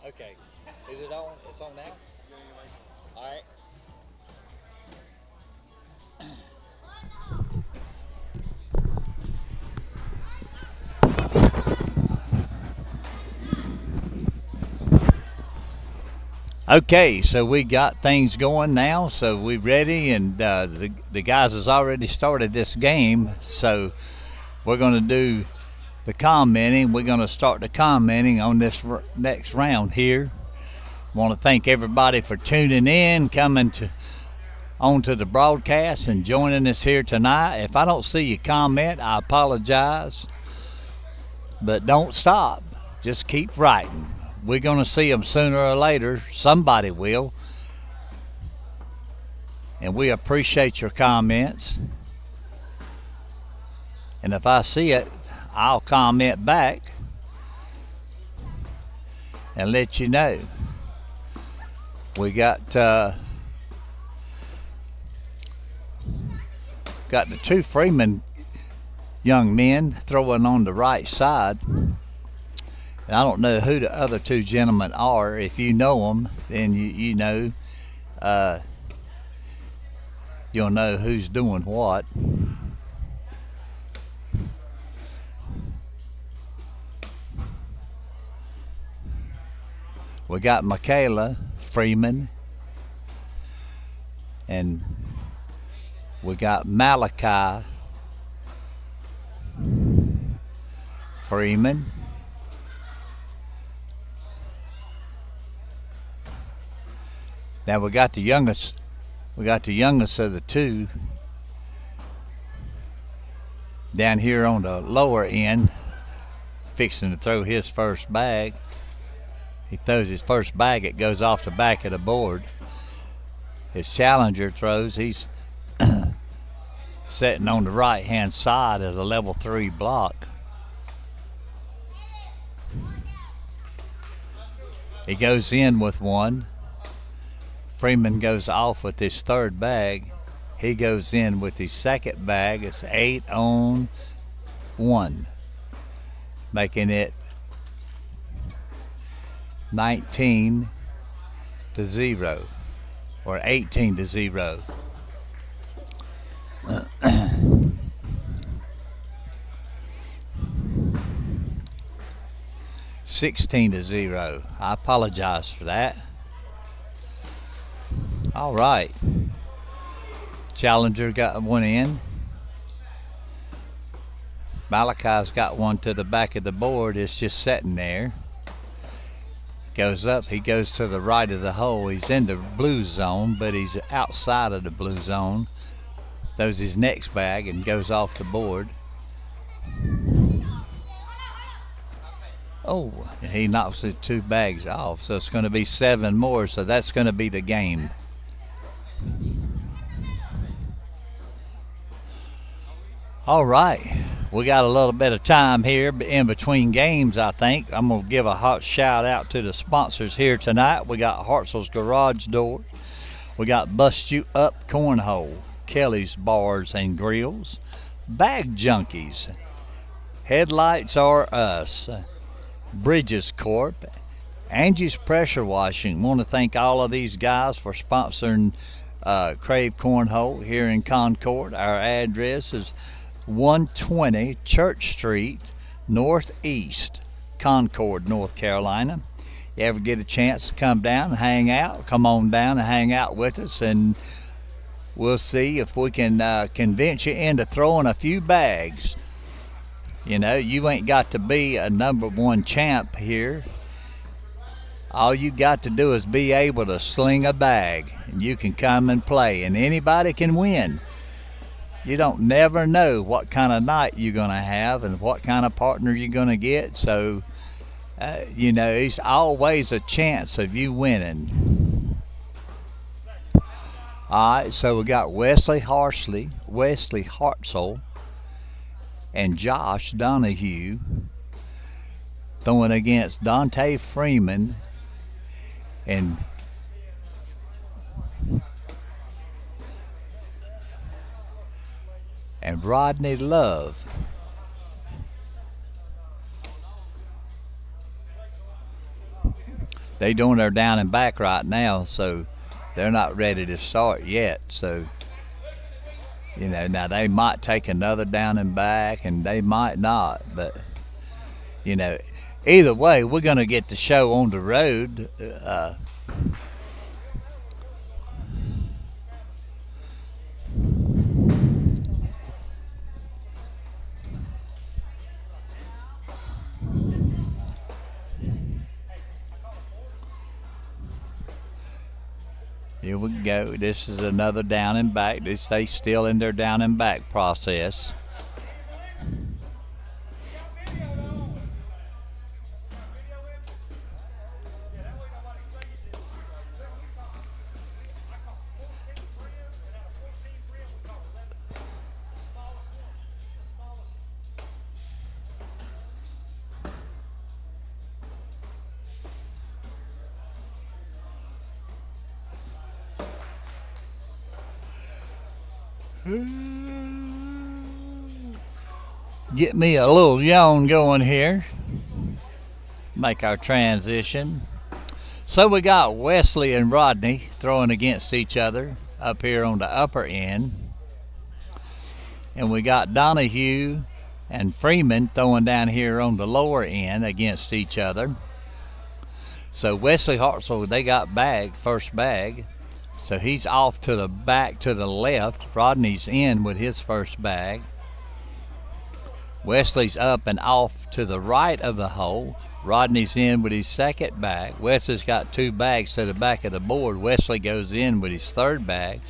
Okay. Is it on? It's on now? All right. Okay, so we got things going now. So we ready, and the guys has already started this game. So we're going to do the commenting. We're going to start the commenting on this next round here. Want to thank everybody for tuning in, coming to onto the broadcast, and joining us here tonight. If I don't see you comment, I apologize, but don't stop. Just keep writing. We're going to see them sooner or later. Somebody will. And we appreciate your comments. And if I see it, I'll comment back and let you know. We got the two Freeman young men throwing on the right side. And I don't know who the other two gentlemen are. If you know them, then you know. You'll know who's doing what. We got Michaela Freeman, and we got Malachi Freeman. Now we got the youngest. We got the youngest of the two down here on the lower end, fixing to throw his first bag. He throws his first bag, it goes off the back of the board. His challenger throws, he's sitting on the right hand side of the level 3 block. He goes in with one. Freeman goes off with his third bag. He goes in with his second bag. It's 8 on 1, making it 19 to 0, or 18 to 0. 16 to 0. I apologize for that. All right. Challenger got one in. Malachi's got one to the back of the board. It's just sitting there. Goes up, he goes to the right of the hole. He's in the blue zone, but he's outside of the blue zone. Throws his next bag and goes off the board. Oh, he knocks his 2 bags off, so it's going to be 7 more, so that's going to be the game. All right, we got a little bit of time here in between games, I think. I'm going to give a hot shout out to the sponsors here tonight. We got Hartzell's Garage Door. We got Bust You Up Cornhole, Kelly's Bars and Grills, Bag Junkies, Headlights Are Us, Bridges Corp, Angie's Pressure Washing. Want to thank all of these guys for sponsoring Krave Cornhole here in Concord. Our address is 120 Church Street, Northeast, Concord, North Carolina. You ever get a chance to come down and hang out, come on down and hang out with us, and we'll see if we can convince you into throwing a few bags. You know, you ain't got to be a #1 champ here. All you got to do is be able to sling a bag, and you can come and play, and anybody can win. You don't never know what kind of night you're going to have and what kind of partner you're going to get. So, you know, it's always a chance of you winning. All right, so we got Wesley Hartzell, and Josh Donahue throwing against Dante Freeman and Rodney Love. They doing their down and back right now, so they're not ready to start yet. So, now they might take another down and back, and they might not. But, either way, we're going to get the show on the road. Here we go. This is another down and back. They stay still in their down and back process. Get me a little yawn going here. Make our transition. So we got Wesley and Rodney throwing against each other up here on the upper end. And we got Donahue and Freeman throwing down here on the lower end against each other. So Wesley Hartzell, they got first bag. So he's off to the back to the left. Rodney's in with his first bag. Wesley's up and off to the right of the hole. Rodney's in with his second bag. Wesley's got two bags to the back of the board. Wesley goes in with his third bag.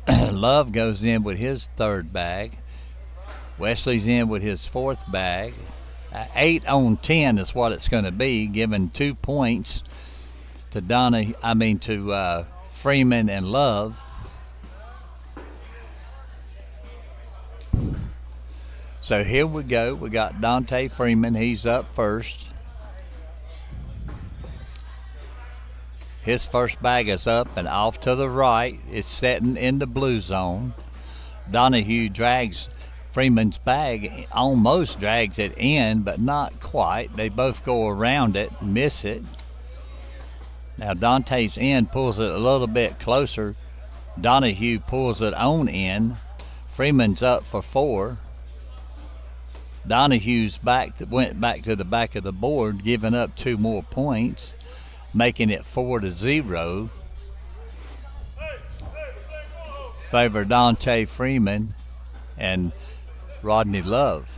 Love goes in with his third bag. Wesley's in with his fourth bag. 8 on 10 is what it's going to be, giving 2 points to Freeman and Love. So here we go. We got Dante Freeman. He's up first. His first bag is up and off to the right. It's setting in the blue zone. Donahue drags Freeman's bag, almost drags it in, but not quite. They both go around it, miss it. Now Dante's in, pulls it a little bit closer. Donahue pulls it on in. Freeman's up for 4. Donahue's went back to the back of the board, giving up 2 more points, making it 4-0. Favor Dante Freeman and Rodney Love.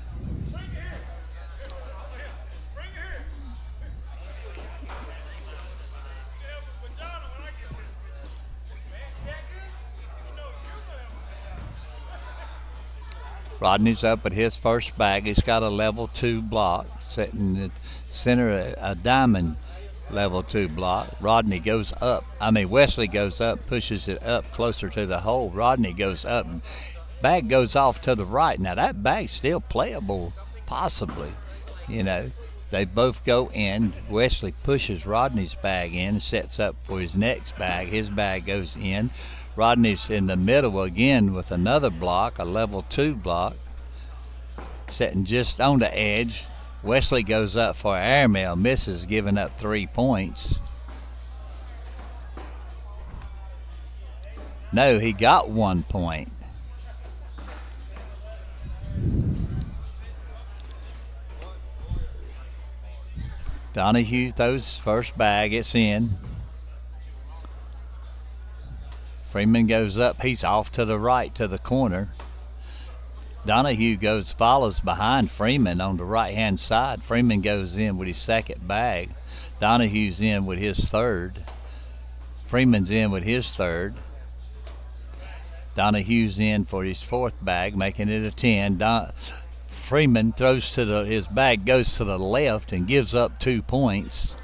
Rodney's up at his first bag. He's got a level 2 block, setting in the center a diamond level 2 block. Wesley goes up, pushes it up closer to the hole. Rodney goes up, and bag goes off to the right. Now that bag's still playable, possibly. They both go in. Wesley pushes Rodney's bag in and sets up for his next bag. His bag goes in. Rodney's in the middle again with another block, a level 2 block, setting just on the edge. Wesley goes up for airmail, misses, giving up 3 points. No, he got 1 point. Donahue throws his first bag, it's in. Freeman goes up, he's off to the right to the corner. Donahue follows behind Freeman on the right hand side. Freeman goes in with his second bag. Donahue's in with his third. Freeman's in with his third. Donahue's in for his fourth bag, making it a 10. Freeman throws his bag goes to the left and gives up 2 points.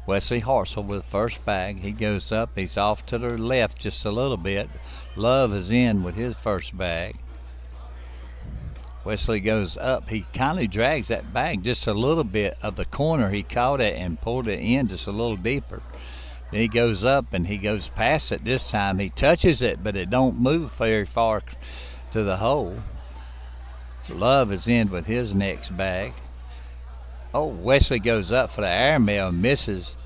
Wesley Hartzell with first bag. He goes up. He's off to the left just a little bit. Love is in with his first bag. Wesley goes up. He kind of drags that bag just a little bit of the corner. He caught it and pulled it in just a little deeper. Then he goes up and he goes past it this time. He touches it, but it don't move very far to the hole. Love is in with his next bag. Oh, Wesley goes up for the airmail and misses.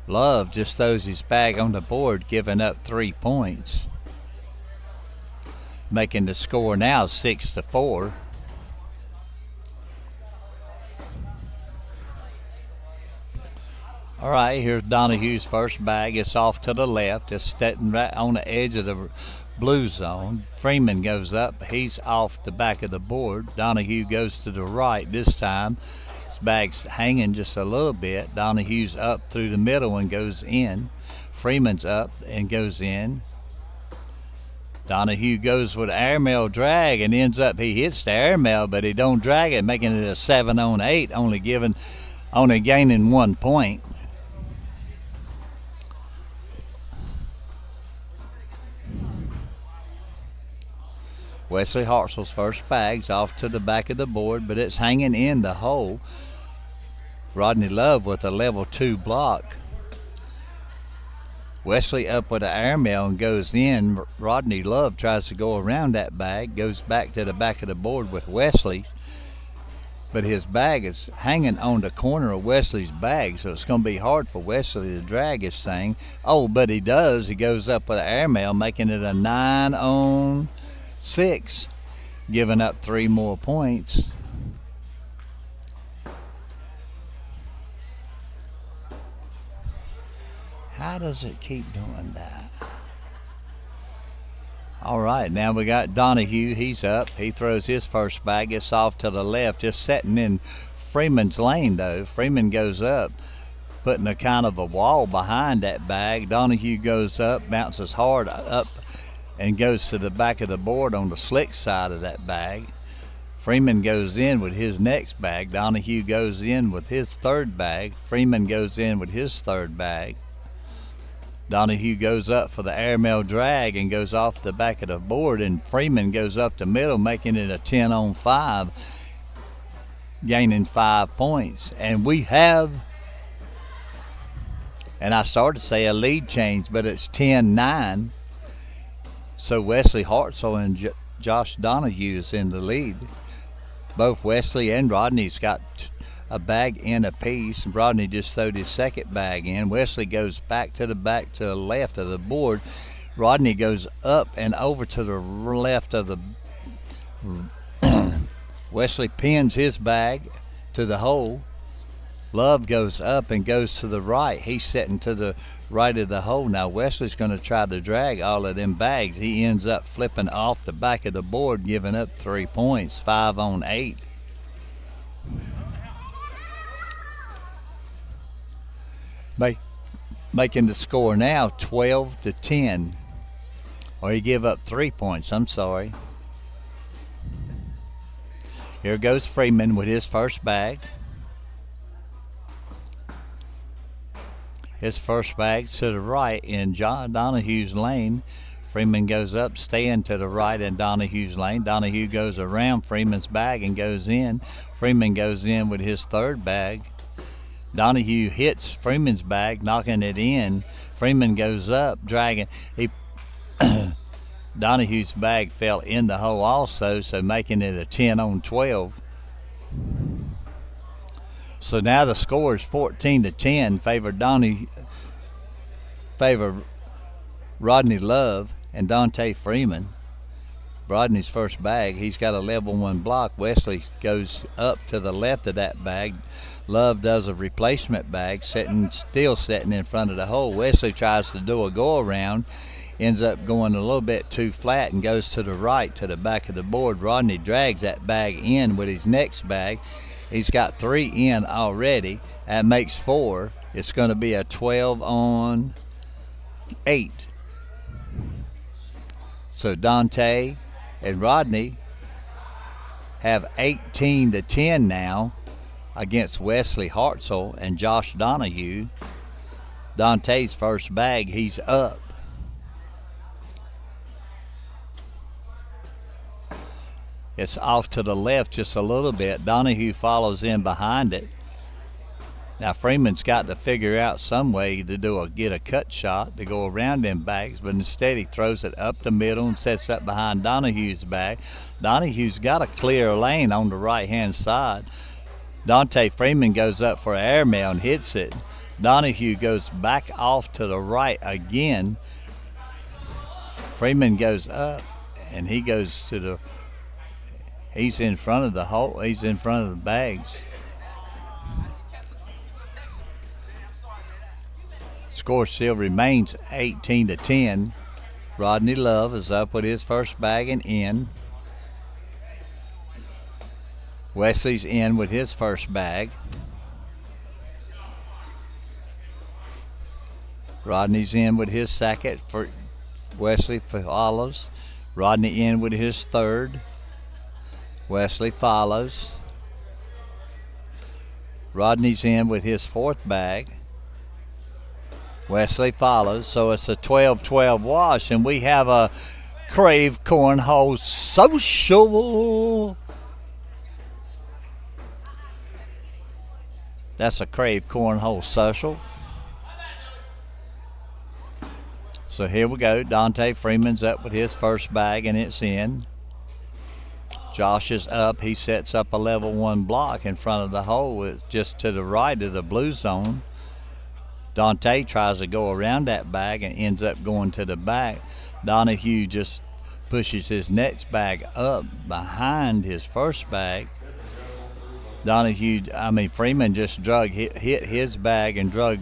Love just throws his bag on the board, giving up 3 points. Making the score now 6-4. All right, here's Donahue's first bag. It's off to the left. It's sitting right on the edge of the blue zone. Freeman goes up. He's off the back of the board. Donahue goes to the right this time. His bag's hanging just a little bit. Donahue's up through the middle and goes in. Freeman's up and goes in. Donahue goes with airmail drag and ends up, he hits the airmail, but he don't drag it, making it a 7-on-8, only gaining 1 point. Wesley Hartzell's first bag's off to the back of the board, but it's hanging in the hole. Rodney Love with a level 2 block. Wesley up with an airmail and goes in. Rodney Love tries to go around that bag, goes back to the back of the board with Wesley, but his bag is hanging on the corner of Wesley's bag, so it's going to be hard for Wesley to drag his thing. Oh, but he does. He goes up with an airmail, making it a 9-on-6, giving up 3 more points. How does it keep doing that? All right, now we got Donahue. He's up. He throws his first bag. It's off to the left, just setting in Freeman's lane, though. Freeman goes up, putting a kind of a wall behind that bag. Donahue goes up, bounces hard up, and goes to the back of the board on the slick side of that bag. Freeman goes in with his next bag. Donahue goes in with his third bag. Freeman goes in with his third bag. Donahue goes up for the airmail drag and goes off the back of the board, and Freeman goes up the middle, making it a 10-on-5, gaining 5 points. And we have, and I started to say a lead change, but it's 10-9. So Wesley Hartzell and Josh Donahue is in the lead. Both Wesley and Rodney's got a bag in a piece. Rodney just throwed his second bag in. Wesley goes back to the left of the board. Rodney goes up and over to the left of the Wesley pins his bag to the hole. Love goes up and goes to the right. He's sitting to the right of the hole. Now Wesley's going to try to drag all of them bags. He ends up flipping off the back of the board, giving up 3 points, 5-on-8. Making the score now 12-10. Or he give up 3 points, I'm sorry. Here goes Freeman with his first bag. His first bag to the right in John Donahue's lane. Freeman goes up, staying to the right in Donahue's lane. Donahue goes around Freeman's bag and goes in. Freeman goes in with his third bag. Donahue hits Freeman's bag, knocking it in. Freeman goes up, dragging. Donahue's bag fell in the hole also, so making it a 10-on-12. So now the score is 14-10, favor Rodney Love and Dante Freeman. Rodney's first bag, he's got a level 1 block. Wesley goes up to the left of that bag. Love does a replacement bag, still sitting in front of the hole. Wesley tries to do a go around, ends up going a little bit too flat and goes to the right to the back of the board. Rodney drags that bag in with his next bag. He's got 3 in already. That makes 4. It's going to be a 12-on-8. So Dante and Rodney have 18-10 now against Wesley Hartzell and Josh Donahue. Dante's first bag, he's up. It's off to the left just a little bit. Donahue follows in behind it. Now Freeman's got to figure out some way to get a cut shot to go around them bags, but instead he throws it up the middle and sets up behind Donahue's bag. Donahue's got a clear lane on the right-hand side. Dante Freeman goes up for an airmail and hits it. Donahue goes back off to the right again. Freeman goes up, and he goes to the. He's in front of the hole. He's in front of the bags. Score still remains 18-10. Rodney Love is up with his first bag and in. Wesley's in with his first bag. Rodney's in with his second. For Wesley follows. Rodney in with his third. Wesley follows. Rodney's in with his fourth bag. Wesley follows. So it's a 12-12 wash, and we have a Krave Cornhole Social. That's a Krave Cornhole Social. So here we go. Dante Freeman's up with his first bag, and it's in. Josh is up. He sets up a level 1 block in front of the hole. It's just to the right of the blue zone. Dante tries to go around that bag and ends up going to the back. Donahue just pushes his next bag up behind his first bag. Freeman just hit his bag and drug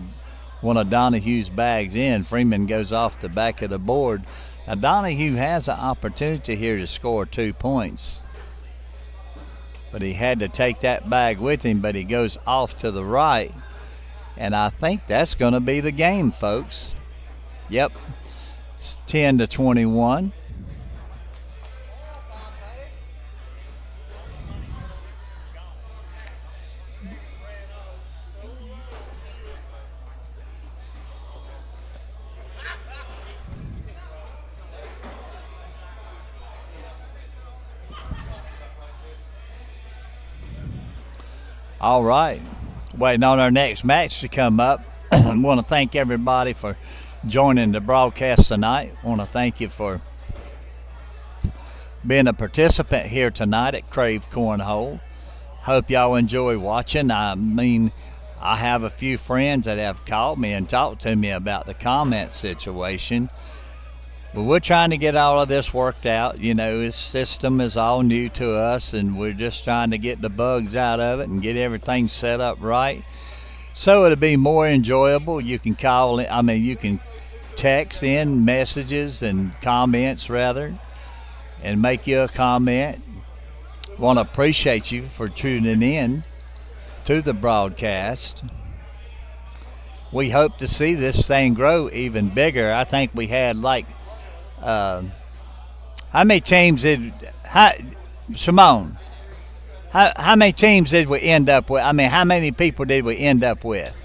one of Donahue's bags in. Freeman goes off the back of the board. Now Donahue has an opportunity here to score 2 points, but he had to take that bag with him, but he goes off to the right, and I think that's going to be the game, folks. Yep, it's 10-21. All right, waiting on our next match to come up. I want to thank everybody for joining the broadcast tonight. I want to thank you for being a participant here tonight at Krave Cornhole. Hope y'all enjoy watching. I have a few friends that have called me and talked to me about the comment situation. But we're trying to get all of this worked out. You know, this system is all new to us, and we're just trying to get the bugs out of it and get everything set up right, so it'll be more enjoyable. You can call in, you can text in messages and comments rather, and make you a comment. Want to appreciate you for tuning in to the broadcast. We hope to see this thing grow even bigger. I think we had how many teams Simone? How many teams did we end up with? How many people did we end up with?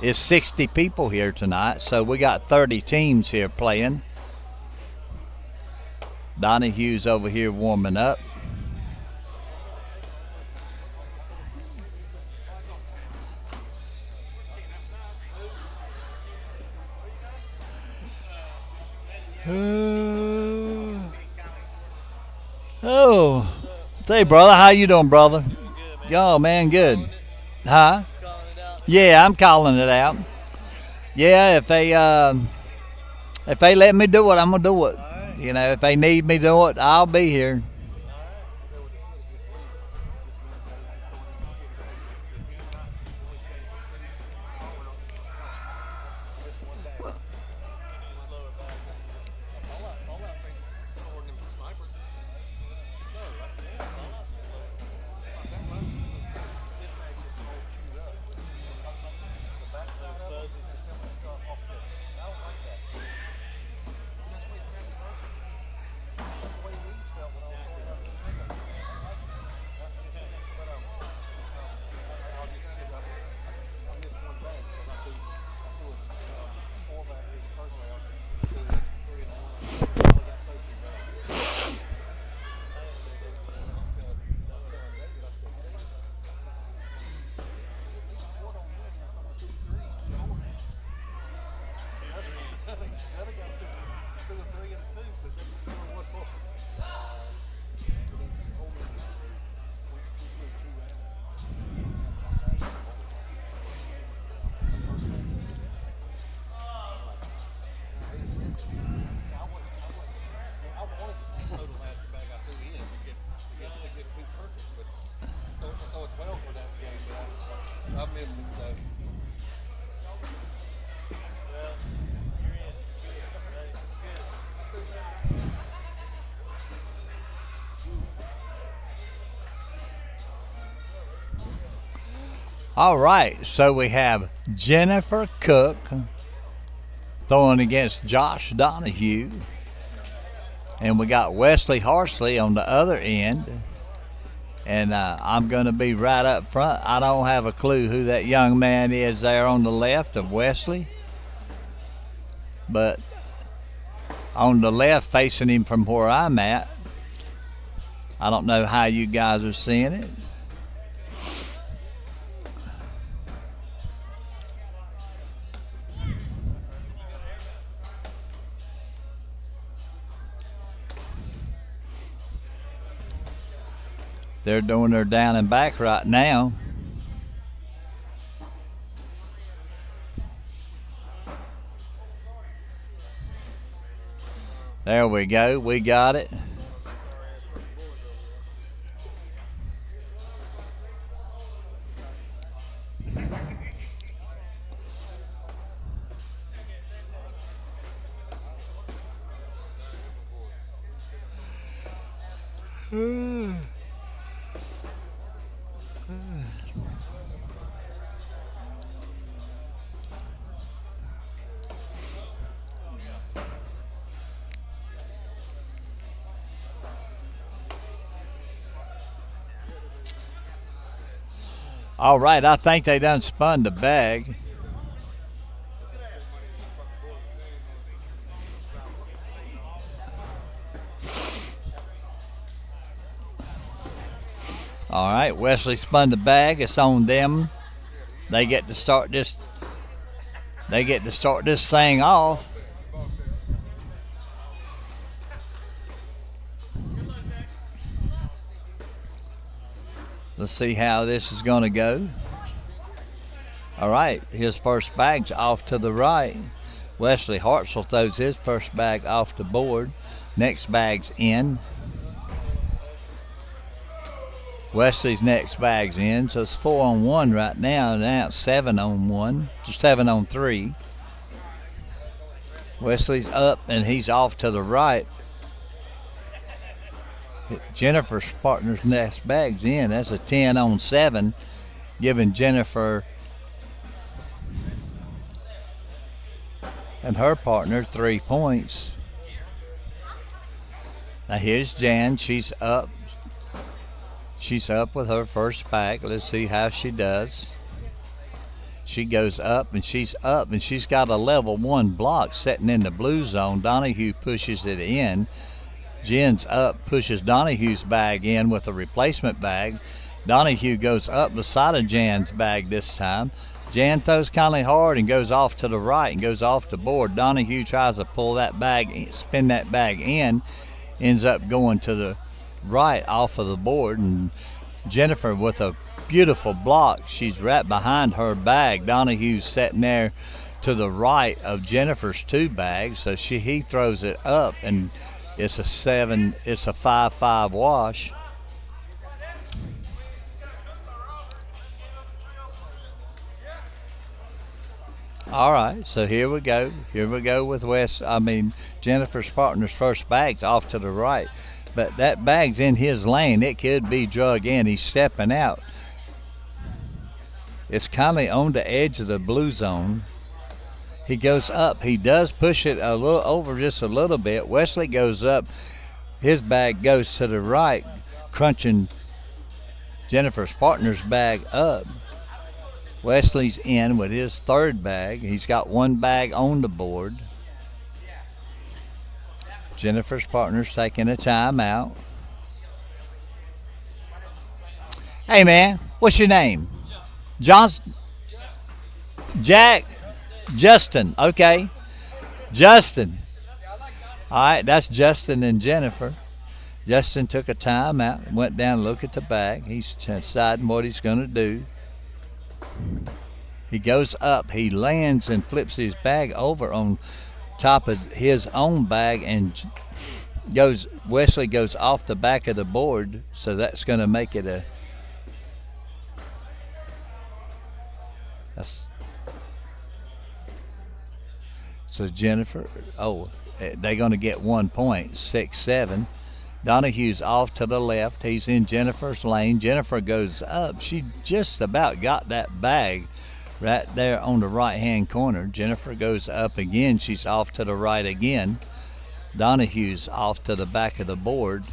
It's 60 people here tonight, so we got 30 teams here playing. Donahue's over here warming up. Oh, say, brother, how you doing, brother? Yo, man, good. Huh? Yeah, I'm calling it out. Yeah, if they let me do it, I'm gonna do it. You know, if they need me to do it, I'll be here. All right, so we have Jennifer Cook throwing against Josh Donahue. And we got Wesley Horsley on the other end. And I'm going to be right up front. I don't have a clue who that young man is there on the left of Wesley. But on the left, facing him from where I'm at, I don't know how you guys are seeing it. They're doing their down and back right now. There we go. We got it. All right, I think they done spun the bag. All right, Wesley spun the bag. It's on them. They get to start this. They get to start this thing off. Let's see how this is going to go. All right, his first bag's off to the right. Wesley Hartzell throws his first bag off the board. Next bag's in. Wesley's next bag's in, so it's 4-on-1 right now. Now it's 7-on-1, 7-on-3. Wesley's up and he's off to the right. Jennifer's partner's next bag's in. That's a 10-on-7, giving Jennifer and her partner 3 points. Now here's Jan. She's up. She's up with her first bag. Let's see how she does. She goes up and she's up and she's got a level 1 block sitting in the blue zone. Donahue pushes it in. Jen's up, pushes Donahue's bag in with a replacement bag. Donahue goes up the side of Jan's bag this time. Jan throws kind of hard and goes off to the right and goes off the board. Donahue tries to pull that bag, spin that bag in, ends up going to the right off of the board. And Jennifer with a beautiful block. She's right behind her bag. Donahue's sitting there to the right of Jennifer's 2 bags, so he throws it up and it's a 5-5 wash. All right, so here we go. Here we go with Jennifer's partner's first bag's off to the right. But that bag's in his lane. It could be drug in. He's stepping out. It's kind of on the edge of the blue zone. He goes up. He does push it a little over just a little bit. Wesley goes up. His bag goes to the right, crunching Jennifer's partner's bag up. Wesley's in with his 3rd bag. He's got 1 bag on the board. Jennifer's partner's taking a timeout. Hey, man, what's your name? Johnson? Jack? Justin, okay. Justin. All right, that's Justin and Jennifer. Justin took a time out and went down and looked at the bag. He's deciding what he's going to do. He goes up. He lands and flips his bag over on top of his own bag and Wesley goes off the back of the board, so that's going to make it a so Jennifer, they're going to get 1 point, 6-7. Donahue's off to the left. He's in Jennifer's lane. Jennifer goes up. She just about got that bag right there on the right-hand corner. Jennifer goes up again. She's off to the right again. Donahue's off to the back of the board.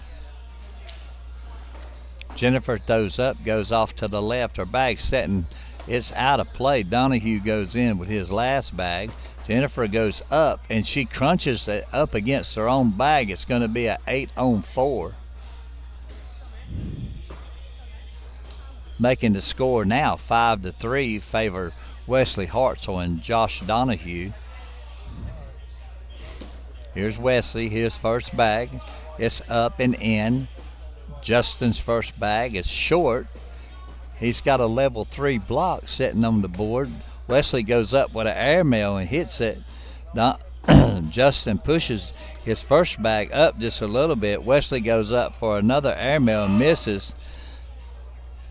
Jennifer throws up, goes off to the left. Her bag's setting. It's out of play. Donahue goes in with his last bag. Jennifer goes up, and she crunches it up against her own bag. It's going to be an 8-on-4. Making the score now 5-3, favor Wesley Hartzell and Josh Donahue. Here's Wesley, his first bag. It's up and in. Justin's first bag is short. He's got a level 3 block sitting on the board. Wesley goes up with an airmail and hits it. Justin pushes his first bag up just a little bit. Wesley goes up for another airmail and misses.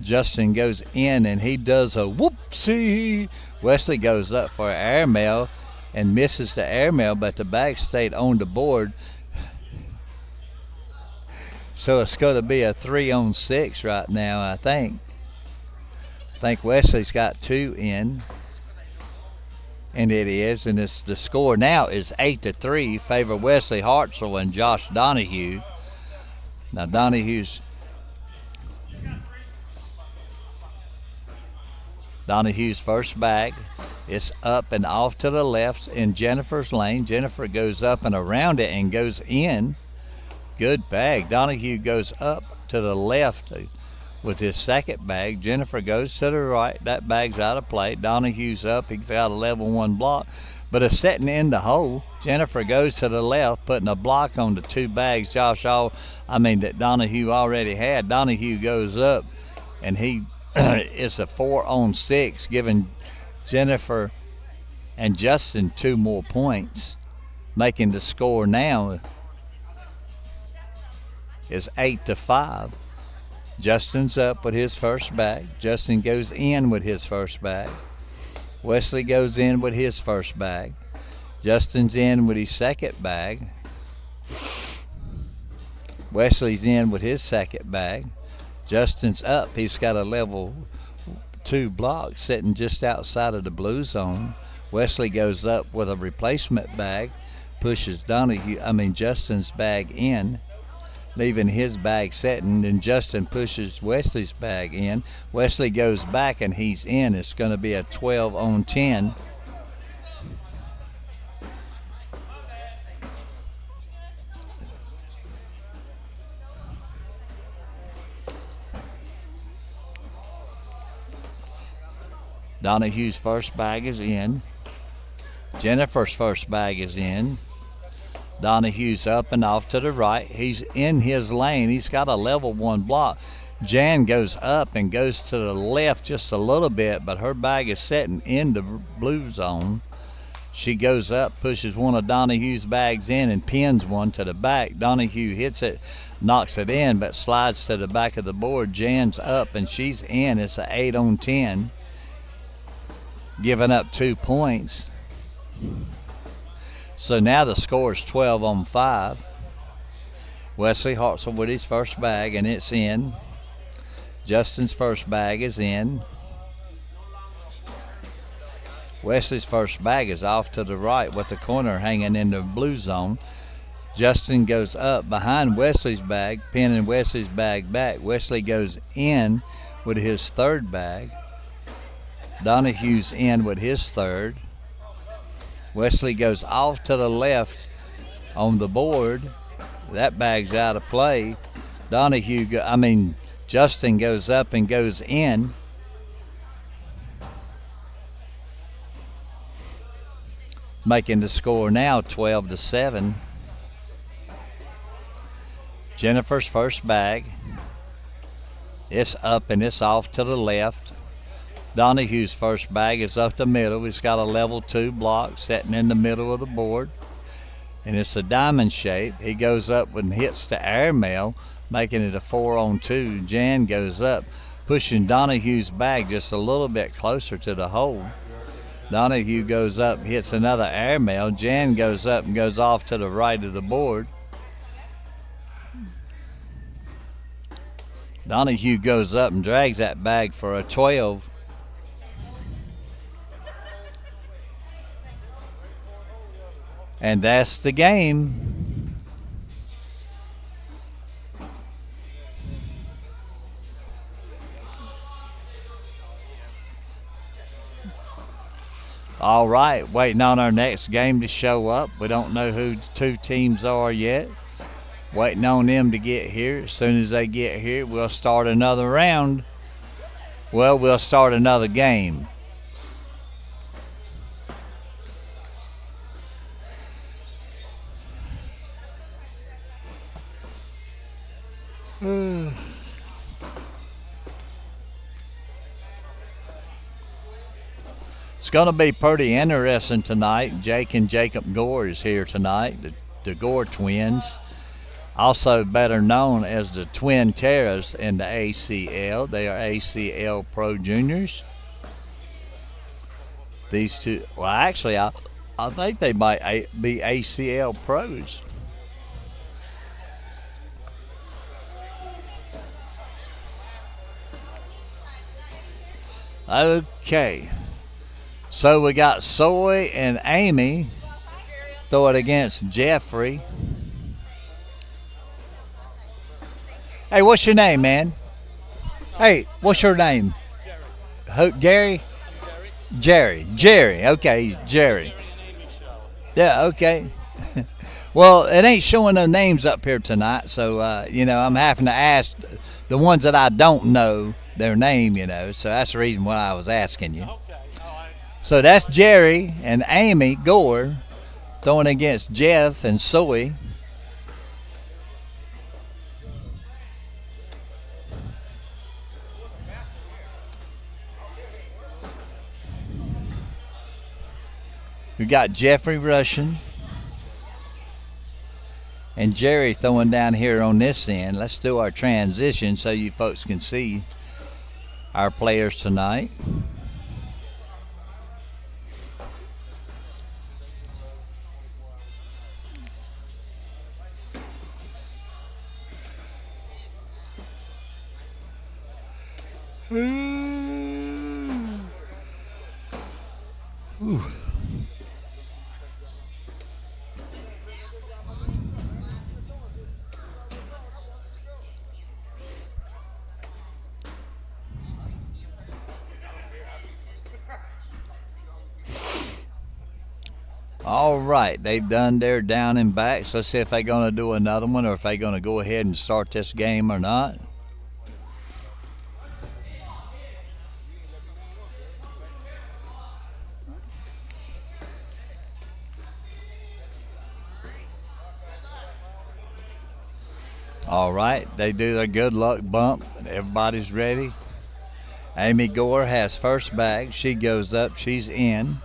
Justin goes in and he does a whoopsie. Wesley goes up for an airmail and misses the airmail, but the bag stayed on the board. So it's going to be a 3-on-6 right now, I think. I think Wesley's got 2 in. And it is. And it's, the score now is 8-3, favor Wesley Hartzell and Josh Donahue. Now Donahue's first bag. It's up and off to the left in Jennifer's lane. Jennifer goes up and around it and goes in. Good bag. Donahue goes up to the left with his second bag. Jennifer goes to the right. That bag's out of play. Donahue's up. He's got a level 1 block, but it's setting in the hole. Jennifer goes to the left, putting a block on the 2 bags that Donahue already had. Donahue goes up, and it's a 4-on-6, giving Jennifer and Justin 2 more points, making the score now is 8-5. Justin's up with his first bag. Justin goes in with his first bag. Wesley goes in with his first bag. Justin's in with his second bag. Wesley's in with his second bag. Justin's up. He's got a level 2 block sitting just outside of the blue zone. Wesley goes up with a replacement bag, pushes Justin's bag in, leaving his bag setting, and Justin pushes Wesley's bag in. Wesley goes back and he's in. It's going to be a 12-on-10. Donahue's first bag is in. Jennifer's first bag is in. Donahue's up and off to the right. He's in his lane. He's got a level 1 block. Jan goes up and goes to the left just a little bit, but her bag is setting in the blue zone. She goes up, pushes one of Donahue's bags in, and pins one to the back. Donahue hits it, knocks it in, but slides to the back of the board. Jan's up and she's in. It's an 8-on-10, giving up 2 points. So now the score is 12-on-5. Wesley Hartzell with his first bag, and it's in. Justin's first bag is in. Wesley's first bag is off to the right with the corner hanging in the blue zone. Justin goes up behind Wesley's bag, pinning Wesley's bag back. Wesley goes in with his third bag. Donahue's in with his third. Wesley goes off to the left on the board. That bag's out of play. Justin goes up and goes in. Making the score now 12-7. Jennifer's first bag. It's up and it's off to the left. Donahue's first bag is up the middle. He's got a level 2 block sitting in the middle of the board, and it's a diamond shape. He goes up and hits the airmail, making it a 4-on-2. Jan goes up, pushing Donahue's bag just a little bit closer to the hole. Donahue goes up, hits another airmail. Jan goes up and goes off to the right of the board. Donahue goes up and drags that bag for a 12. And that's the game. All right, waiting on our next game to show up. We don't know who the two teams are yet. Waiting on them to get here. As soon as they get here, we'll start another round. Well, we'll start another game. It's going to be pretty interesting tonight. Jake and Jacob Gore is here tonight, the Gore twins, also better known as the Twin Terras in the ACL. They are ACL Pro Juniors. These two, well, actually, I think they might be ACL Pros. Okay. So we got Soy and Amy throw it against Jeffrey. Hey, what's your name, man? Hey, what's your name? Who, Gary? Jerry. Jerry. Okay, Jerry. Yeah, okay. Well, it ain't showing no names up here tonight, so, I'm having to ask the ones that I don't know their name, so that's the reason why I was asking you. So that's Jerry and Amy Gore throwing against Jeff and Soy. We got Jeffrey rushing and Jerry throwing down here on this end. Let's do our transition so you folks can see our players tonight. Ooh. All right, they've done their down and back. So let's see if they're going to do another one or if they're going to go ahead and start this game or not. All right, they do their good luck bump. Everybody's ready. Amy Gore has first bag. She goes up. She's in.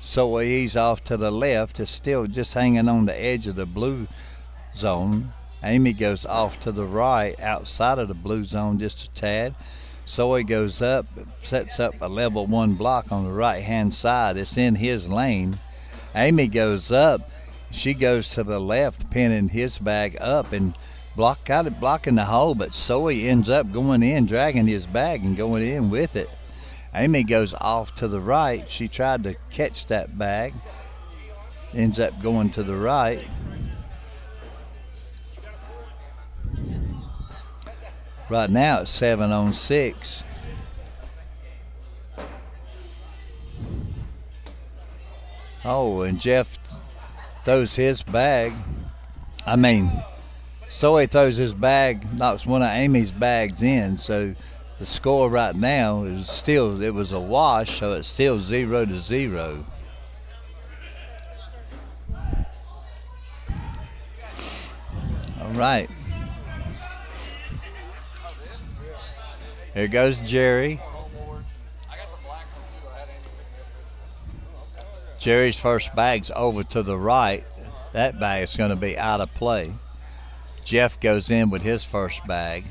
So he's off to the left. It's still just hanging on the edge of the blue zone. Amy goes off to the right outside of the blue zone just a tad. So he goes up, sets up a level 1 block on the right-hand side. It's in his lane. Amy goes up. She goes to the left, pinning his bag up and blocking the hole, but Soy ends up going in, dragging his bag and going in with it. Amy goes off to the right. She tried to catch that bag, ends up going to the right. Right now it's 7-on-6. Oh, and Jeff throws his bag. Soy throws his bag, knocks one of Amy's bags in. So the score right now is still, it was a wash, so it's still 0-0. All right. Here goes Jerry. Jerry's first bag's over to the right. That bag is going to be out of play. Jeff goes in with his first bag.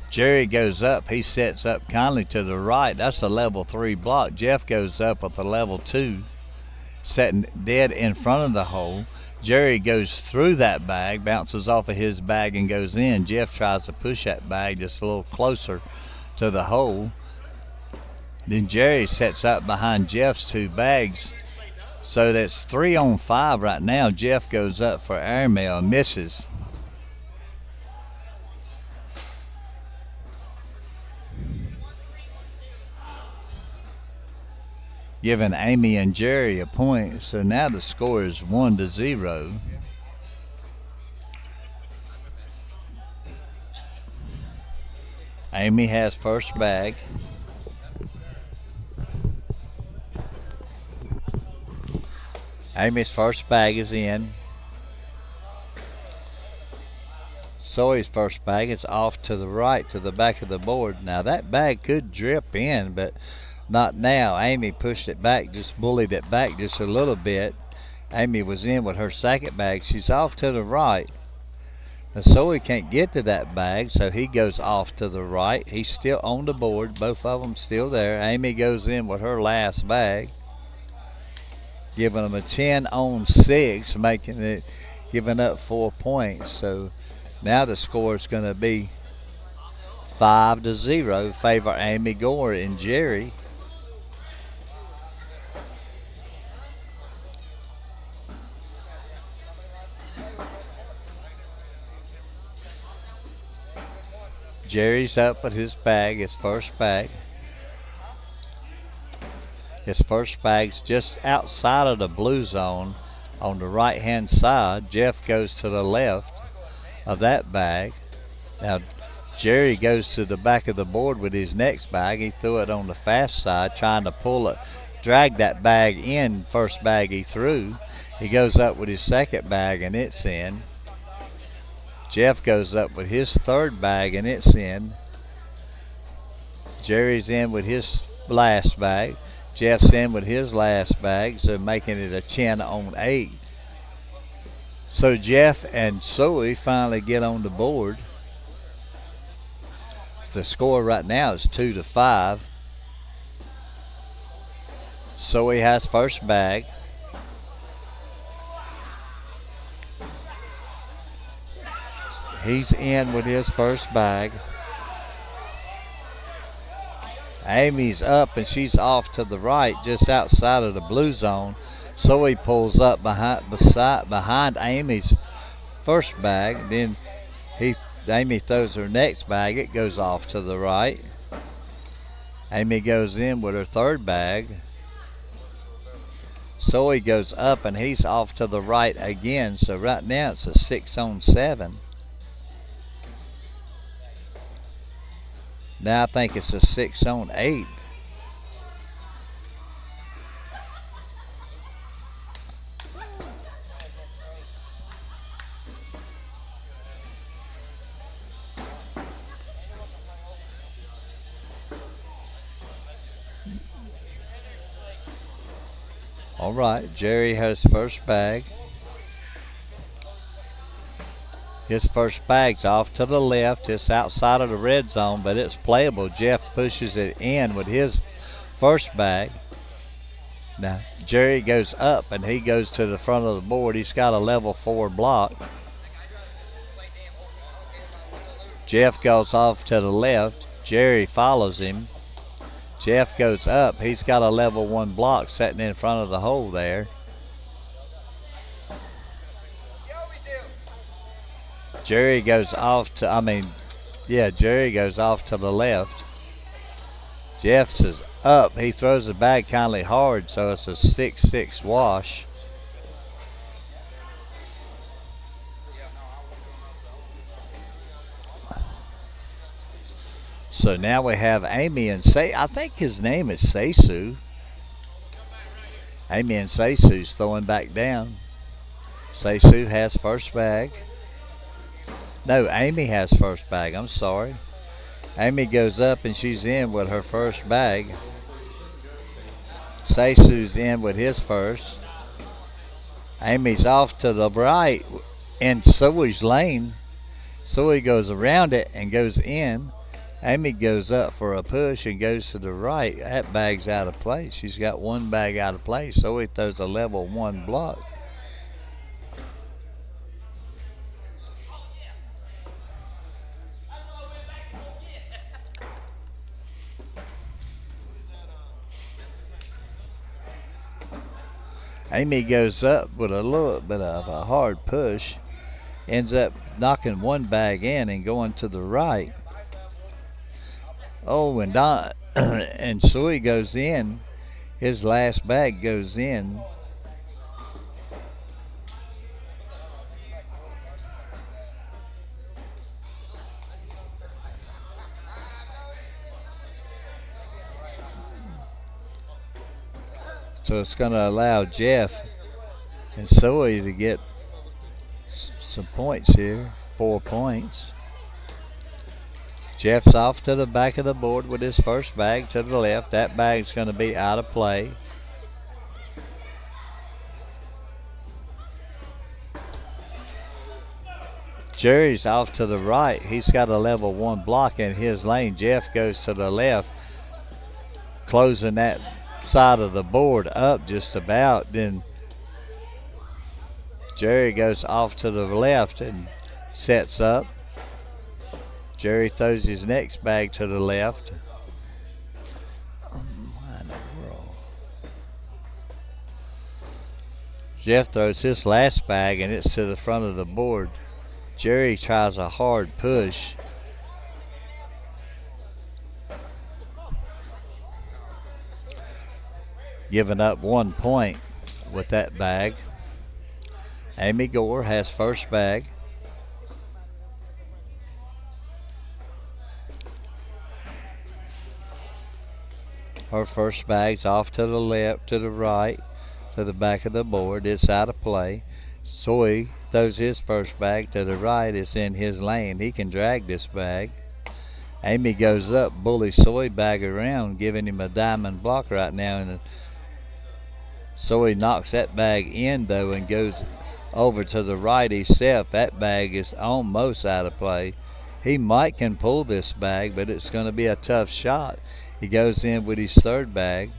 Jerry goes up. He sets up kindly to the right. That's a level 3 block. Jeff goes up with a level 2, setting dead in front of the hole. Jerry goes through that bag, bounces off of his bag and goes in. Jeff tries to push that bag just a little closer to the hole. Then Jerry sets up behind Jeff's two bags. So that's 3 on 5 right now. Jeff goes up for airmail, misses. Giving Amy and Jerry a point. So now the score is 1-0. Amy has first bag. Amy's first bag is in. Zoe's first bag is off to the right to the back of the board. Now that bag could drip in, but not now. Amy pushed it back, just bullied it back just a little bit. Amy was in with her second bag. She's off to the right. Now Zoe can't get to that bag, so he goes off to the right. He's still on the board. Both of them still there. Amy goes in with her last bag, giving them a 10 on 6, making it, giving up 4 points. So now the score is going to be 5-0, favor Amy Gore and Jerry. Jerry's up with his bag, his first bag. His first bag's just outside of the blue zone on the right hand side. Jeff goes to the left of that bag. Now Jerry goes to the back of the board with his next bag. He threw it on the fast side, trying to pull it, drag that bag in, first bag he threw. He goes up with his second bag and it's in. Jeff goes up with his third bag and it's in. Jerry's in with his last bag. Jeff's in with his last bag, so making it a 10 on 8. So Jeff and Zoe finally get on the board. The score right now is 2-5. Zoe has first bag. He's in with his first bag. Amy's up and she's off to the right, just outside of the blue zone. Zoe pulls up behind Amy's first bag. Then Amy throws her next bag. It goes off to the right. Amy goes in with her third bag. Zoe goes up and he's off to the right again. So right now it's a 6 on 7. Now I think it's a 6 on 8. All right, Jerry has first bag. His first bag's off to the left. It's outside of the red zone, but it's playable. Jeff pushes it in with his first bag. Now, Jerry goes up, and he goes to the front of the board. He's got a level 4 block. Jeff goes off to the left. Jerry follows him. Jeff goes up. He's got a level 1 block sitting in front of the hole there. Jerry goes off to, Jerry goes off to the left. Jeff's is up. He throws the bag kindly hard, so it's a 6-6 wash. So now we have Amy and I think his name is Seisu. Amy and Seisu's throwing back down. Seisu has first bag. No, Amy has first bag. I'm sorry. Amy goes up and she's in with her first bag. Seisu's in with his first. Amy's off to the right in Zoe's lane. Zoe goes around it and goes in. Amy goes up for a push and goes to the right. That bag's out of place. She's got one bag out of place. Zoe throws a level 1 block. Amy goes up with a little bit of a hard push, ends up knocking one bag in and going to the right. Oh, and Don and Sui goes in. His last bag goes in. So it's going to allow Jeff and Sui to get some points here. 4 points. Jeff's off to the back of the board with his first bag to the left. That bag's going to be out of play. Jerry's off to the right. He's got a level 1 block in his lane. Jeff goes to the left, closing that side of the board up just about. Then Jerry goes off to the left and sets up. Jerry throws his next bag to the left. What in the world? Jeff throws his last bag and it's to the front of the board. Jerry tries a hard push. Giving up 1 point with that bag. Amy Gore has first bag. Her first bag's off to the left, to the right, to the back of the board. It's out of play. Soy throws his first bag to the right. It's in his lane. He can drag this bag. Amy goes up, bullies Soy bag around, giving him a diamond block right now. And Soy knocks that bag in, though, and goes over to the right himself. That bag is almost out of play. He might can pull this bag, but it's going to be a tough shot. He goes in with his third bag.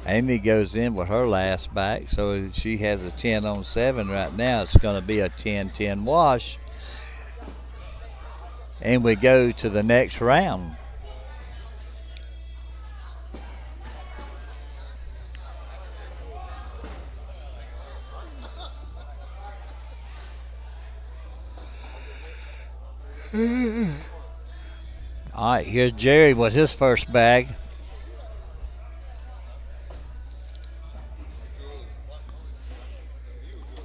Amy goes in with her last bag, so she has a 10-on-7 right now. It's going to be a 10-10 wash. And we go to the next round. All right, here's Jerry with his first bag.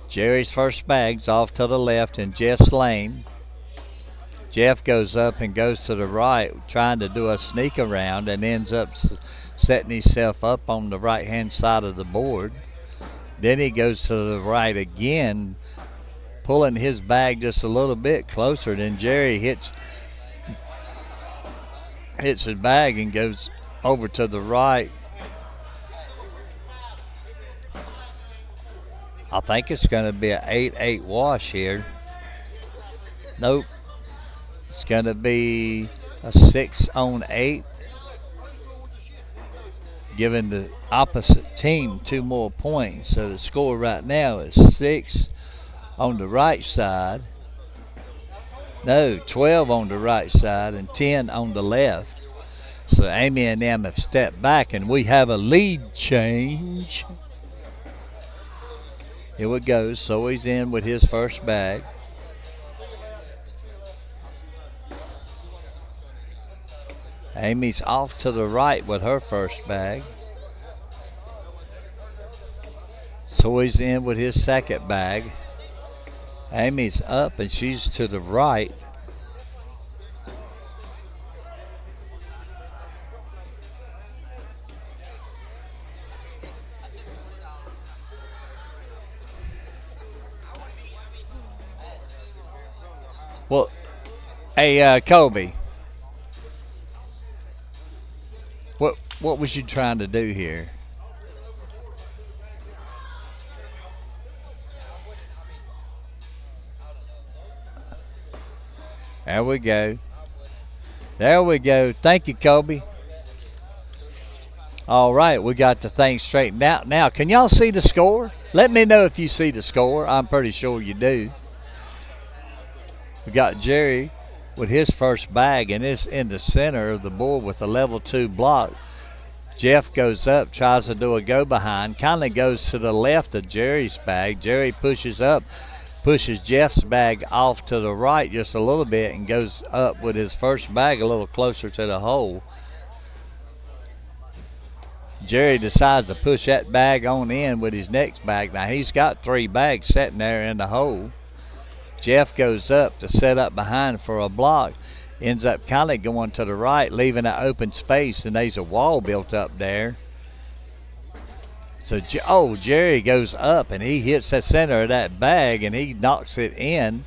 Jerry's first bag's off to the left in Jeff's lane. Jeff goes up and goes to the right, trying to do a sneak around, and ends up setting himself up on the right-hand side of the board. Then he goes to the right again, pulling his bag just a little bit closer. Then Jerry hits his bag and goes over to the right. I think it's going to be an 8-8 wash here. Nope. It's going to be a 6-on-8, giving the opposite team 2 more points. So the score right now is 6 on the right side. No, 12 on the right side and 10 on the left. So Amy and them have stepped back, and we have a lead change. Here we go. So he's in with his first bag. Amy's off to the right with her first bag. So he's in with his second bag. Amy's up and she's to the right. Well, hey, Kobe. What was you trying to do here? There we go. There we go. Thank you, Kobe. All right, we got the thing straightened out. Now, can y'all see the score? Let me know if you see the score. I'm pretty sure you do. We got Jerry with his first bag, and it's in the center of the board with a level 2 block. Jeff goes up, tries to do a go behind, kind of goes to the left of Jerry's bag. Jerry pushes up, pushes Jeff's bag off to the right just a little bit and goes up with his first bag a little closer to the hole. Jerry decides to push that bag on in with his next bag. Now he's got 3 bags sitting there in the hole. Jeff goes up to set up behind for a block. Ends up kind of going to the right, leaving an open space, and there's a wall built up there. So, Jerry goes up, and he hits the center of that bag, and he knocks it in.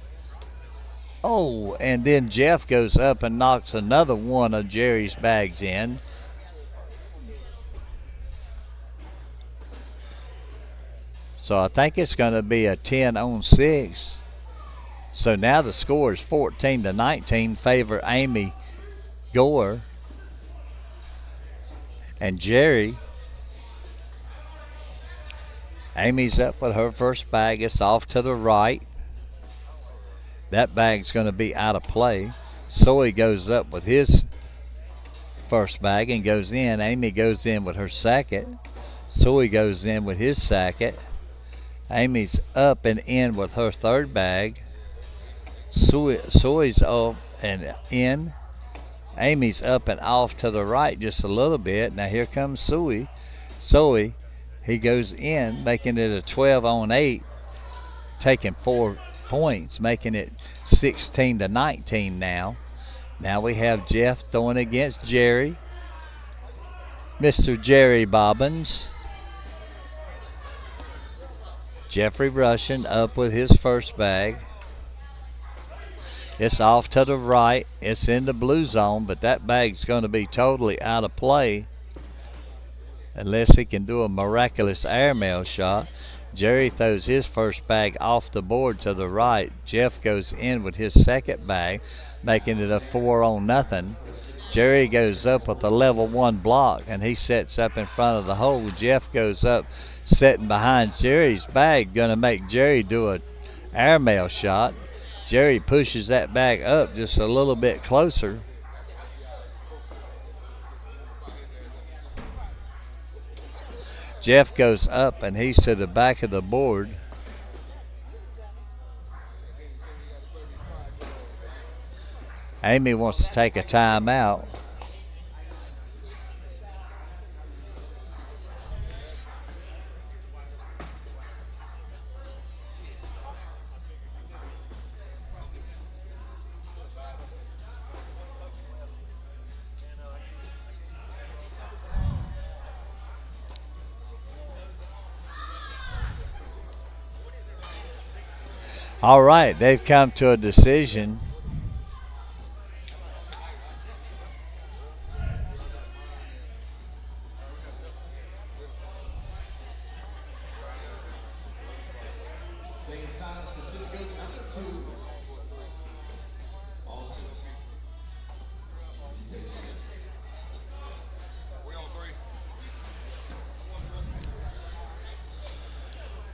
Oh, and then Jeff goes up and knocks another one of Jerry's bags in. So I think it's going to be a 10-on-6. So now the score is 14-19, favor Amy Gore. And Jerry, Amy's up with her first bag. It's off to the right. That bag's going to be out of play. Soy goes up with his first bag and goes in. Amy goes in with her second. Soy goes in with his second. Amy's up and in with her third bag. Soy's up and in. Amy's up and off to the right just a little bit. Now here comes Soy. Soy, he goes in, making it a 12-on-8, taking 4 points, making it 16-19 now. Now we have Jeff throwing against Jerry. Mr. Jerry Bobbins. Jeffrey Russian up with his first bag. It's off to the right. It's in the blue zone, but that bag's going to be totally out of play unless he can do a miraculous airmail shot. Jerry throws his first bag off the board to the right. Jeff goes in with his second bag, making it a 4-on-0. Jerry goes up with a level 1 block, and he sets up in front of the hole. Jeff goes up, setting behind Jerry's bag, going to make Jerry do an airmail shot. Jerry pushes that bag up just a little bit closer. Jeff goes up and he's to the back of the board. Amy wants to take a timeout. All right, they've come to a decision.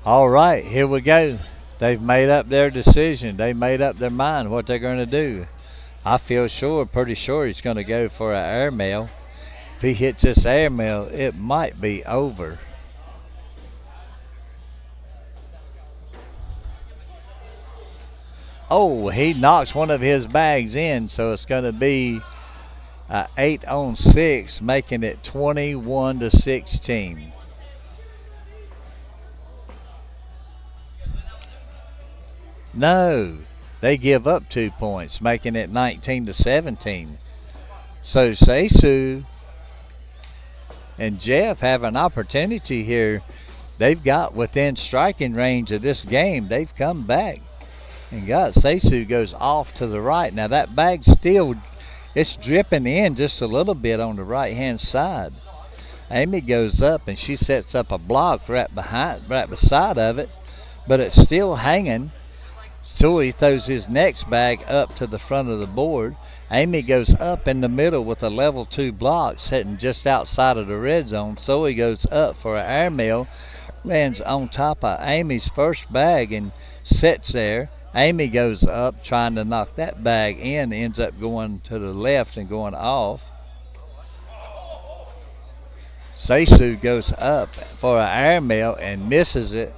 All right, here we go. They've made up their decision. They made up their mind what they're going to do. I feel pretty sure he's going to go for an airmail. If he hits this airmail, it might be over. Oh, he knocks one of his bags in, so it's going to be 8-on-6, making it 21-16. No, they give up 2 points, making it 19-17. So Seisu and Jeff have an opportunity here. They've got within striking range of this game. They've come back and got Seisu goes off to the right. Now that bag still, it's dripping in just a little bit on the right-hand side. Amy goes up and she sets up a block right beside of it, but it's still hanging. So he throws his next bag up to the front of the board. Amy goes up in the middle with a level 2 block sitting just outside of the red zone. So he goes up for an airmail, lands on top of Amy's first bag and sits there. Amy goes up trying to knock that bag in, ends up going to the left and going off. Seisu goes up for an airmail and misses it.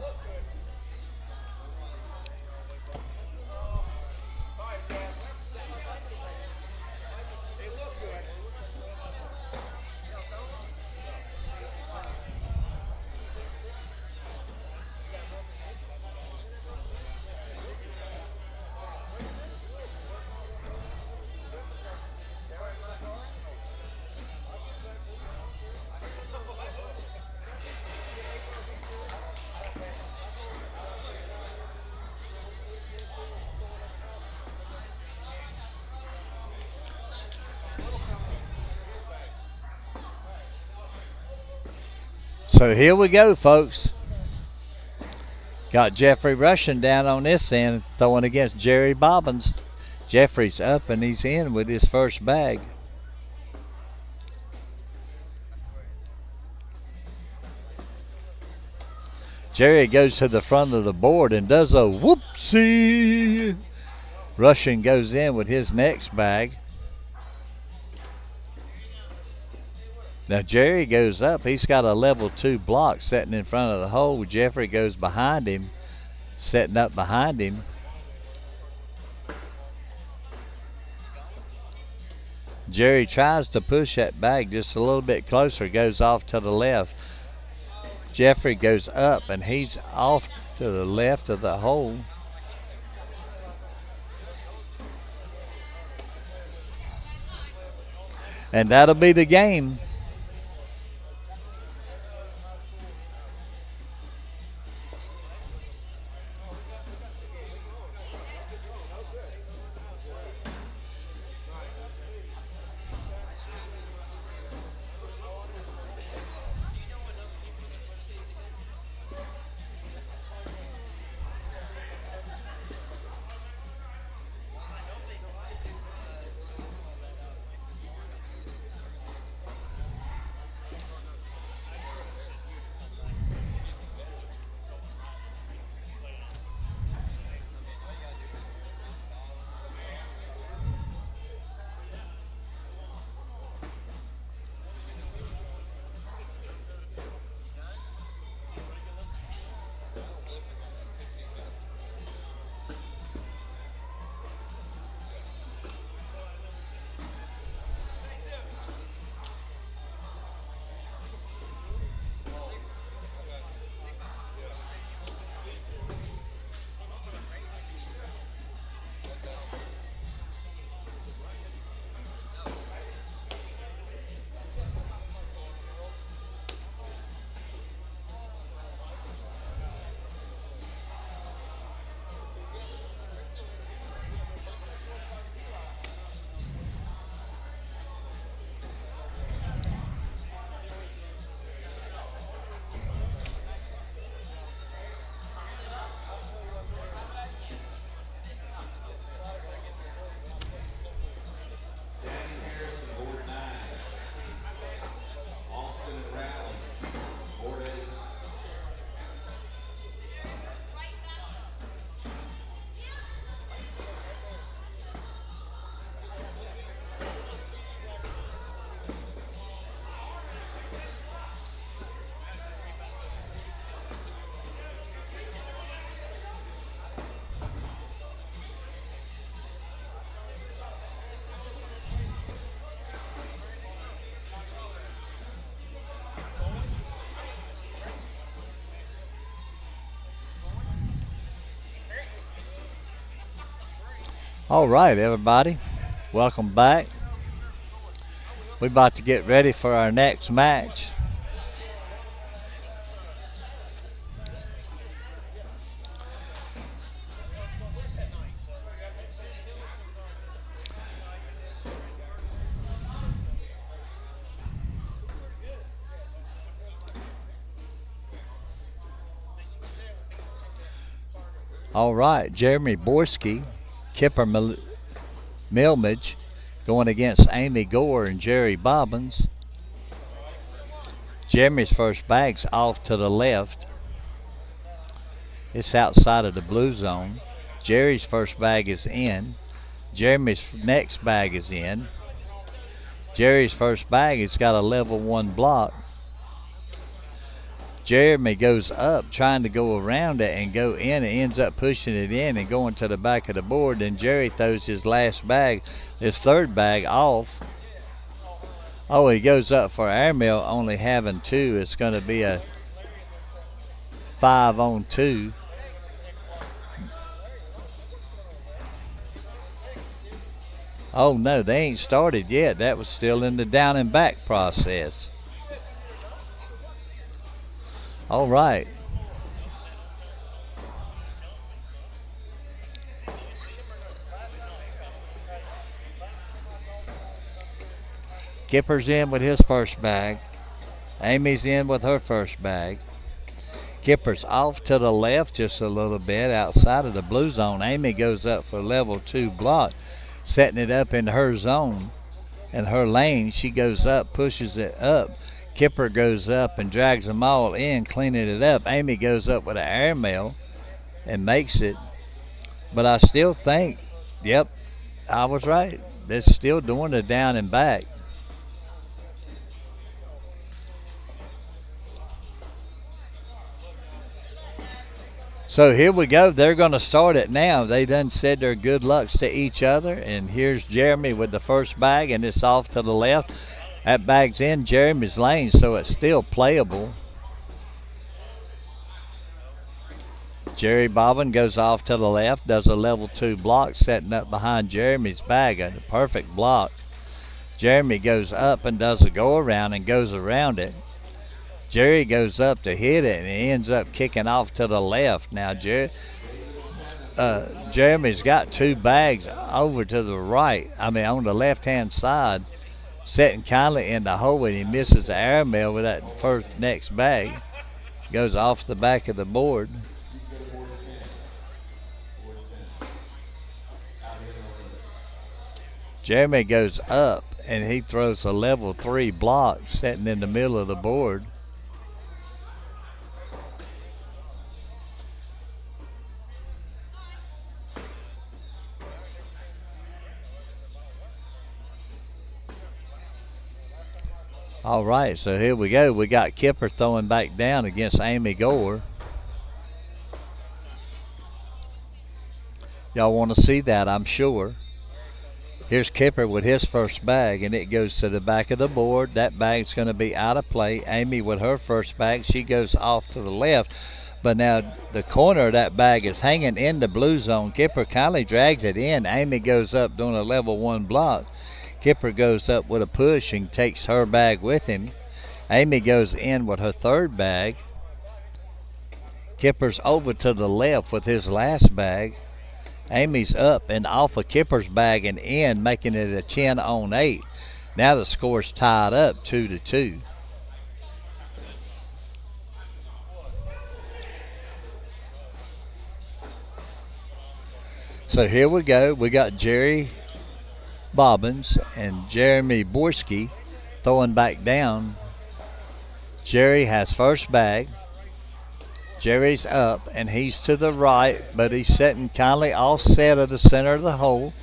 So here we go, folks. Got Jeffrey rushing down on this end, throwing against Jerry Bobbins. Jeffrey's up and he's in with his first bag. Jerry goes to the front of the board and does a whoopsie. Russian goes in with his next bag. Now Jerry goes up. He's got a level 2 block setting in front of the hole. Jeffrey goes behind him, setting up behind him. Jerry tries to push that bag just a little bit closer, goes off to the left. Jeffrey goes up and he's off to the left of the hole. And that'll be the game. All right, everybody, welcome back. We're about to get ready for our next match. All right, Jeremy Borski, Kipper Milmage going against Amy Gore and Jerry Bobbins. Jeremy's first bag's off to the left. It's outside of the blue zone. Jerry's first bag is in. Jeremy's next bag is in. Jerry's first bag has got a level 1 block. Jeremy goes up trying to go around it and go in and ends up pushing it in and going to the back of the board. Then Jerry throws his last bag, his third bag, off. Oh, he goes up for airmail, only having two. It's going to be a 5-on-2. Oh no, they ain't started yet. That was still in the down and back process. All right. Kipper's in with his first bag. Amy's in with her first bag. Kipper's off to the left just a little bit outside of the blue zone. Amy goes up for level 2 block, setting it up in her zone. In her lane, she goes up, pushes it up. Kipper goes up and drags them all in, cleaning it up. Amy goes up with an airmail and makes it. But I still think, yep, I was right. They're still doing the down and back. So here we go. They're going to start it now. They done said their good lucks to each other. And here's Jeremy with the first bag, and it's off to the left. That bag's in Jeremy's lane, so it's still playable. Jerry Bobbin goes off to the left, does a level 2 block, setting up behind Jeremy's bag. A perfect block. Jeremy goes up and does a go around and goes around it. Jerry goes up to hit it, and he ends up kicking off to the left. Now, Jeremy's got 2 bags over to the right, on the left-hand side, setting kindly in the hole, and he misses the airmail with that next bag. Goes off the back of the board. Jeremy goes up, and he throws a level 3 block, setting in the middle of the board. All right, so here we go. We got Kipper throwing back down against Amy Gore. Y'all want to see that, I'm sure. Here's Kipper with his first bag, and it goes to the back of the board. That bag's going to be out of play. Amy with her first bag, she goes off to the left. But now the corner of that bag is hanging in the blue zone. Kipper kindly drags it in. Amy goes up doing a level 1 block. Kipper goes up with a push and takes her bag with him. Amy goes in with her third bag. Kipper's over to the left with his last bag. Amy's up and off of Kipper's bag and in, making it a 10-on-8. Now the score's tied up 2-2. So here we go. We got Jerry Bobbins and Jeremy Borski throwing back down. Jerry has first bag. Jerry's up and he's to the right, but he's setting kindly offset of the center of the hole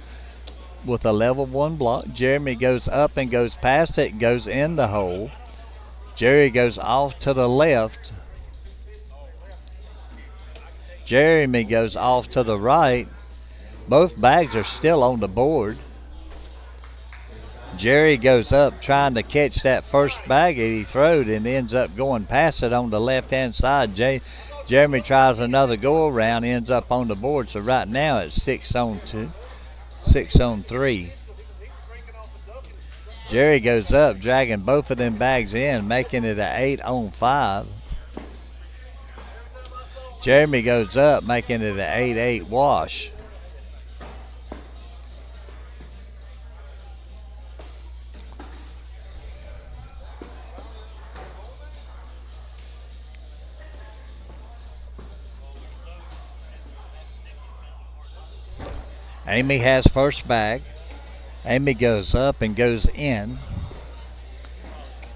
with a level 1 block. Jeremy goes up and goes past it and goes in the hole. Jerry goes off to the left. Jeremy goes off to the right. Both bags are still on the board. Jerry goes up trying to catch that first bag that he throwed and ends up going past it on the left-hand side. Jeremy tries another go-around, ends up on the board. So right now it's 6-on-2, 6-on-3. Jerry goes up, dragging both of them bags in, making it an 8-on-5. Jeremy goes up, making it an 8-8 wash. Amy has first bag. Amy goes up and goes in.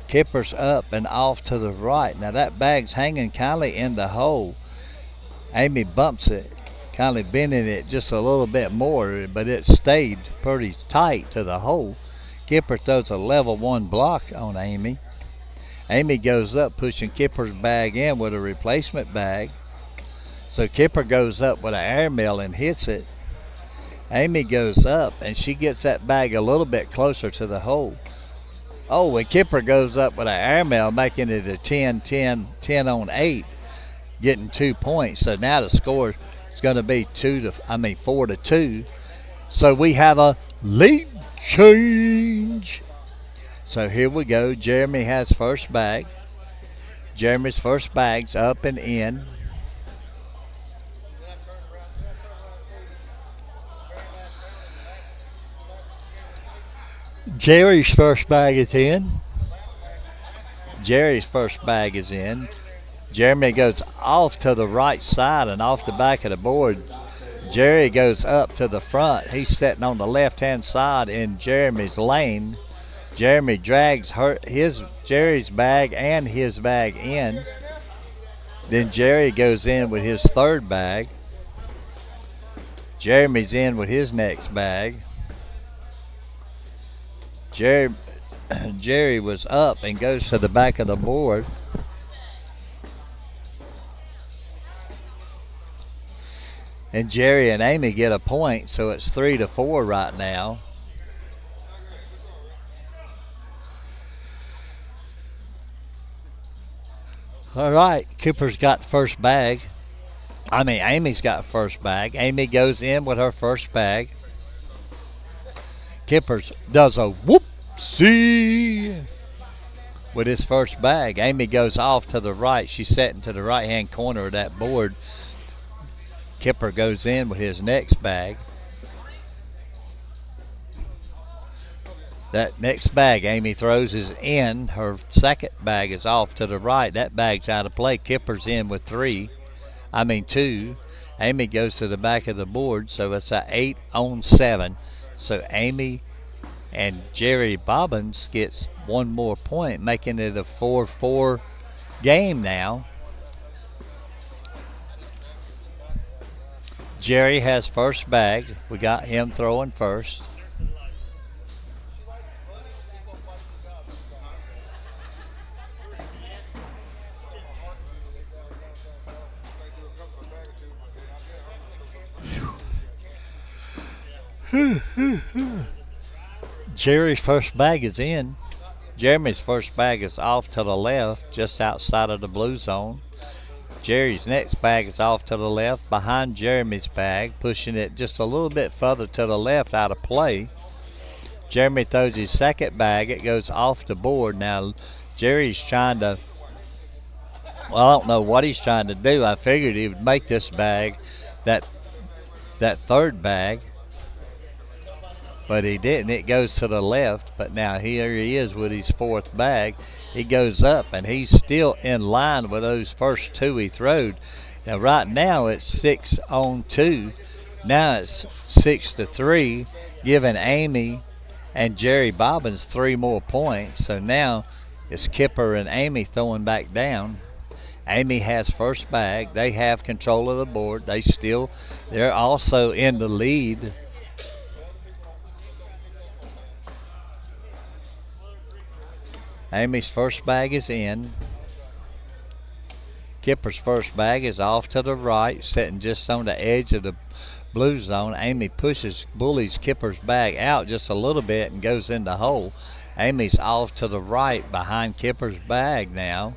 Kipper's up and off to the right. Now that bag's hanging kindly in the hole. Amy bumps it, kindly bending it just a little bit more, but it stayed pretty tight to the hole. Kipper throws a level 1 block on Amy. Amy goes up pushing Kipper's bag in with a replacement bag. So Kipper goes up with an airmail and hits it. Amy goes up and she gets that bag a little bit closer to the hole. Oh, and Kipper goes up with an airmail, making it a 10 on 8, getting 2 points. So now the score is going to be 4 to 2. So we have a lead change. So here we go. Jeremy has first bag. Jeremy's first bag's up and in. Jerry's first bag is in. Jerry's first bag is in. Jeremy goes off to the right side and off the back of the board. Jerry goes up to the front. He's sitting on the left-hand side in Jeremy's lane. Jeremy drags Jerry's bag and his bag in. Then Jerry goes in with his third bag. Jeremy's in with his next bag. Jerry was up and goes to the back of the board. And Jerry and Amy get a point, so it's 3 to 4 right now. All right, Kipper's got first bag. Amy's got first bag. Amy goes in with her first bag. Kippers does a whoopsie with his first bag. Amy goes off to the right. She's sitting to the right-hand corner of that board. Kipper goes in with his next bag. That next bag Amy throws is in. Her second bag is off to the right. That bag's out of play. Kipper's in with 2. Amy goes to the back of the board, so it's a 8 on 7. So Amy and Jerry Bobbins gets one more point, making it a 4-4 game now. Jerry has first bag. We got him throwing first. Jerry's first bag is in. Jeremy's first bag is off to the left, just outside of the blue zone. Jerry's next bag is off to the left, behind Jeremy's bag, pushing it just a little bit further to the left, out of play. Jeremy throws his second bag. It goes off the board. Now, Jerry's trying to, I don't know what he's trying to do. I figured he would make this bag that third bag, but he didn't. It goes to the left, but now here he is with his fourth bag. He goes up, and he's still in line with those first 2 he throwed. Now, right now, it's 6 on 2. Now it's 6 to 3, giving Amy and Jerry Bobbins 3 more points. So now it's Kipper and Amy throwing back down. Amy has first bag. They have control of the board. They're also in the lead. Amy's first bag is in. Kipper's first bag is off to the right, sitting just on the edge of the blue zone. Amy bullies Kipper's bag out just a little bit and goes in the hole. Amy's off to the right behind Kipper's bag now.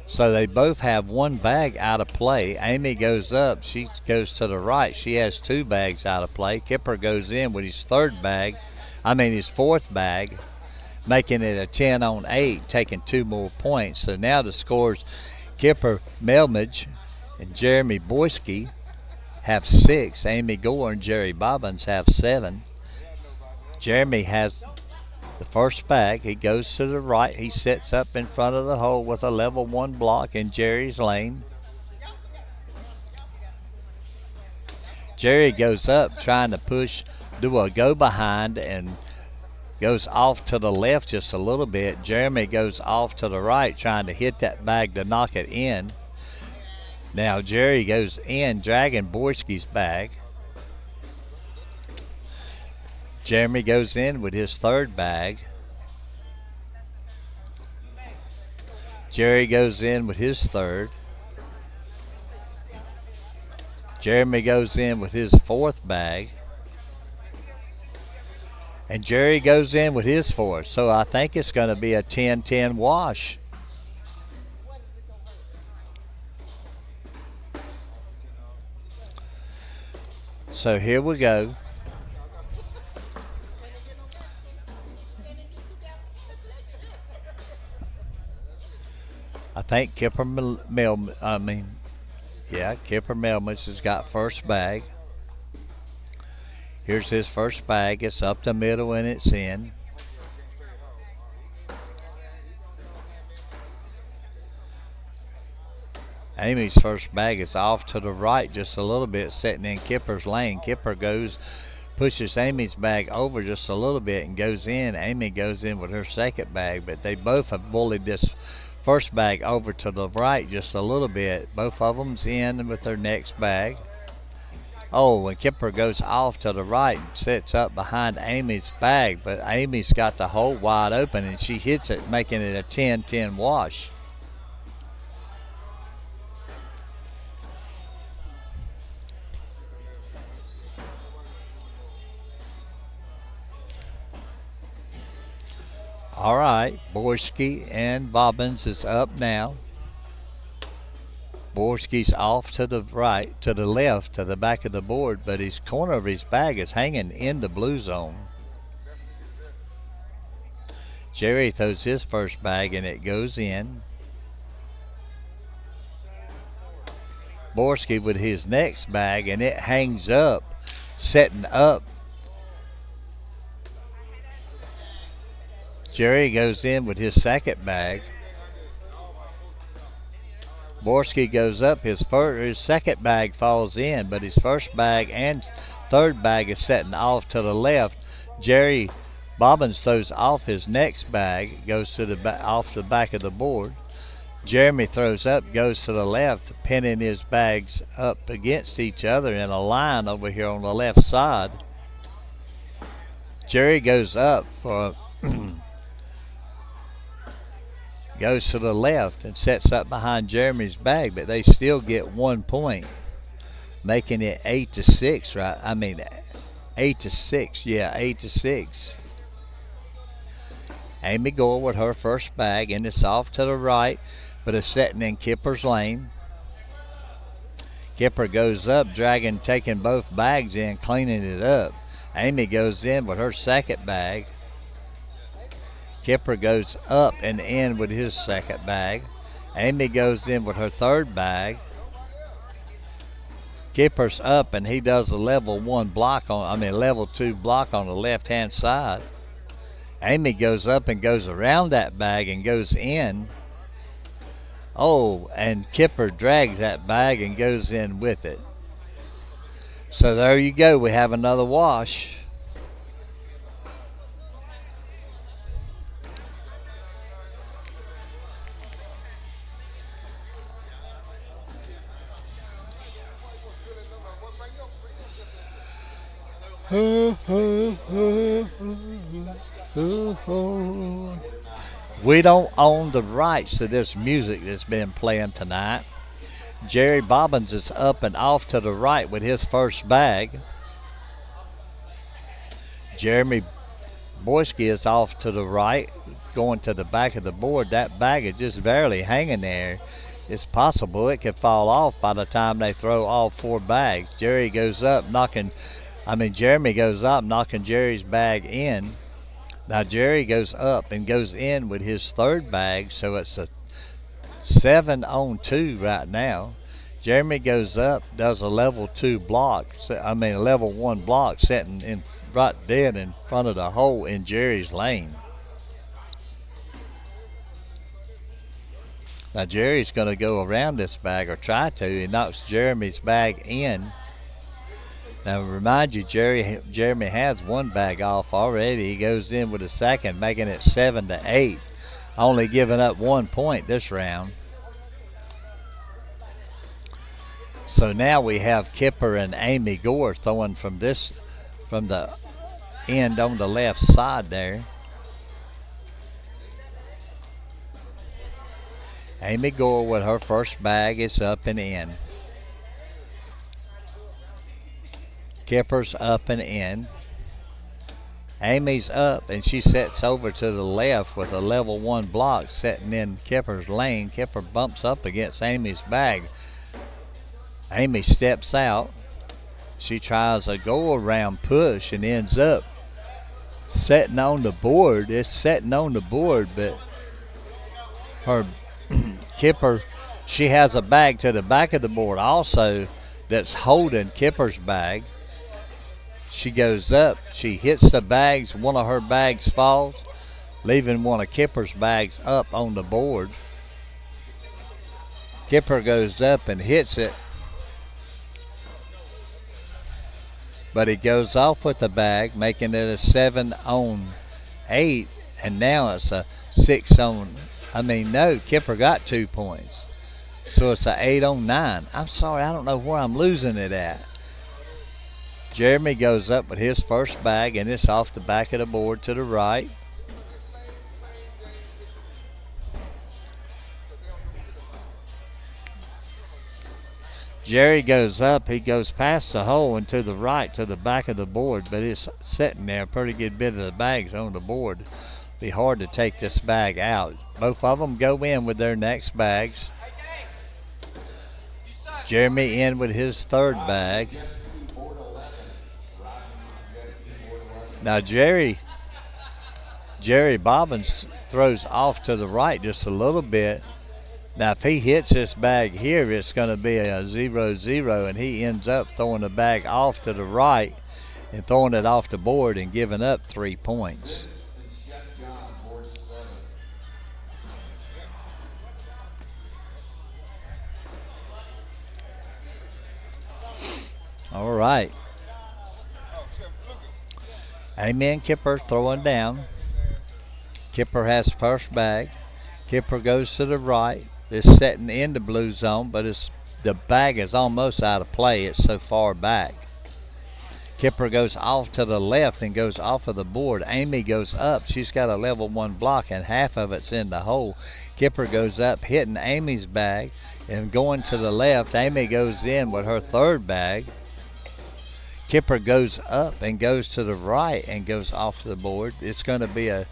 So they both have one bag out of play. Amy goes up. She goes to the right. She has 2 bags out of play. Kipper goes in with his his fourth bag, making it a 10 on 8, taking 2 more points. So now the scores, Kipper Melmage and Jeremy Boyski have 6. Amy Gore and Jerry Bobbins have 7. Jeremy has the first bag. He goes to the right. He sits up in front of the hole with a level 1 block in Jerry's lane. Jerry goes up trying to do a go behind, and goes off to the left just a little bit. Jeremy goes off to the right trying to hit that bag to knock it in. Now Jerry goes in dragging Borski's bag. Jeremy goes in with his third bag. Jerry goes in with his third. Jeremy goes in with his fourth bag. And Jerry goes in with his fourth. So I think it's going to be a 10-10 wash. So here we go. I think Kipper Melmans has got first bag. Here's his first bag. It's up the middle and it's in. Amy's first bag is off to the right just a little bit, sitting in Kipper's lane. Kipper pushes Amy's bag over just a little bit and goes in. Amy goes in with her second bag, but they both have bullied this first bag over to the right just a little bit. Both of them's in with their next bag. Oh, and Kipper goes off to the right and sits up behind Amy's bag, but Amy's got the hole wide open and she hits it, making it a 10-10 wash. All right, Borski and Bobbins is up now. Borski's off to the right, to the left, to the back of the board, but his corner of his bag is hanging in the blue zone. Jerry throws his first bag and it goes in. Borski with his next bag and it hangs up, setting up. Jerry goes in with his second bag. Borski goes up, his second bag falls in, but his first bag and third bag is setting off to the left. Jerry Bobbins throws off his next bag, goes to off the back of the board. Jeremy throws up, goes to the left, pinning his bags up against each other in a line over here on the left side. Jerry goes up for goes to the left and sets up behind Jeremy's bag, but they still get 1 point, making it 8-6, right? 8-6, yeah, 8-6. Amy Gore with her first bag, and it's off to the right, but it's setting in Kipper's lane. Kipper goes up, taking both bags in, cleaning it up. Amy goes in with her second bag. Kipper goes up and in with his second bag. Amy goes in with her third bag. Kipper's up and he does a level 2 block on the left-hand side. Amy goes up and goes around that bag and goes in. Oh, and Kipper drags that bag and goes in with it. So there you go. We have another wash. We don't own the rights to this music that's been playing tonight. Jerry Bobbins is up and off to the right with his first bag. Jeremy Borski is off to the right, going to the back of the board. That bag is just barely hanging there. It's possible it could fall off by the time they throw all 4 bags. Jeremy goes up, knocking Jerry's bag in. Now Jerry goes up and goes in with his third bag, so it's a 7-on-2 right now. Jeremy goes up, does a level 1 block, sitting in right dead in front of the hole in Jerry's lane. Now Jerry's going to go around this bag, or try to. He knocks Jeremy's bag in. Now remind you, Jeremy has 1 bag off already. He goes in with a second, making it 7-8. Only giving up 1 point this round. So now we have Kipper and Amy Gore throwing from the end on the left side there. Amy Gore with her first bag is up and in. Kipper's up and in. Amy's up, and she sets over to the left with a level 1 block setting in Kipper's lane. Kipper bumps up against Amy's bag. Amy steps out. She tries a go-around push and ends up setting on the board. It's setting on the board, but her Kipper, she has a bag to the back of the board also that's holding Kipper's bag. She goes up, she hits the bags, one of her bags falls, leaving one of Kipper's bags up on the board. Kipper goes up and hits it, but he goes off with the bag, making it a 7-on-8, and now it's a 6-on. Kipper got 2 points. So it's a 8-on-9. I'm sorry, I don't know where I'm losing it at. Jeremy goes up with his first bag, and it's off the back of the board to the right. Jerry goes up. He goes past the hole and to the right to the back of the board, but it's sitting there. A pretty good bit of the bags on the board. Be hard to take this bag out. Both of them go in with their next bags. Jeremy in with his third bag. Now Jerry Bobbins throws off to the right just a little bit. Now if he hits this bag here, it's going to be a 0-0, and he ends up throwing the bag off to the right and throwing it off the board and giving up 3 points. All right. Amy and Kipper throwing down. Kipper has first bag. Kipper goes to the right. It's setting in the blue zone, but the bag is almost out of play. It's so far back. Kipper goes off to the left and goes off of the board. Amy goes up. She's got a level 1 block, and half of it's in the hole. Kipper goes up, hitting Amy's bag, and going to the left. Amy goes in with her third bag. Kipper goes up and goes to the right and goes off the board. It's going to be a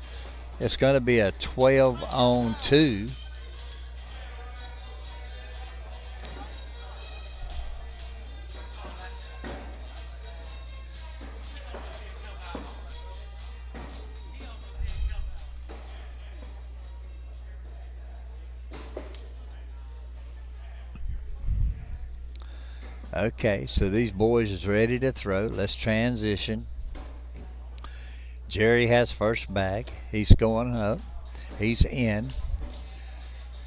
12-on-2. Okay, so these boys is ready to throw. Let's transition. Jerry has first bag. He's going up. He's in.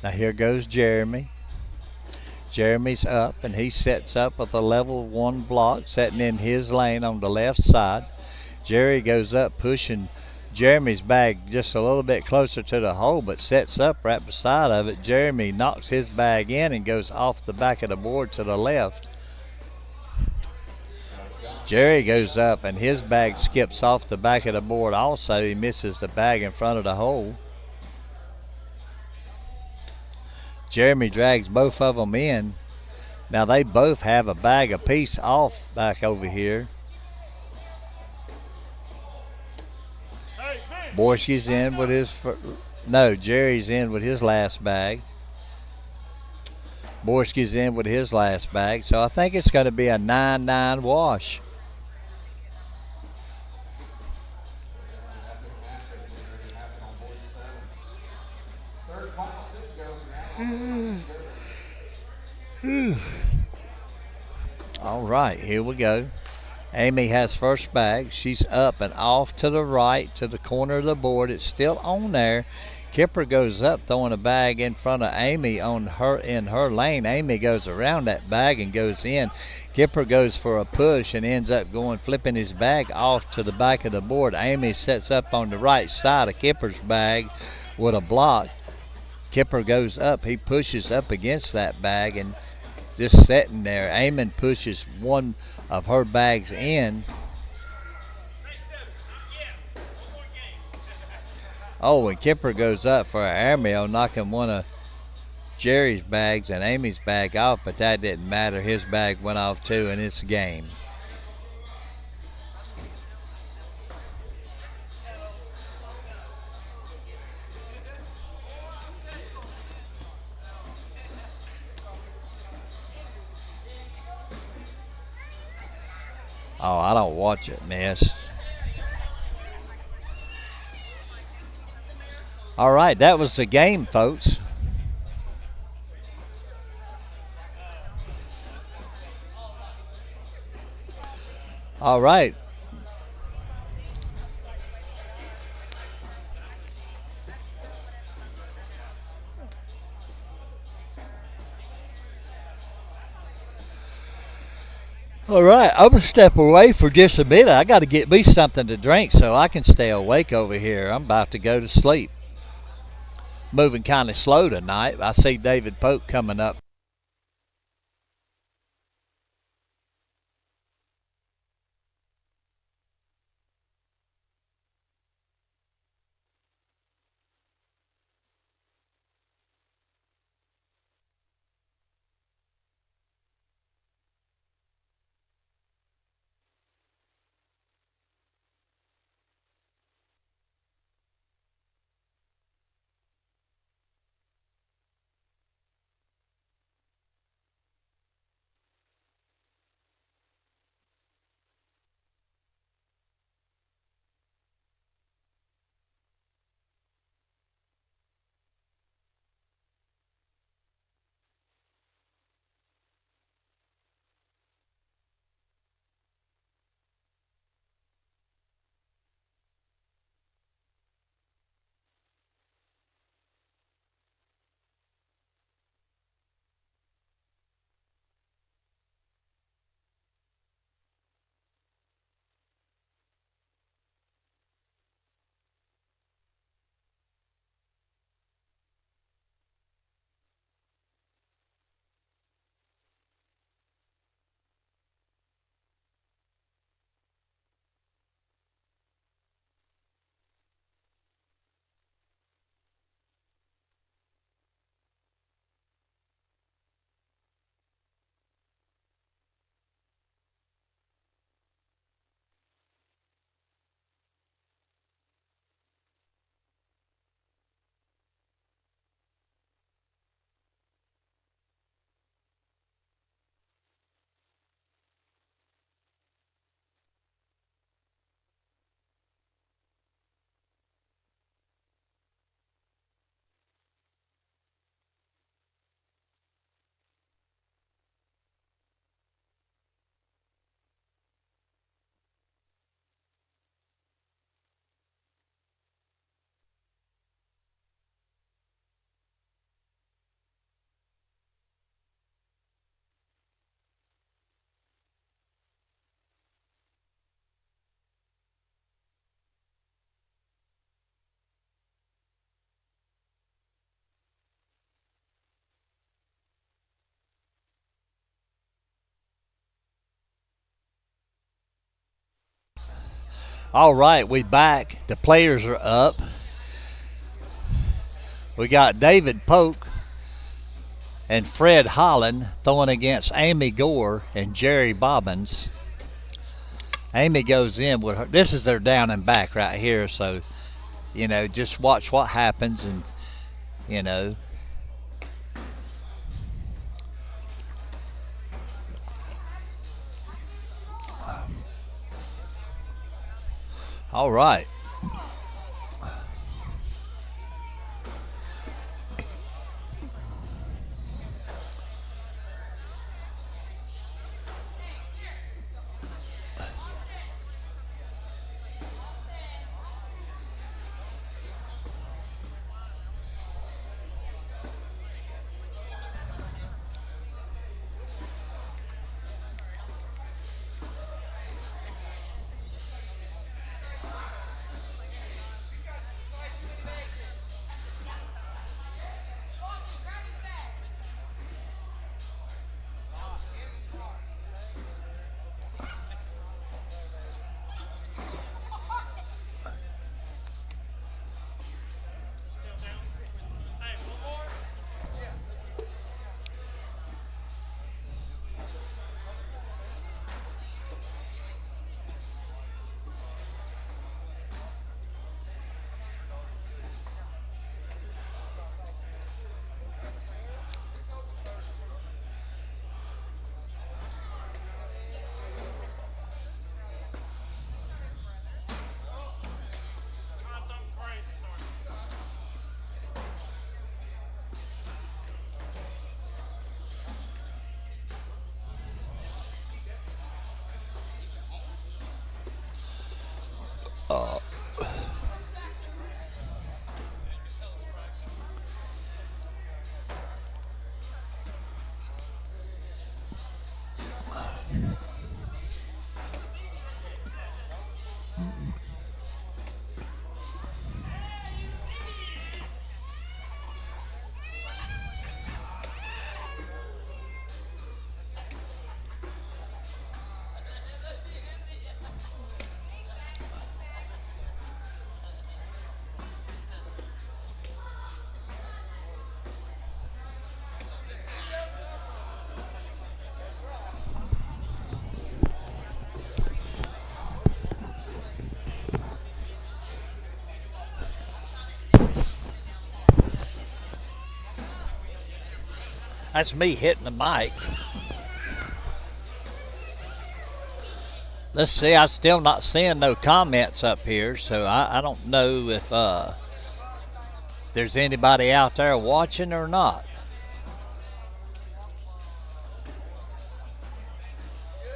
Now here goes Jeremy. Jeremy's up, and he sets up with a level 1 block, setting in his lane on the left side. Jerry goes up, pushing Jeremy's bag just a little bit closer to the hole, but sets up right beside of it. Jeremy knocks his bag in and goes off the back of the board to the left. Jerry goes up, and his bag skips off the back of the board also. He misses the bag in front of the hole. Jeremy drags both of them in. Now they both have a bag apiece off back over here. Borski's in with his Jerry's in with his last bag. Borski's in with his last bag. So I think it's going to be a 9-9 wash. All right, here we go. Amy has first bag. She's up and off to the right to the corner of the board. It's still on there. Kipper goes up, throwing a bag in front of Amy in her lane. Amy goes around that bag and goes in. Kipper goes for a push and ends up flipping his bag off to the back of the board. Amy sets up on the right side of Kipper's bag with a block. Kipper goes up. He pushes up against that bag and just sitting there. Amy pushes one of her bags in. Oh, and Kipper goes up for an airmail, knocking one of Jerry's bags and Amy's bag off, but that didn't matter. His bag went off too, and it's game. Oh, I don't watch it, miss. All right, that was the game, folks. All right. All right, I'm gonna step away for just a minute. I got to get me something to drink so I can stay awake over here. I'm about to go to sleep. Moving kind of slow tonight. I see David Polk coming up. All right, we back. The players are up. We got David Polk and Fred Holland throwing against Amy Gore and Jerry Bobbins. Amy goes in with her. This is their down and back right here, so just watch what happens, and you know. All right. That's me hitting the mic. Let's see, I'm still not seeing no comments up here, so I don't know if there's anybody out there watching or not.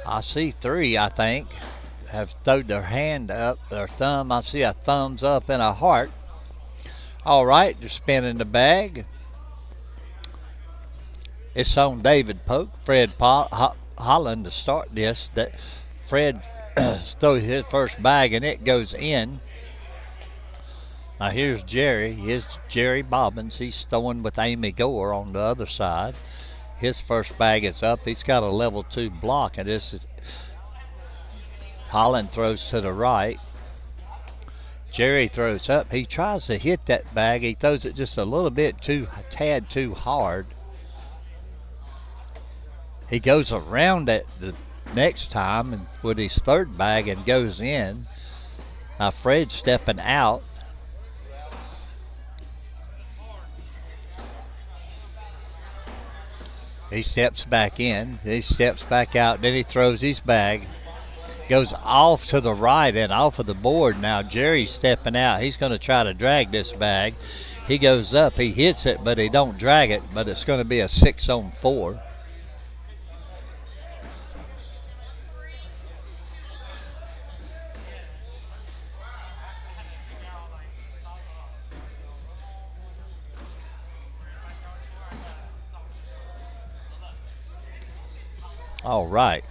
I see three, I think, have thrown their hand up, their thumb. I see a thumbs up and a heart. All right, they're spinning the bag. It's on David Polk, Fred Holland to start this. That Fred throws his first bag and it goes in. Now here's Jerry. Here's Jerry Bobbins. He's throwing with Amy Gore on the other side. His first bag is up. He's got a level 2 block, and this is Holland throws to the right. Jerry throws up. He tries to hit that bag. He throws it just a tad too hard. He goes around it the next time and with his third bag and goes in. Now Fred's stepping out. He steps back in. He steps back out. Then he throws his bag. Goes off to the right and off of the board. Now Jerry's stepping out. He's going to try to drag this bag. He goes up. He hits it, but he don't drag it. But it's going to be a 6-on-4. All right.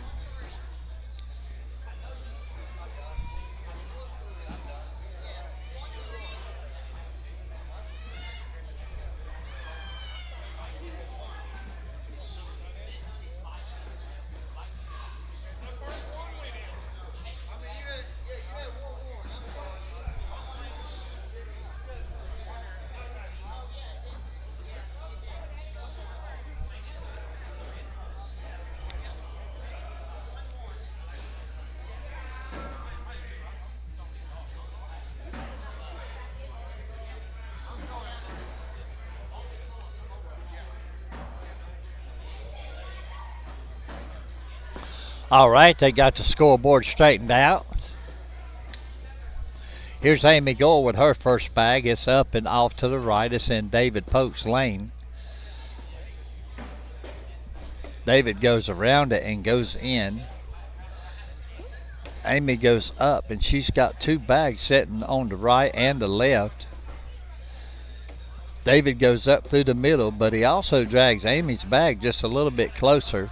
All right, they got the scoreboard straightened out. Here's Amy Gore with her first bag. It's up and off to the right. It's in David Polk's lane. David goes around it and goes in. Amy goes up, and she's got two bags sitting on the right and the left. David goes up through the middle, but he also drags Amy's bag just a little bit closer.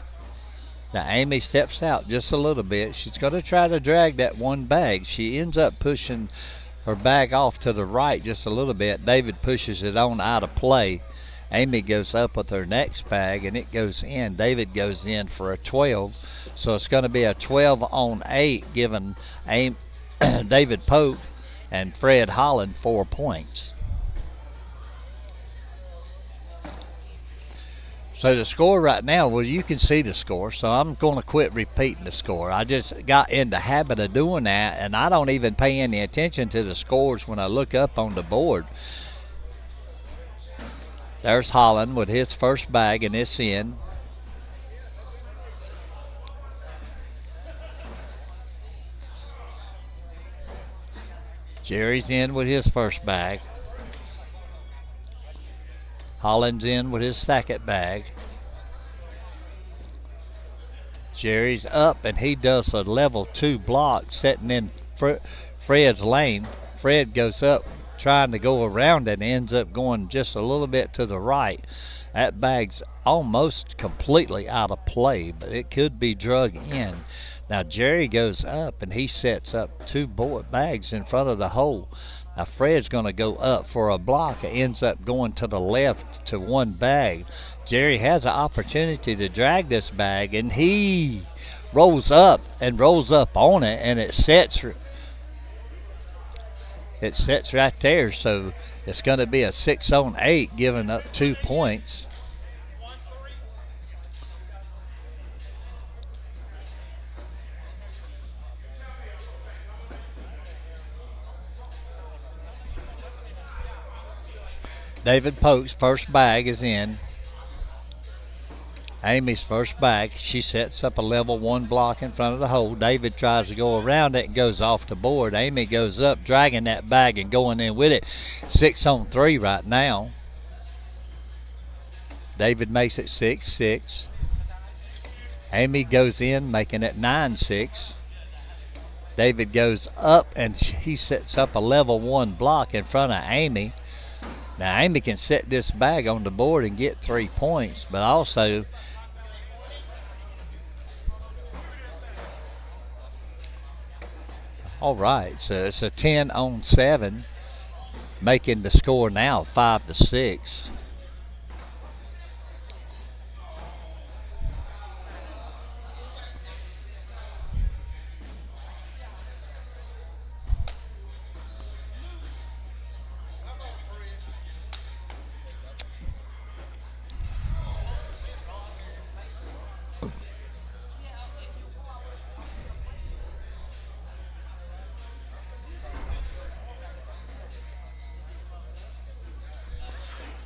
Now Amy steps out just a little bit. She's going to try to drag that one bag. She ends up pushing her bag off to the right just a little bit. David pushes it on out of play. Amy goes up with her next bag, and it goes in. David goes in for a 12. So it's going to be a 12-on-8, giving David Polk and Fred Holland 4 points. So the score right now, well, you can see the score, so I'm going to quit repeating the score. I just got in the habit of doing that, and I don't even pay any attention to the scores when I look up on the board. There's Holland with his first bag, and it's in. Jerry's in with his first bag. Holland's in with his second bag. Jerry's up, and he does a level 2 block, setting in Fred's lane. Fred goes up trying to go around it and ends up going just a little bit to the right. That bag's almost completely out of play, but it could be drug in. Now Jerry goes up and he sets up two bags in front of the hole. Now Fred's going to go up for a block. It ends up going to the left to one bag. Jerry has an opportunity to drag this bag, and he rolls up on it, and it sets right there. So it's going to be a 6-on-8, giving up 2 points. David Polk's first bag is in. Amy's first bag. She sets up a level 1 block in front of the hole. David tries to go around it and goes off the board. Amy goes up, dragging that bag and going in with it. 6-on-3 right now. David makes it 6-6. Amy goes in, making it 9-6. David goes up and he sets up a level 1 block in front of Amy. Now Amy can set this bag on the board and get 3 points, but also all right, so it's a 10-on-7, making the score now 5-6.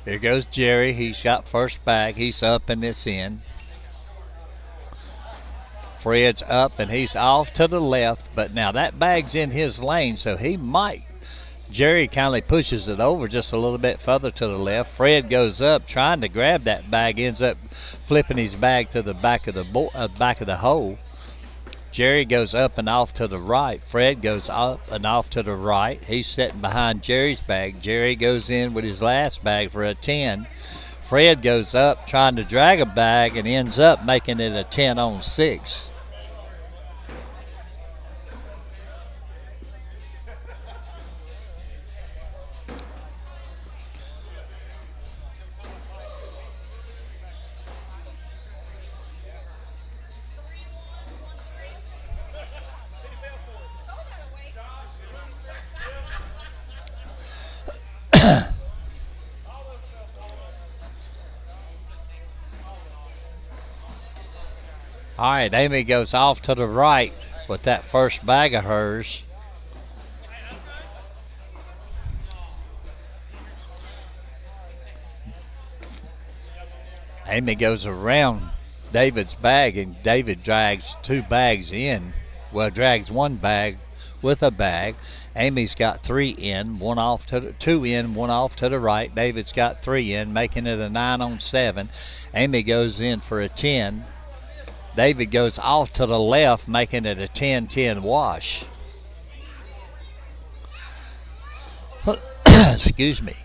Here goes Jerry. He's got first bag. He's up and it's in. Fred's up and he's off to the left, but now that bag's in his lane, so he might. Jerry kindly pushes it over just a little bit further to the left. Fred goes up trying to grab that bag, ends up flipping his bag to the back of the hole. Jerry goes up and off to the right. Fred goes up and off to the right. He's sitting behind Jerry's bag. Jerry goes in with his last bag for a 10. Fred goes up trying to drag a bag and ends up making it a 10-on-6. All right, Amy goes off to the right with that first bag of hers. Amy goes around David's bag, and David drags 2 bags in. Well, drags 1 bag with a bag. Amy's got 3 in, 2 in, 1 off to the right. David's got 3 in, making it a 9-on-7. Amy goes in for a 10. David goes off to the left, making it a 10-10 wash. Excuse me.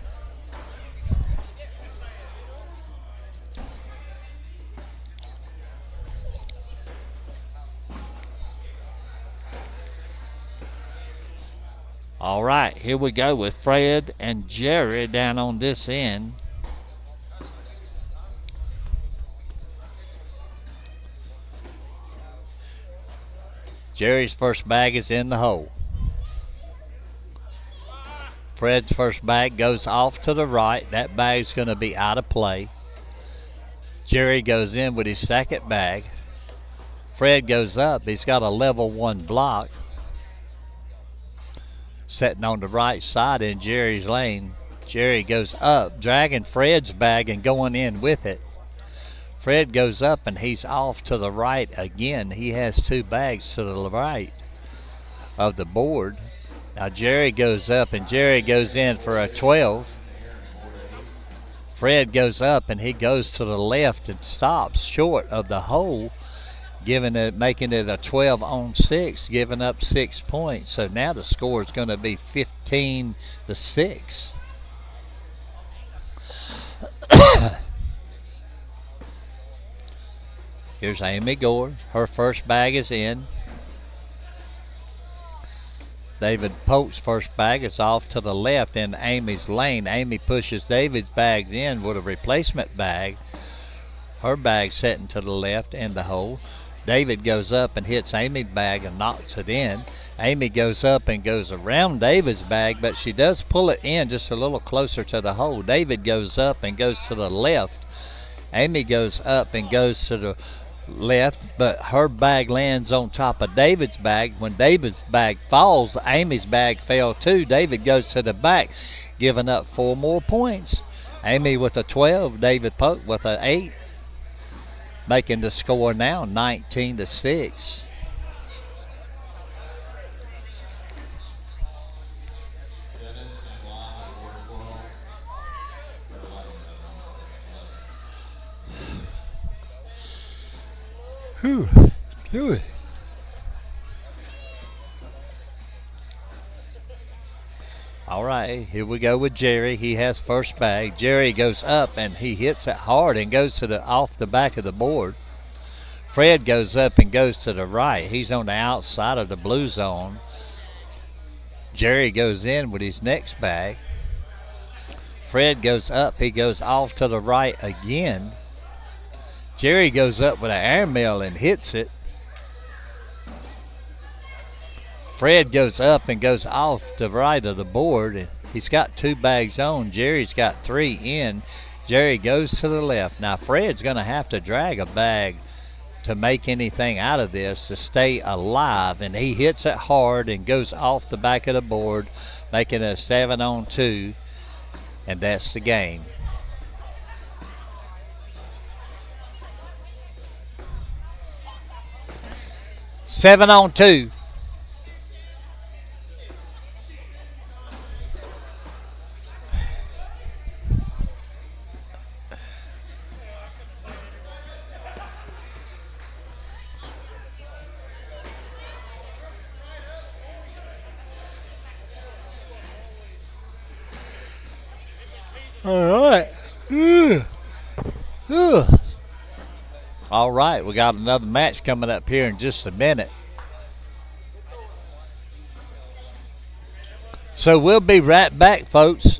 All right, here we go with Fred and Jerry down on this end. Jerry's first bag is in the hole. Fred's first bag goes off to the right. That bag's going to be out of play. Jerry goes in with his second bag. Fred goes up. He's got a level 1 block sitting on the right side in Jerry's lane. Jerry goes up, dragging Fred's bag and going in with it. Fred goes up and he's off to the right again. He has 2 bags to the right of the board. Now Jerry goes up and Jerry goes in for a 12. Fred goes up and he goes to the left and stops short of the hole. making it a 12 on 6, giving up 6 points. So now the score is going to be 15-6. Here's Amy Gore. Her first bag is in. David Polk's first bag is off to the left in Amy's lane. Amy pushes David's bags in with a replacement bag. Her bag setting to the left in the hole. David goes up and hits Amy's bag and knocks it in. Amy goes up and goes around David's bag, but she does pull it in just a little closer to the hole. David goes up and goes to the left. Amy goes up and goes to the left, but her bag lands on top of David's bag. When David's bag falls, Amy's bag fell too. David goes to the back, giving up 4 more points. Amy with a 12, David Polk with an 8, making the score now 19-6. Whew. Whew. All right, here we go with Jerry. He has first bag. Jerry goes up and he hits it hard and goes to the off the back of the board. Fred goes up and goes to the right. He's on the outside of the blue zone. Jerry goes in with his next bag. Fred goes up. He goes off to the right again. Jerry goes up with an airmail and hits it. Fred goes up and goes off to the right of the board. He's got 2 bags on. Jerry's got 3 in. Jerry goes to the left. Now Fred's going to have to drag a bag to make anything out of this to stay alive. And he hits it hard and goes off the back of the board, making it a 7 on 2. And that's the game. Seven on 2. All right. All right, we got another match coming up here in just a minute. So we'll be right back, folks.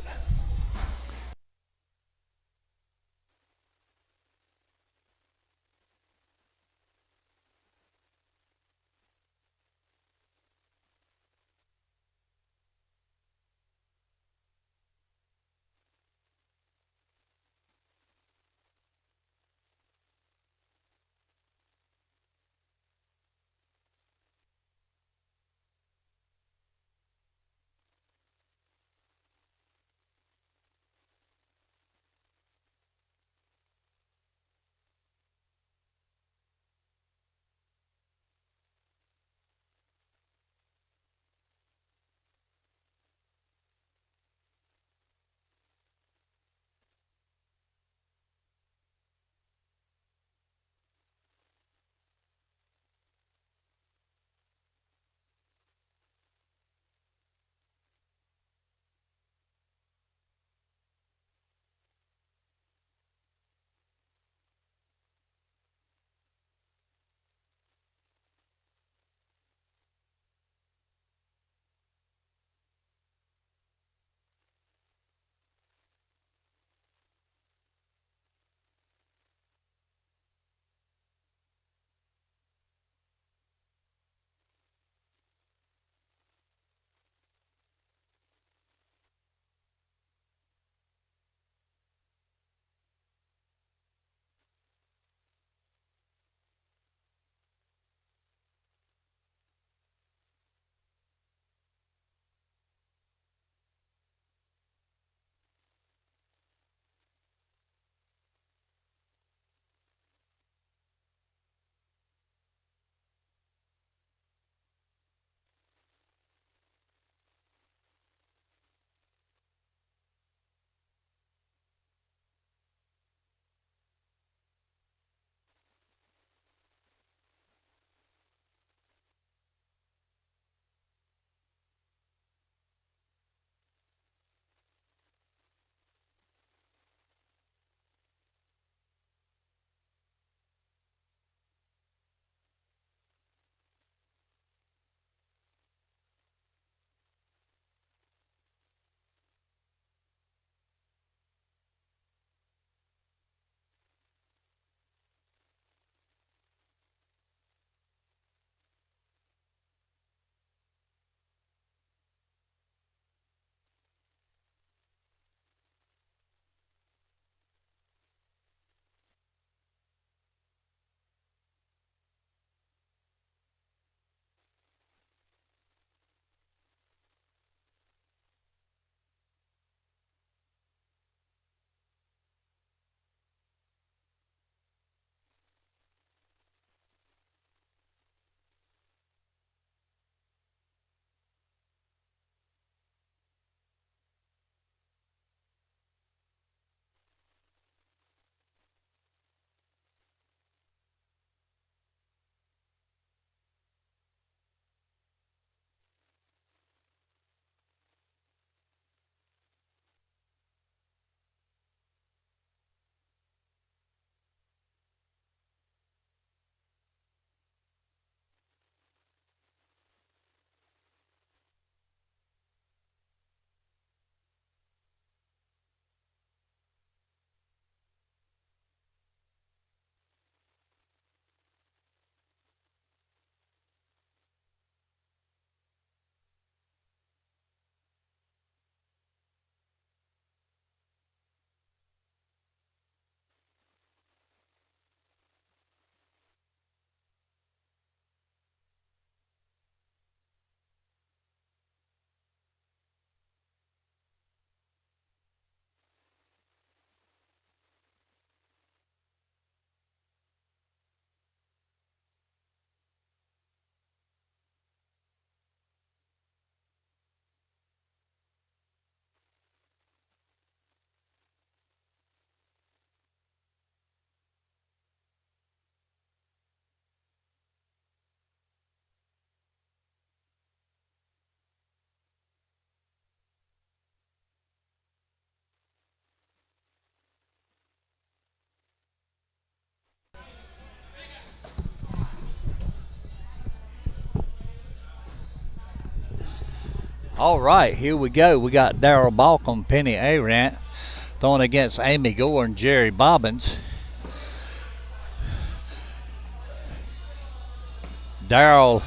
All right, here we go. We got Daryl Balcom, Penny Arant throwing against Amy Gore and Jerry Bobbins. Daryl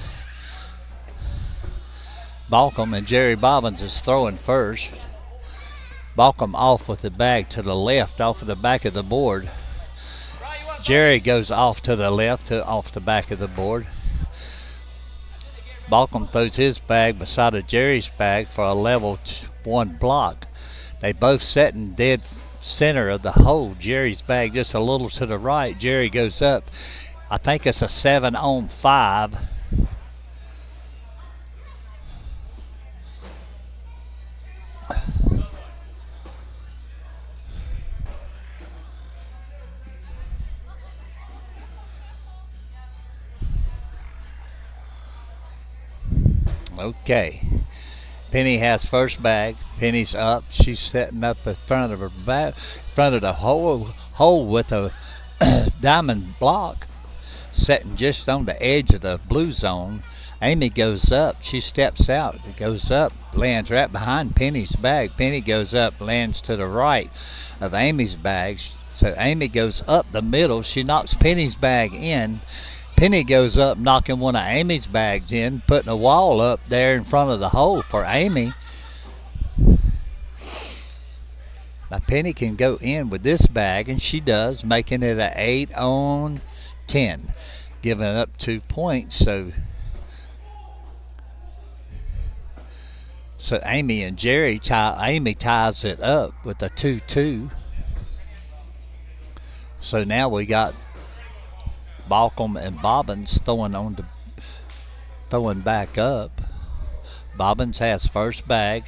Balcom and Jerry Bobbins is throwing first. Balcom off with the bag to the left off of the back of the board. Jerry goes off to the left off the back of the board. Balcom throws his bag beside of Jerry's bag for a level 1 block. They both set in dead center of the hole. Jerry's bag just a little to the right. Jerry goes up. I think it's a 7-on-5. Okay. Penny has first bag. Penny's up. She's setting up in front of her back, front of the hole with a diamond block, setting just on the edge of the blue zone. Amy goes up. She steps out. It goes up, lands right behind Penny's bag. Penny goes up, lands to the right of Amy's bag. So Amy goes up the middle. She knocks Penny's bag in. Penny goes up, knocking one of Amy's bags in, putting a wall up there in front of the hole for Amy. Now Penny can go in with this bag, and she does, making it an 8-on-10, giving up 2 points. So Amy and Jerry Amy ties it up with a 2-2. So now we got Balcom and Bobbins throwing back up. Bobbins has first bag.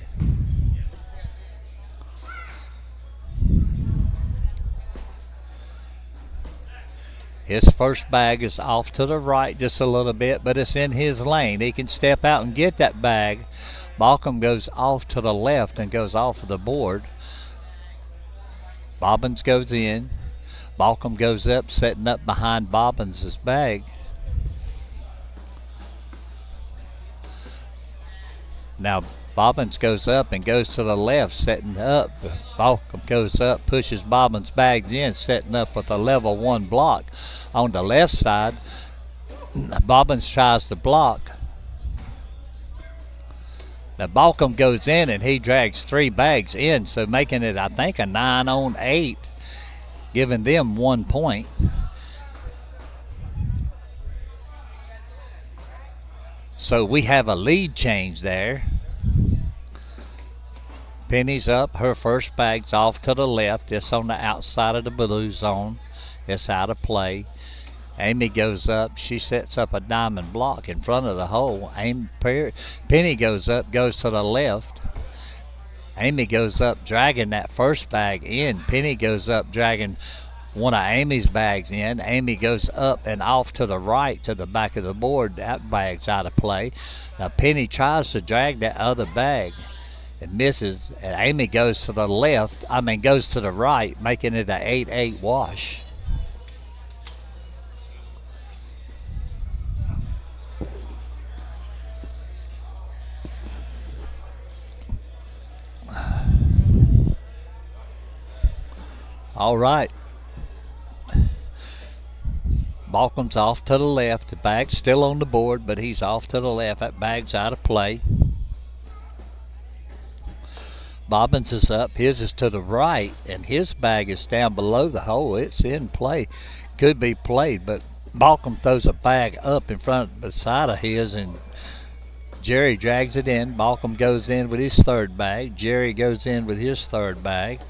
His first bag is off to the right just a little bit, but it's in his lane. He can step out and get that bag. Balcom goes off to the left and goes off of the board. Bobbins goes in. Balcom goes up, setting up behind Bobbins' bag. Now Bobbins goes up and goes to the left, setting up. Balcom goes up, pushes Bobbins' bags in, setting up with a level 1 block. On the left side, Bobbins tries to block. Now Balcom goes in and he drags 3 bags in, so making it, I think, a 9-on-8. Giving them 1 point. So we have a lead change there. Penny's up. Her first bag's off to the left. It's on the outside of the blue zone. It's out of play. Amy goes up. She sets up a diamond block in front of the hole. Penny goes up, goes to the left. Amy goes up, dragging that first bag in. Penny goes up, dragging one of Amy's bags in. Amy goes up and off to the right to the back of the board. That bag's out of play. Now Penny tries to drag that other bag and misses. And Amy goes to the goes to the right, making it an 8-8 wash. All right. Balcom's off to the left. The bag's still on the board, but he's off to the left. That bag's out of play. Bobbins is up. His is to the right, and his bag is down below the hole. It's in play. Could be played, but Balcom throws a bag up in front beside of his, and Jerry drags it in. Balcom goes in with his third bag. Jerry goes in with his third bag.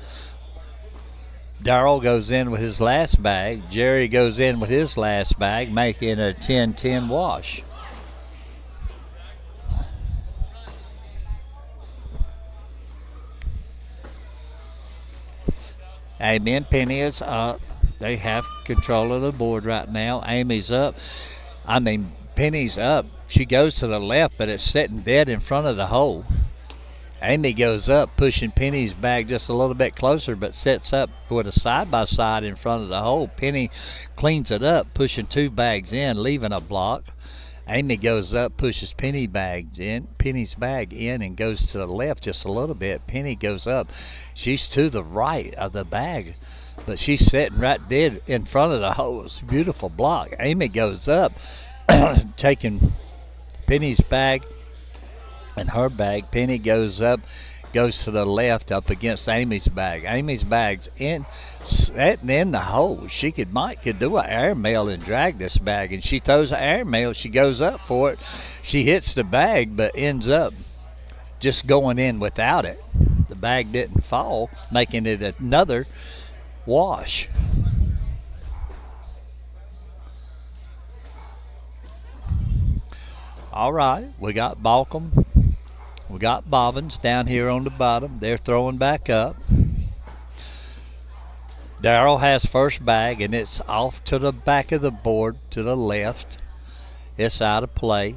Darrell goes in with his last bag. Jerry goes in with his last bag, making a 10-10 wash. Amy and Penny is up. They have control of the board right now. Amy's up. Penny's up. She goes to the left, but it's sitting dead in front of the hole. Amy goes up, pushing Penny's bag just a little bit closer, but sets up with a side-by-side in front of the hole. Penny cleans it up, pushing 2 bags in, leaving a block. Amy goes up, pushes Penny's bag in, and goes to the left just a little bit. Penny goes up. She's to the right of the bag, but she's sitting right dead in front of the hose. Beautiful block. Amy goes up, taking Penny's bag and her bag. Penny goes up, goes to the left up against Amy's bag. Amy's bag's sitting in the hole. She might do an airmail and drag this bag, and she throws an airmail. She goes up for it. She hits the bag, but ends up just going in without it. The bag didn't fall, making it another wash. All right, we got Balcom. We got Bobbins down here on the bottom. They're throwing back up. Darrell has first bag, and it's off to the back of the board to the left. It's out of play.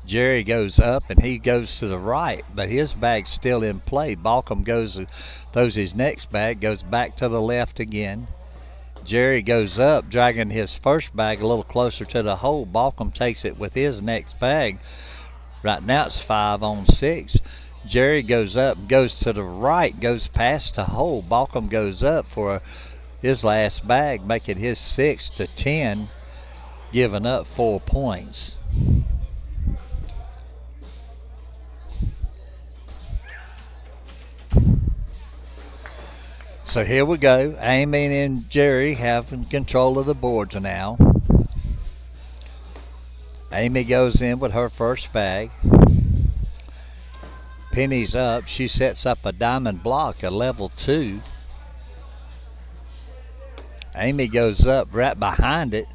Jerry goes up, and he goes to the right, but his bag's still in play. Balcom throws his next bag, goes back to the left again. Jerry goes up, dragging his first bag a little closer to the hole. Balcom takes it with his next bag. Right now it's 5 on 6. Jerry goes up, goes to the right, goes past the hole. Balcom goes up for his last bag, making his 6 to 10, giving up 4 points. So here we go. Amy and Jerry having control of the boards now. Amy goes in with her first bag. Penny's up. She sets up a diamond block, a level 2. Amy goes up right behind it.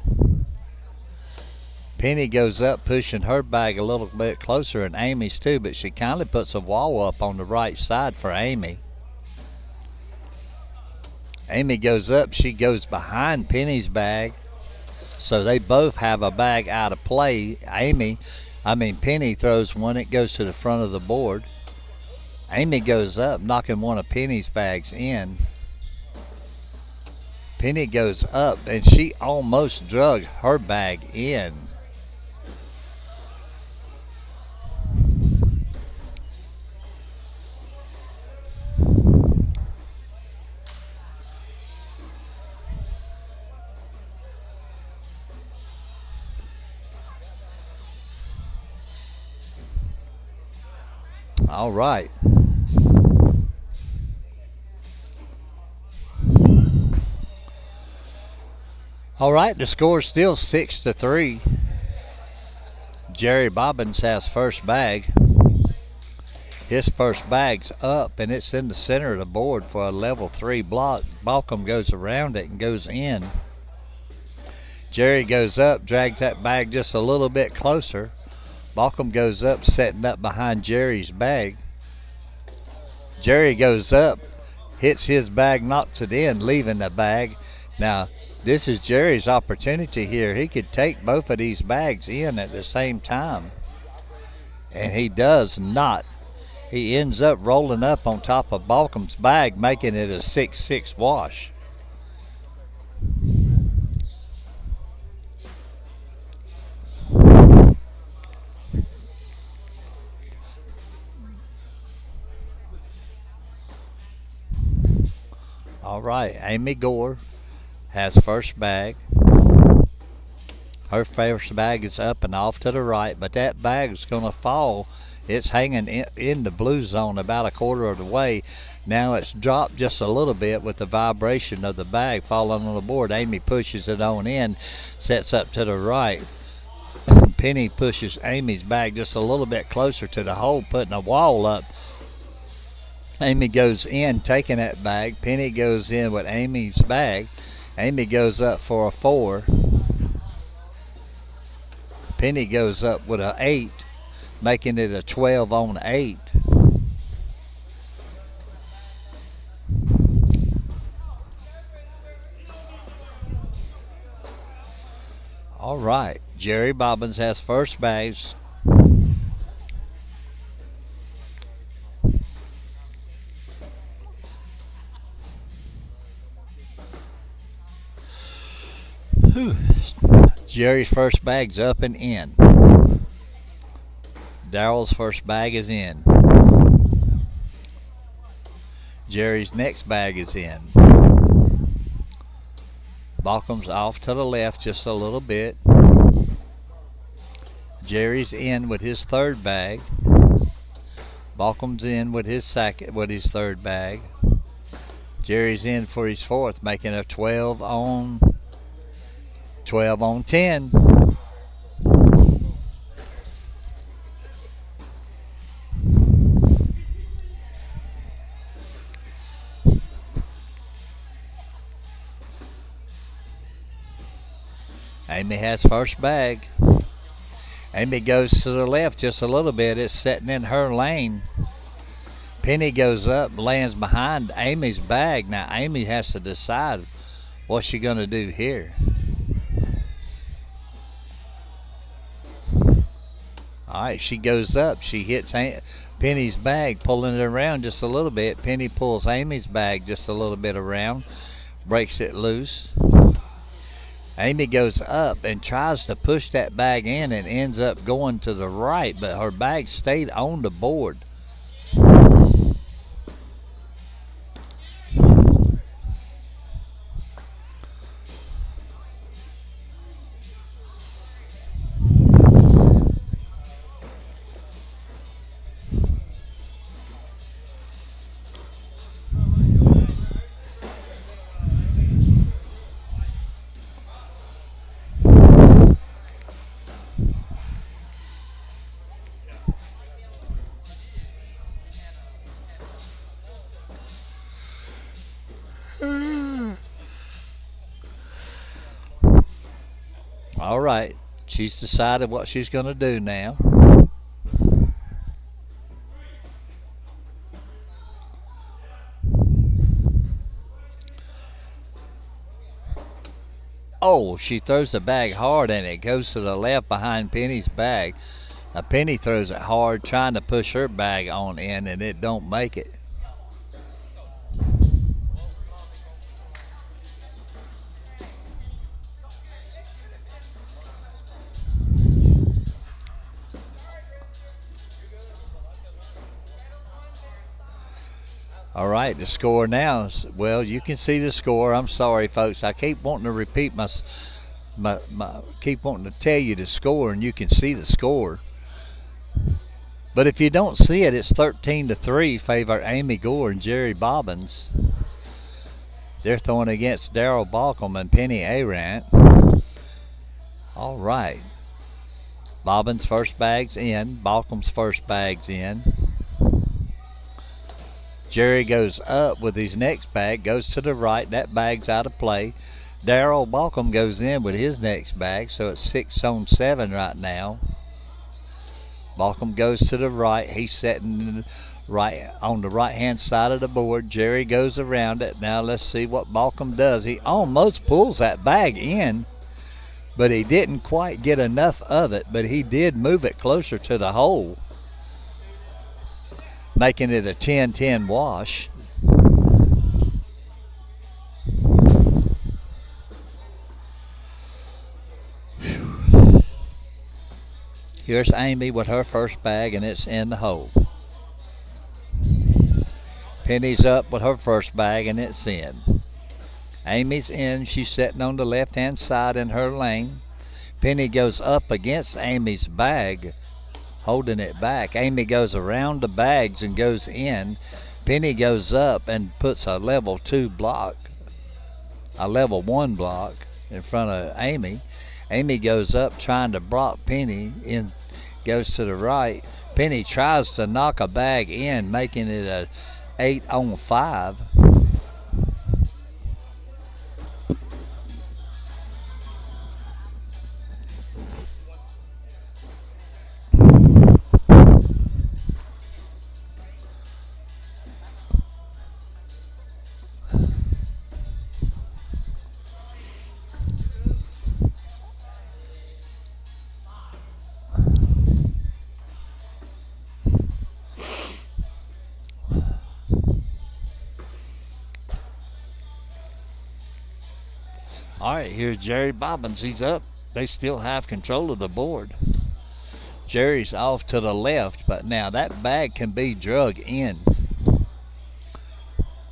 Penny goes up, pushing her bag a little bit closer, and Amy's too, but she kindly puts a wall up on the right side for Amy. Amy goes up, she goes behind Penny's bag, so they both have a bag out of play. Penny throws one, it goes to the front of the board. Amy goes up, knocking one of Penny's bags in. Penny goes up, and she almost drug her bag in. All right. All right, the score's still 6 to 3. Jerry Bobbins has first bag. His first bag's up, and it's in the center of the board for a level 3 block. Balcom goes around it and goes in. Jerry goes up, drags that bag just a little bit closer. Balcom goes up, setting up behind Jerry's bag. Jerry goes up, hits his bag, knocks it in, leaving the bag. Now, this is Jerry's opportunity here. He could take both of these bags in at the same time, and he does not. He ends up rolling up on top of Balcom's bag, making it a 6-6 wash. All right, Amy Gore has first bag. Her first bag is up and off to the right, but that bag is going to fall. It's hanging in the blue zone about a quarter of the way. Now it's dropped just a little bit with the vibration of the bag falling on the board. Amy pushes it on in, sets up to the right. Penny pushes Amy's bag just a little bit closer to the hole, putting a wall up. Amy goes in, taking that bag. Penny goes in with Amy's bag. Amy goes up for a 4. Penny goes up with an 8, making it a 12 on 8. All right, Jerry Bobbins has first base. Jerry's first bag's up and in. Daryl's first bag is in. Jerry's next bag is in. Balkum's off to the left just a little bit. Jerry's in with his third bag. Balkum's in with his third bag. Jerry's in for his fourth, making a 12 on 10. Amy has first bag. Amy goes to the left just a little bit. It's setting in her lane. Penny goes up, lands behind Amy's bag. Now Amy has to decide what's she going to do here. All right, she goes up. She hits Penny's bag, pulling it around just a little bit. Penny pulls Amy's bag just a little bit around, breaks it loose. Amy goes up and tries to push that bag in and ends up going to the right, but her bag stayed on the board. All right, she's decided what she's going to do now. Oh, she throws the bag hard and it goes to the left behind Penny's bag. Now Penny throws it hard trying to push her bag on in and it don't make it. All right, the score now. Well, you can see the score. I'm sorry, folks. I keep wanting to repeat keep wanting to tell you the score, and you can see the score. But if you don't see it, it's 13-3 favor Amy Gore and Jerry Bobbins. They're throwing against Daryl Balkum and Penny Arant. All right. Bobbins' first bag's in. Balkum's first bag's in. Jerry goes up with his next bag, goes to the right. That bag's out of play. Daryl Balkum goes in with his next bag, so it's 6 on 7 right now. Balkum goes to the right. He's sitting right on the right-hand side of the board. Jerry goes around it. Now let's see what Balkum does. He almost pulls that bag in, but he didn't quite get enough of it, but he did move it closer to the hole, making it a 10-10 wash. Here's Amy with her first bag, and it's in the hole. Penny's up with her first bag, and it's in. Amy's in. She's sitting on the left-hand side in her lane. Penny goes up against Amy's bag, holding it back. Amy goes around the bags and goes in. Penny goes up and puts a level 1 block in front of Amy. Amy goes up trying to block Penny in, goes to the right. Penny tries to knock a bag in, making it a 8 on 5. All right, here's Jerry Bobbins. He's up. they still have control of the board. Jerry's off to the left, but now that bag can be drug in.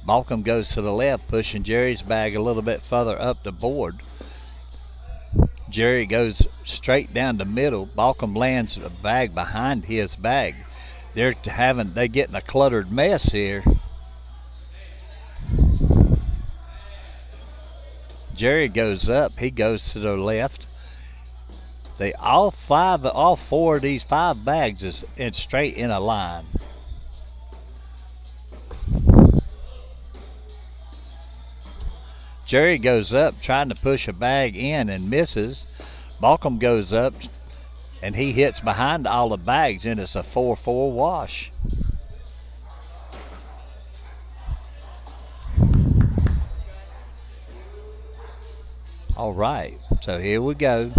Balcom goes to the left, pushing Jerry's bag a little bit further up the board. Jerry goes straight down the middle. Balcom lands a bag behind his bag. They're getting a cluttered mess here. Jerry goes up. He goes to the left. All four of these 5 bags is straight in a line. Jerry goes up trying to push a bag in and misses. Balcom goes up and he hits behind all the bags, and it's a 4-4 wash. All right, so here we go.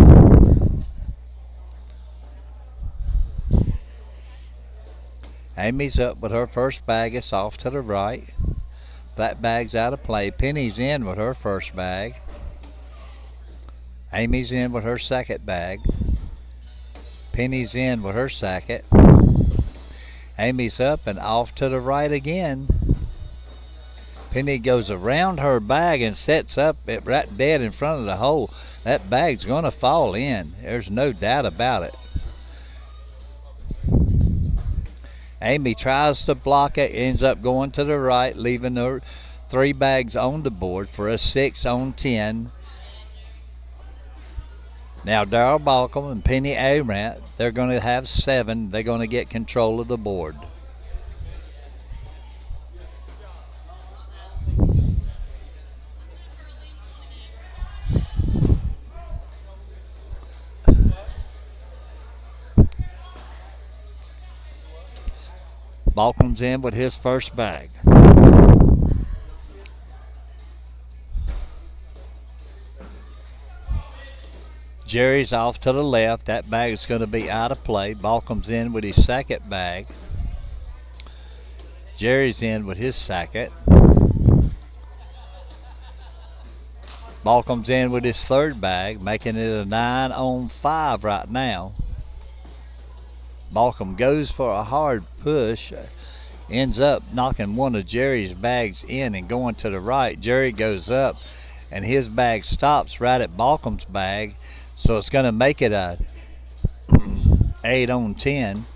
Amy's up with her first bag. It's off to the right. That bag's out of play. Penny's in with her first bag. Amy's in with her second bag. Penny's in with her second. Amy's up and off to the right again. Penny goes around her bag and sets up it right dead in front of the hole. That bag's going to fall in. There's no doubt about it. Amy tries to block it, ends up going to the right, leaving her 3 bags on the board for a 6 on 10. Now Darryl Balcom and Penny Arant, they're going to have 7. They're going to get control of the board. Balcom's in with his first bag. Jerry's off to the left. That bag is going to be out of play. Balcom's in with his second bag. Jerry's in with his second. Balcom's in with his third bag, making it a 9 on 5 right now. Balcom goes for a hard push, ends up knocking one of Jerry's bags in and going to the right. Jerry goes up and his bag stops right at Balcom's bag, so it's going to make it a 8 on 10,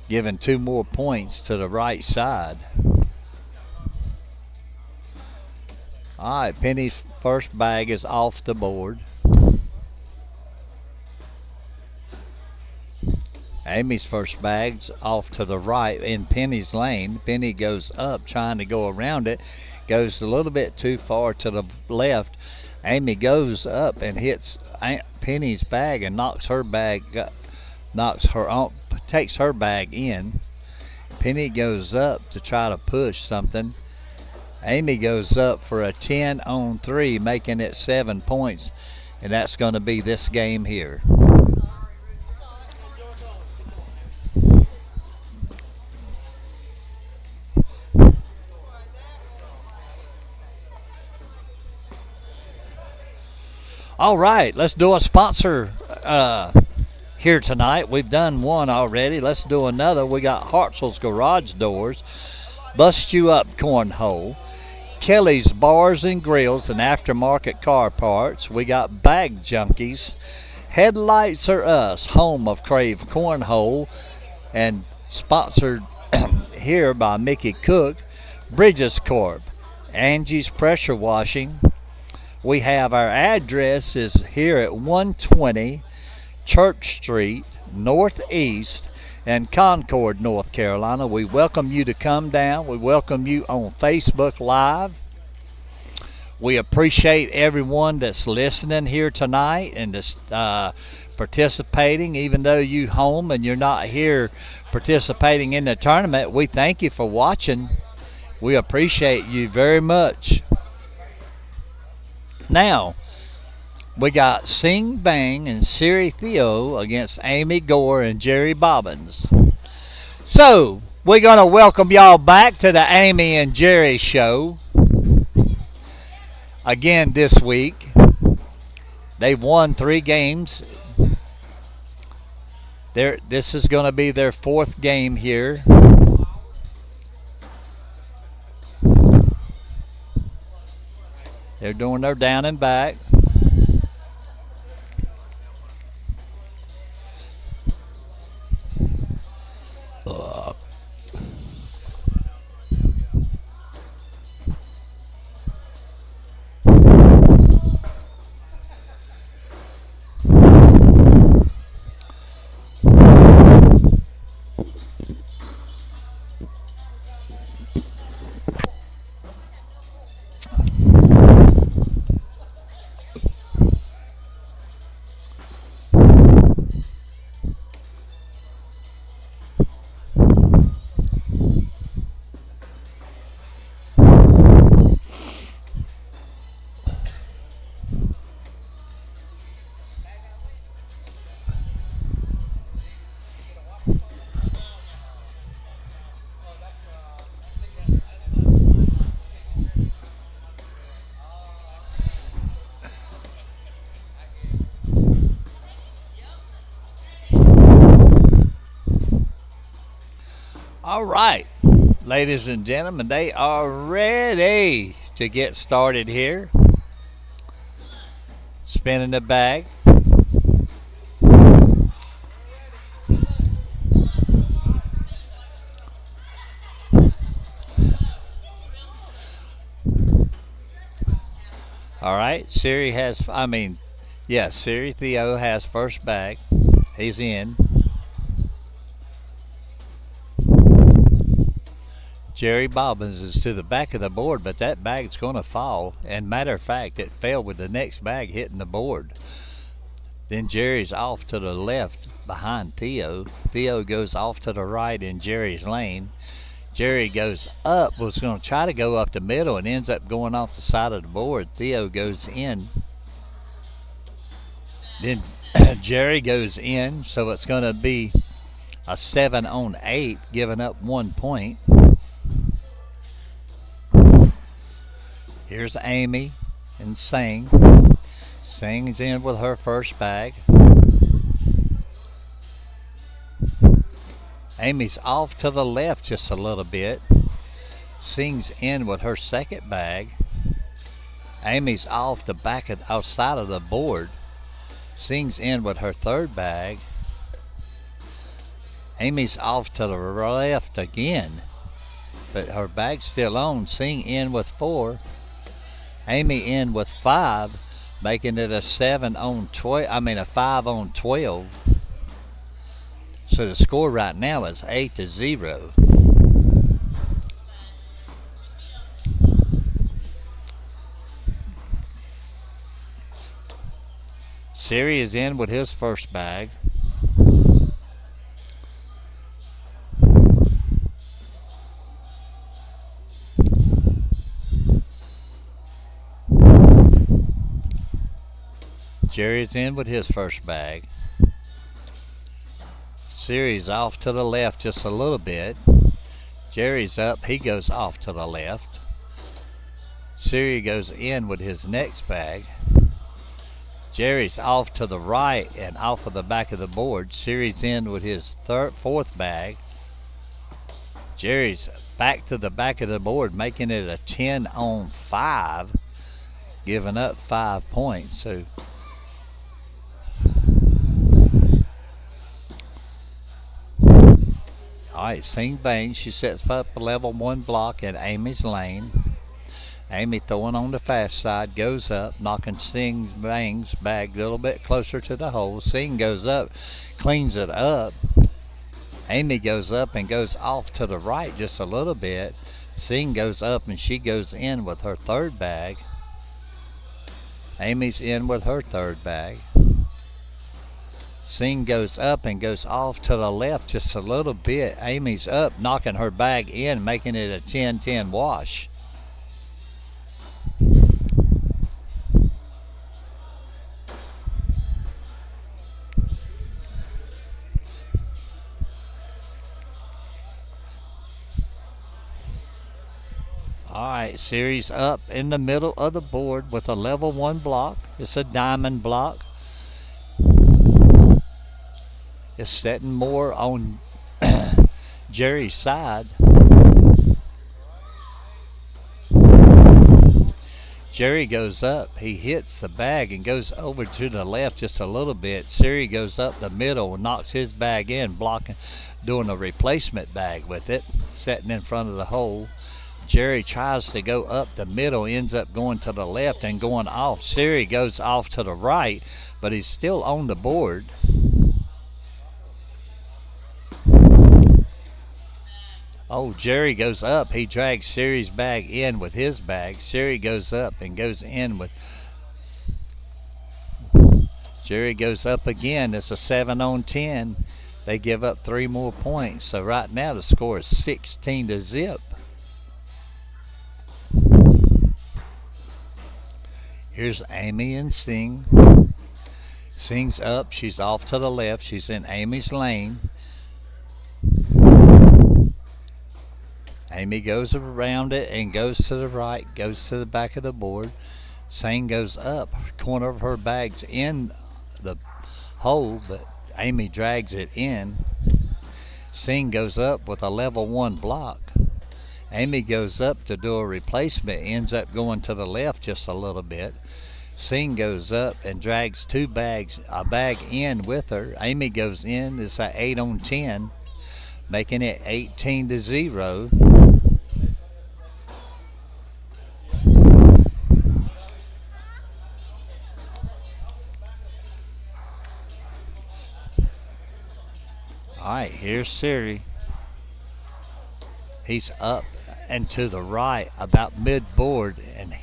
giving 2 more points to the right side. All right, Penny's first bag is off the board. Amy's first bag's off to the right in Penny's lane. Penny goes up trying to go around it, goes a little bit too far to the left. Amy goes up and hits Penny's bag and takes her bag in. Penny goes up to try to push something. Amy goes up for a 10 on 3, making it 7 points, and that's going to be this game here. All right, let's do a sponsor here tonight. We've done one already. Let's do another. We got Hartzell's Garage Doors, Bust You Up Cornhole, Kelly's Bars and Grills and Aftermarket Car Parts. We got Bag Junkies, Headlights Are Us, home of Krave Cornhole, and sponsored here by Mickey Cook, Bridges Corp, Angie's Pressure Washing. We have our address is here at 120 Church Street, Northeast, in Concord, North Carolina. We welcome you to come down. We welcome you on Facebook Live. We appreciate everyone that's listening here tonight and that's participating. Even though you home and you're not here participating in the tournament, we thank you for watching. We appreciate you very much. Now, we got Sing Bang and Siri Theo against Amy Gore and Jerry Bobbins. So, we're going to welcome y'all back to the Amy and Jerry show. Again this week. They won 3 games. This is going to be their 4th game here. They're doing their down and back. All right, ladies and gentlemen, they are ready to get started here. Spinning the bag. All right, Siri Theo has first bag. He's in. Jerry Bobbins is to the back of the board, but that bag's going to fall. And matter of fact, it fell with the next bag hitting the board. Then Jerry's off to the left behind Theo. Theo goes off to the right in Jerry's lane. Jerry goes up, was going to try to go up the middle and ends up going off the side of the board. Theo goes in. Then Jerry goes in, so it's going to be a 7 on 8, giving up 1 point. Here's Amy and Sing. Sing's in with her first bag. Amy's off to the left just a little bit. Sing's in with her second bag. Amy's off the back of outside of the board. Sing's in with her third bag. Amy's off to the left again, but her bag's still on. Sing in with 4. Amy in with 5, making it a 7 on 12. A 5 on 12. So the score right now is 8-0. Siri is in with his first bag. Jerry's in with his first bag. Siri's off to the left just a little bit. Jerry's up, he goes off to the left. Siri goes in with his next bag. Jerry's off to the right and off of the back of the board. Siri's in with his fourth bag. Jerry's back to the back of the board, making it a 10 on 5, giving up 5 points. So all right, Sing bangs. She sets up a level 1 block in Amy's lane. Amy throwing on the fast side, goes up, knocking Sing bangs bag a little bit closer to the hole. Sing goes up, cleans it up. Amy goes up and goes off to the right just a little bit. Sing goes up and she goes in with her third bag. Amy's in with her third bag. Sing goes up and goes off to the left just a little bit. Amy's up, knocking her bag in, making it a 10-10 wash. All right, Siri's up in the middle of the board with a level 1 block. It's a diamond block. It's setting more on Jerry's side. Jerry goes up. He hits the bag and goes over to the left just a little bit. Siri goes up the middle and knocks his bag in, blocking, doing a replacement bag with it, setting in front of the hole. Jerry tries to go up the middle, ends up going to the left and going off. Siri goes off to the right, but he's still on the board. Oh, Jerry goes up. He drags Siri's bag in with his bag. Siri goes up and goes in with. Jerry goes up again. It's a 7 on 10. They give up 3 more points. So right now the score is 16-0. Here's Amy and Sing. Sing's up. She's off to the left. She's in Amy's lane. Amy goes around it and goes to the right, goes to the back of the board. Sing goes up. Corner of her bag's in the hole, but Amy drags it in. Sing goes up with a level 1 block. Amy goes up to do a replacement, ends up going to the left just a little bit. Sing goes up and drags a bag in with her. Amy goes in. It's an 8 on 10, making it 18-0. Alright, here's Siri. He's up and to the right about mid-board and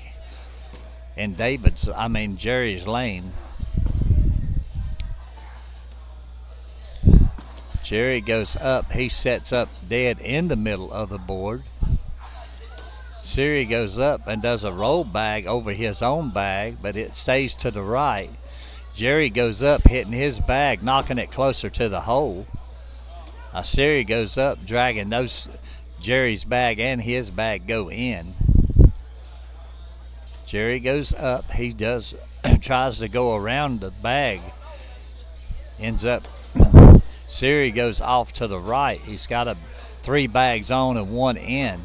in Jerry's lane. Jerry goes up. He sets up dead in the middle of the board. Siri goes up and does a roll bag over his own bag, but it stays to the right. Jerry goes up, hitting his bag, knocking it closer to the hole. Siri goes up, dragging Jerry's bag and his bag go in. Jerry goes up. He tries to go around the bag. Ends up. Siri goes off to the right. He's got 3 bags on and 1 in.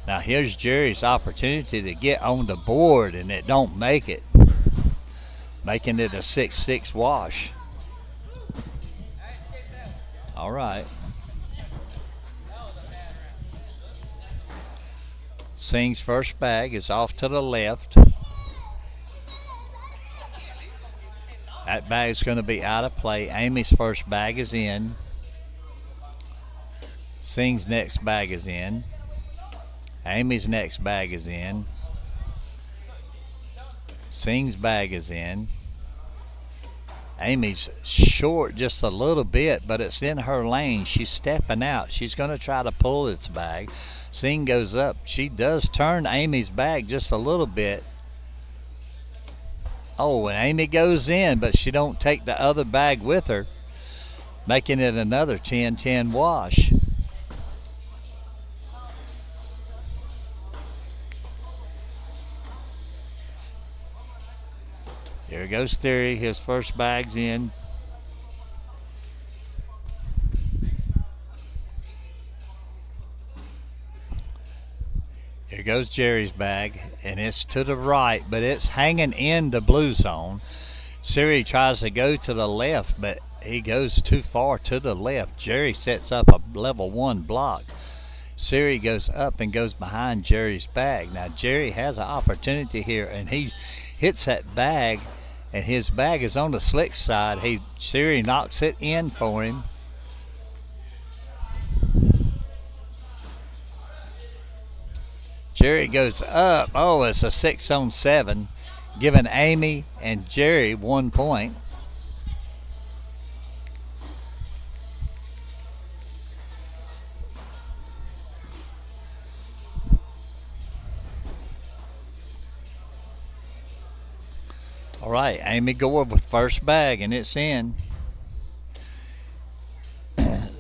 Now here's Jerry's opportunity to get on the board, and it don't make it, making it a 6-6 wash. All right. Sing's first bag is off to the left. That bag's going to be out of play. Amy's first bag is in. Sing's next bag is in. Amy's next bag is in. Sing's bag is in. Amy's short just a little bit, but it's in her lane. She's stepping out. She's going to try to pull this bag. Sing goes up. She does turn Amy's bag just a little bit. Oh, and Amy goes in, but she don't take the other bag with her, making it another 10-10 wash. There goes Theory. His first bag's in. Here goes Jerry's bag, and it's to the right, but it's hanging in the blue zone. Siri tries to go to the left, but he goes too far to the left. Jerry sets up a level 1 block. Siri goes up and goes behind Jerry's bag. Now Jerry has an opportunity here, and he hits that bag, and his bag is on the slick side. Siri knocks it in for him. Jerry goes up. Oh, it's a 6 on 7, giving Amy and Jerry 1 point. All right, Amy Gore with first bag, and it's in.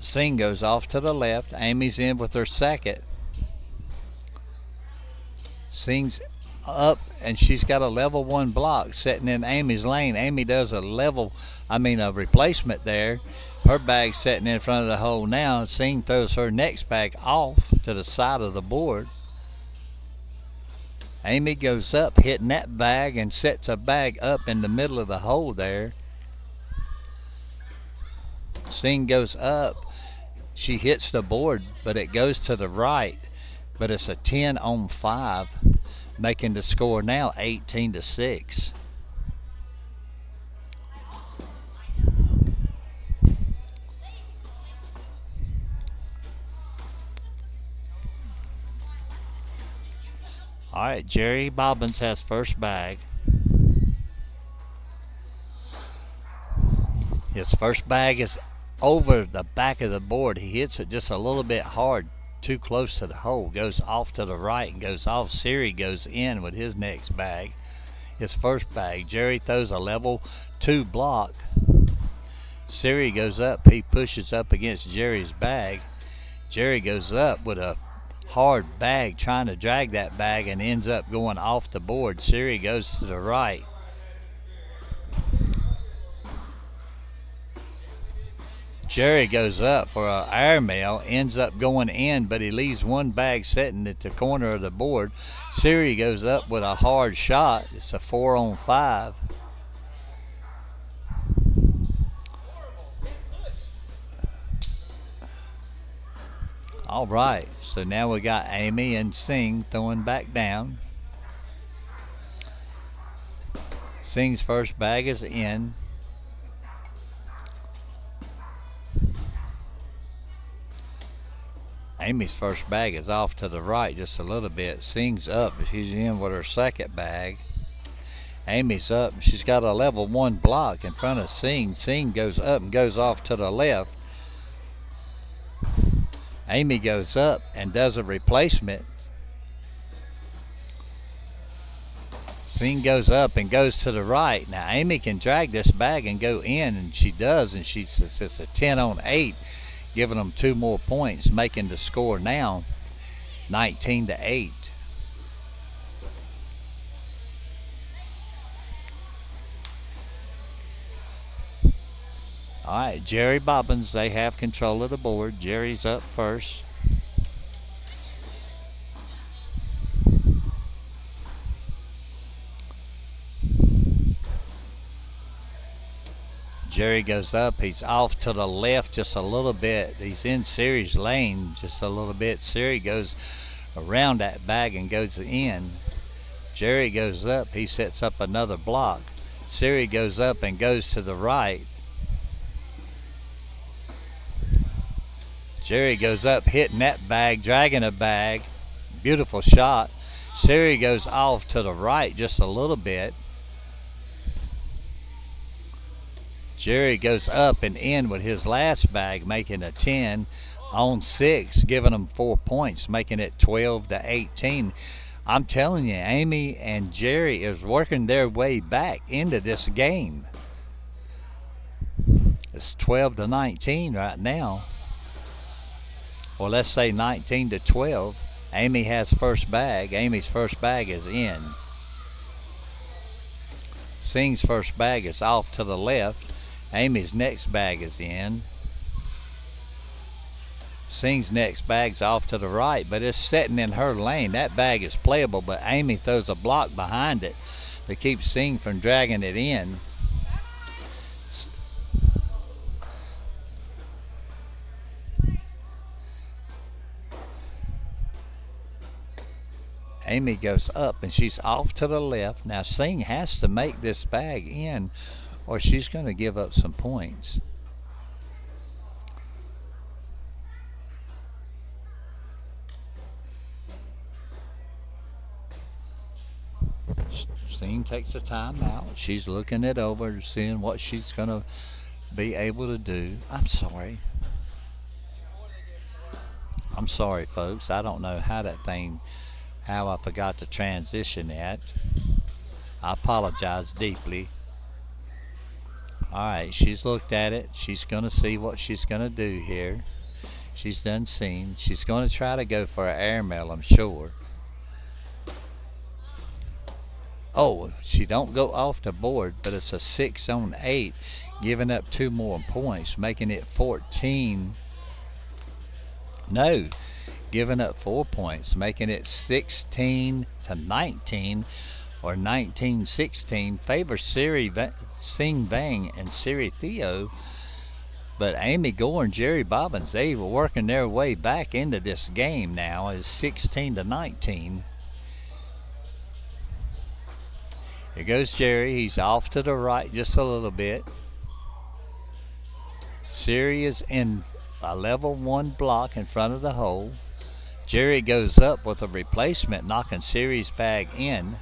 Sing goes off to the left. Amy's in with her second. Sing's up, and she's got a level one block sitting in Amy's lane. Amy does a replacement there. Her bag's sitting in front of the hole now. Singh throws her next bag off to the side of the board. Amy goes up, hitting that bag, and sets a bag up in the middle of the hole there. Singh goes up. She hits the board, but it goes to the right. But it's a 10 on 5, making the score now 18-6. All right, Jerry Bobbins has first bag. His first bag is over the back of the board. He hits it just a little bit hard, too close to the hole. Goes off to the right and goes off. Siri goes in with his next bag. His first bag. Jerry throws a level 2 block. Siri goes up. He pushes up against Jerry's bag. Jerry goes up with a hard bag, trying to drag that bag, and ends up going off the board. Siri goes to the right. Jerry goes up for an airmail, ends up going in, but he leaves one bag sitting at the corner of the board. Siri goes up with a hard shot. It's a 4 on 5. All right, so now we got Amy and Singh throwing back down. Singh's first bag is in. Amy's first bag is off to the right just a little bit. Singh's up. She's in with her second bag. Amy's up. She's got a level 1 block in front of Singh. Singh goes up and goes off to the left. Amy goes up and does a replacement. Singh goes up and goes to the right. Now Amy can drag this bag and go in, and she does, and it's a 10 on 8, giving them 2 more points, making the score now 19-8. All right, Jerry Bobbins, they have control of the board. Jerry's up first. Jerry goes up. He's off to the left just a little bit. He's in Siri's lane just a little bit. Siri goes around that bag and goes in. Jerry goes up. He sets up another block. Siri goes up and goes to the right. Jerry goes up, hitting that bag, dragging a bag. Beautiful shot. Siri goes off to the right just a little bit. Jerry goes up and in with his last bag, making a 10 on 6, giving them 4 points, making it 12-18. I'm telling you, Amy and Jerry is working their way back into this game. It's 12-19 right now. Well, let's say 19-12. Amy has first bag. Amy's first bag is in. Singh's first bag is off to the left. Amy's next bag is in. Singh's next bag's off to the right, but it's sitting in her lane. That bag is playable, but Amy throws a block behind it to keep Singh from dragging it in. Amy goes up and she's off to the left. Now Singh has to make this bag in or she's going to give up some points. Singh takes the time out. She's looking it over, seeing what she's going to be able to do. I'm sorry, folks. I don't know how I forgot to transition that. I apologize deeply. Alright, she's looked at it. She's going to see what she's going to do here. She's done seen. She's going to try to go for an airmail, I'm sure. Oh, she don't go off the board, but it's a 6 on 8, giving up 2 more points, making it 14. No, giving up 4 points, making it 16 to 19 or 19-16. Favors Sing Vang and Siri Theo, but Amy Gore and Jerry Bobbins, they were working their way back into this game now. Is 16 to 19. Here goes Jerry. He's off to the right just a little bit. Siri is in a level 1 block in front of the hole. Jerry goes up with a replacement, knocking Siri's bag in.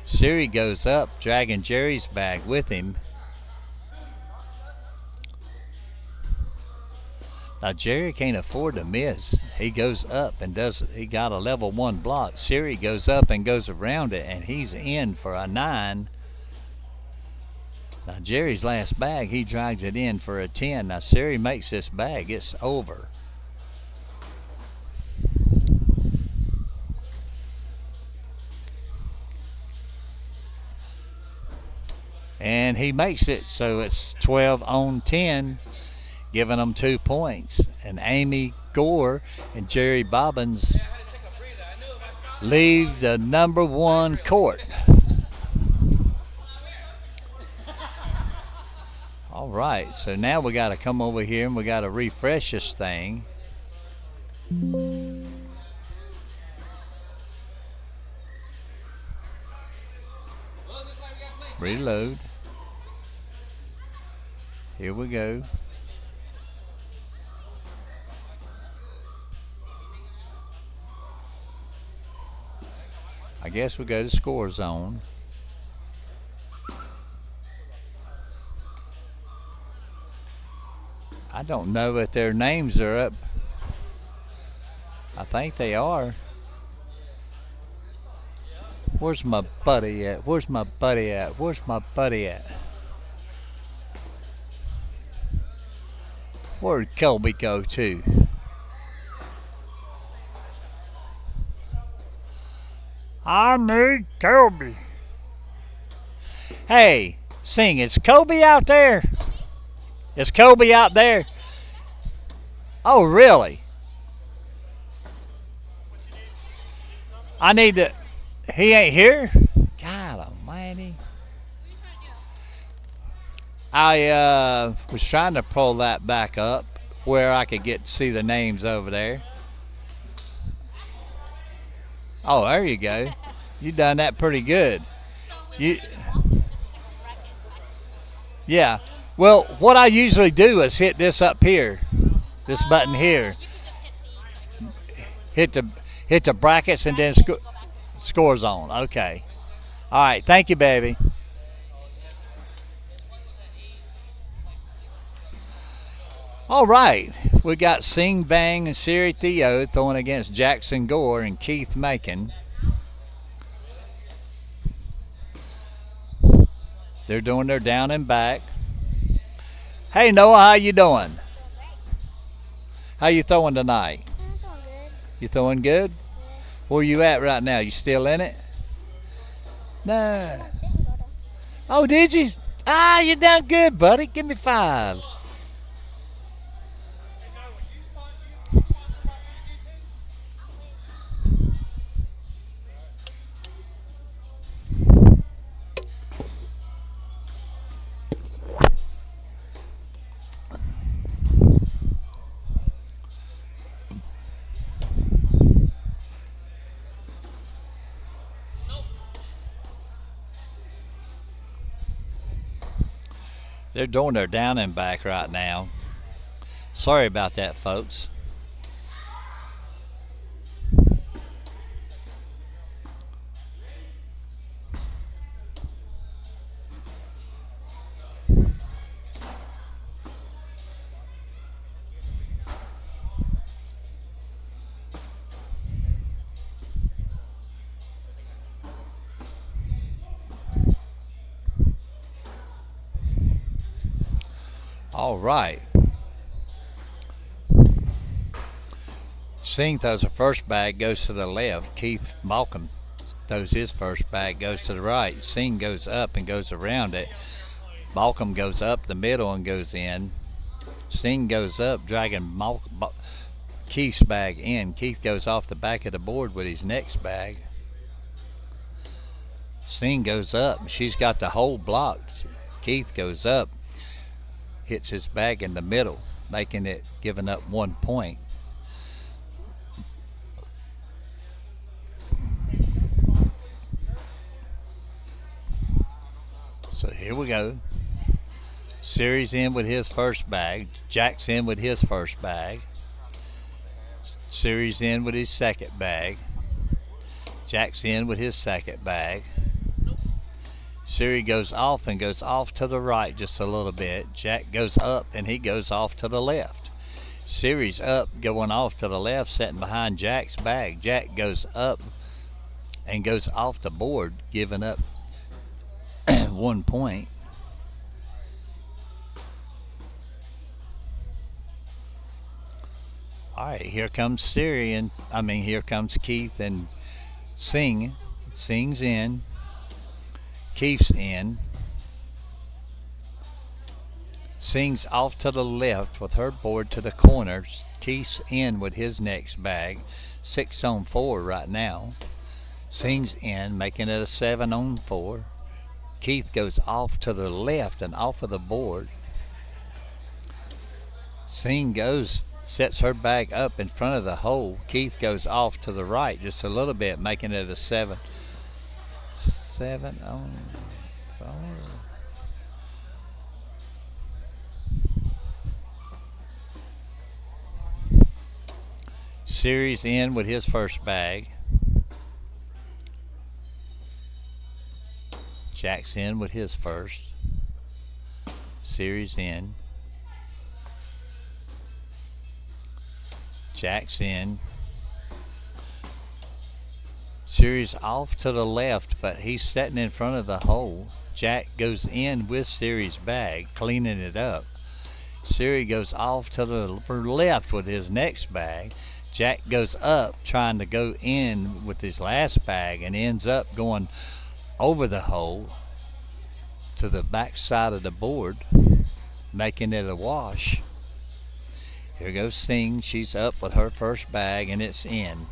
Siri goes up, dragging Jerry's bag with him. Now Jerry can't afford to miss. He goes up and he got a level 1 block. Siri goes up and goes around it, and he's in for a 9. Now Jerry's last bag, he drags it in for a 10. Now Siri makes this bag, it's over. And he makes it, so it's 12 on 10. Giving them 2 points. And Amy Gore and Jerry Bobbins leave the number 1 court. All right, so now we got to come over here and we got to refresh this thing. Reload. Here we go. I guess we go to score zone. I don't know if their names are up. I think they are. Where's my buddy at? Where's my buddy at? Where's my buddy at? Where'd Colby go to? I need Colby. Hey, Sing, is Colby out there? Is Colby out there? Oh, really? I need to. He ain't here? God almighty. I was trying to pull that back up where I could get to see the names over there. Oh, there you go. You done that pretty good. Yeah. Well, what I usually do is hit this up here, this button here. Hit the brackets and then score zone. Okay. All right. Thank you, baby. All right. We got Sing Bang and Siri Theo throwing against Jackson Gore and Keith Macon. They're doing their down and back. Hey Noah, how you doing? How you throwing tonight? I'm throwing good. You throwing good? Where you at right now? You still in it? No. Oh, did you? Ah, you done good, buddy. Give me 5. They're doing their down and back right now. Sorry about that, folks. All right. Sing throws the first bag, goes to the left. Keith Malcolm throws his first bag, goes to the right. Singh goes up and goes around it. Balcom goes up the middle and goes in. Singh goes up, dragging Keith's bag in. Keith goes off the back of the board with his next bag. Singh goes up. She's got the hole blocked. Keith goes up, hits his bag in the middle, making it, giving up 1 point. So here we go. Siri's in with his first bag. Jack's in with his first bag. Siri's in with his second bag. Jack's in with his second bag. Siri goes off and goes off to the right just a little bit. Jack goes up and he goes off to the left. Siri's up, going off to the left, sitting behind Jack's bag. Jack goes up and goes off the board, giving up 1 point. All right, here comes Siri and here comes Keith and Singh. Singh's in. Keith's in. Singh's off to the left with her board to the corner. Keith's in with his next bag. 6 on 4 right now. Singh's in, making it a 7 on 4. Keith goes off to the left and off of the board. Singh goes, sets her bag up in front of the hole. Keith goes off to the right just a little bit, making it a 7. 7 on 4. Siri's in with his first bag. Jack's in with his first. Siri's in. Jack's in. Siri's off to the left, but he's sitting in front of the hole. Jack goes in with Siri's bag, cleaning it up. Siri goes off to the left with his next bag. Jack goes up trying to go in with his last bag and ends up going over the hole to the back side of the board, making it a wash. Here goes Singh. She's up with her first bag and it's in.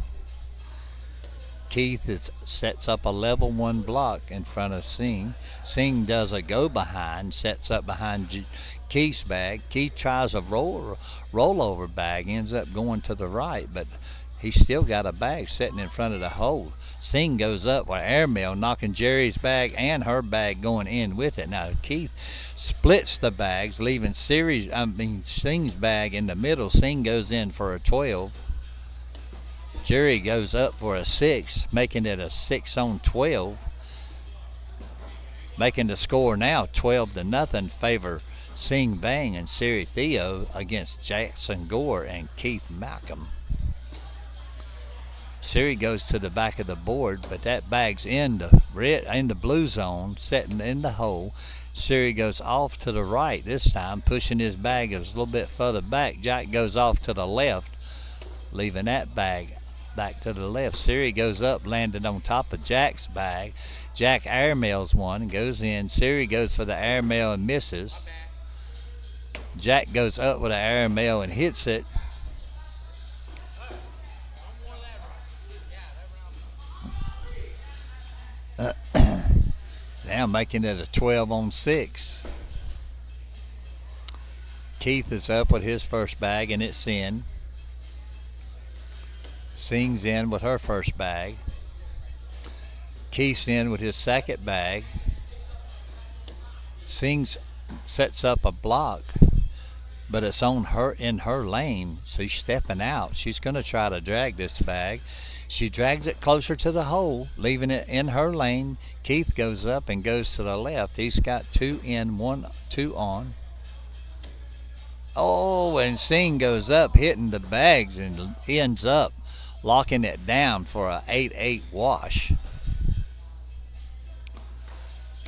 Keith sets up a level 1 block in front of Singh. Singh does a go behind, sets up behind Keith's bag. Keith tries a rollover bag, ends up going to the right, but he's still got a bag sitting in front of the hole. Singh goes up with airmail, knocking Jerry's bag and her bag going in with it. Now Keith splits the bags, leaving Singh's bag in the middle. Singh goes in for a 12. Jerry goes up for a 6, making it a 6 on 12. Making the score now 12-0 favor Singh Bang and Siri Theo against Jackson Gore and Keith Malcolm. Siri goes to the back of the board, but that bag's in the blue zone, sitting in the hole. Siri goes off to the right this time, pushing his bag a little bit further back. Jack goes off to the left, leaving that bag back to the left. Siri goes up, landing on top of Jack's bag. Jack airmails one and goes in. Siri goes for the airmail and misses. Jack goes up with an airmail and hits it. Now making it a 12 on 6. Keith is up with his first bag and it's in. Singh's in with her first bag. Keith's in with his second bag. Singh sets up a block, but it's on her, in her lane, so she's stepping out. She's going to try to drag this bag. She drags it closer to the hole, leaving it in her lane. Keith goes up and goes to the left. He's got 2 in, 2 on. Oh, and Singh goes up, hitting the bags, and ends up locking it down for a 8-8 wash.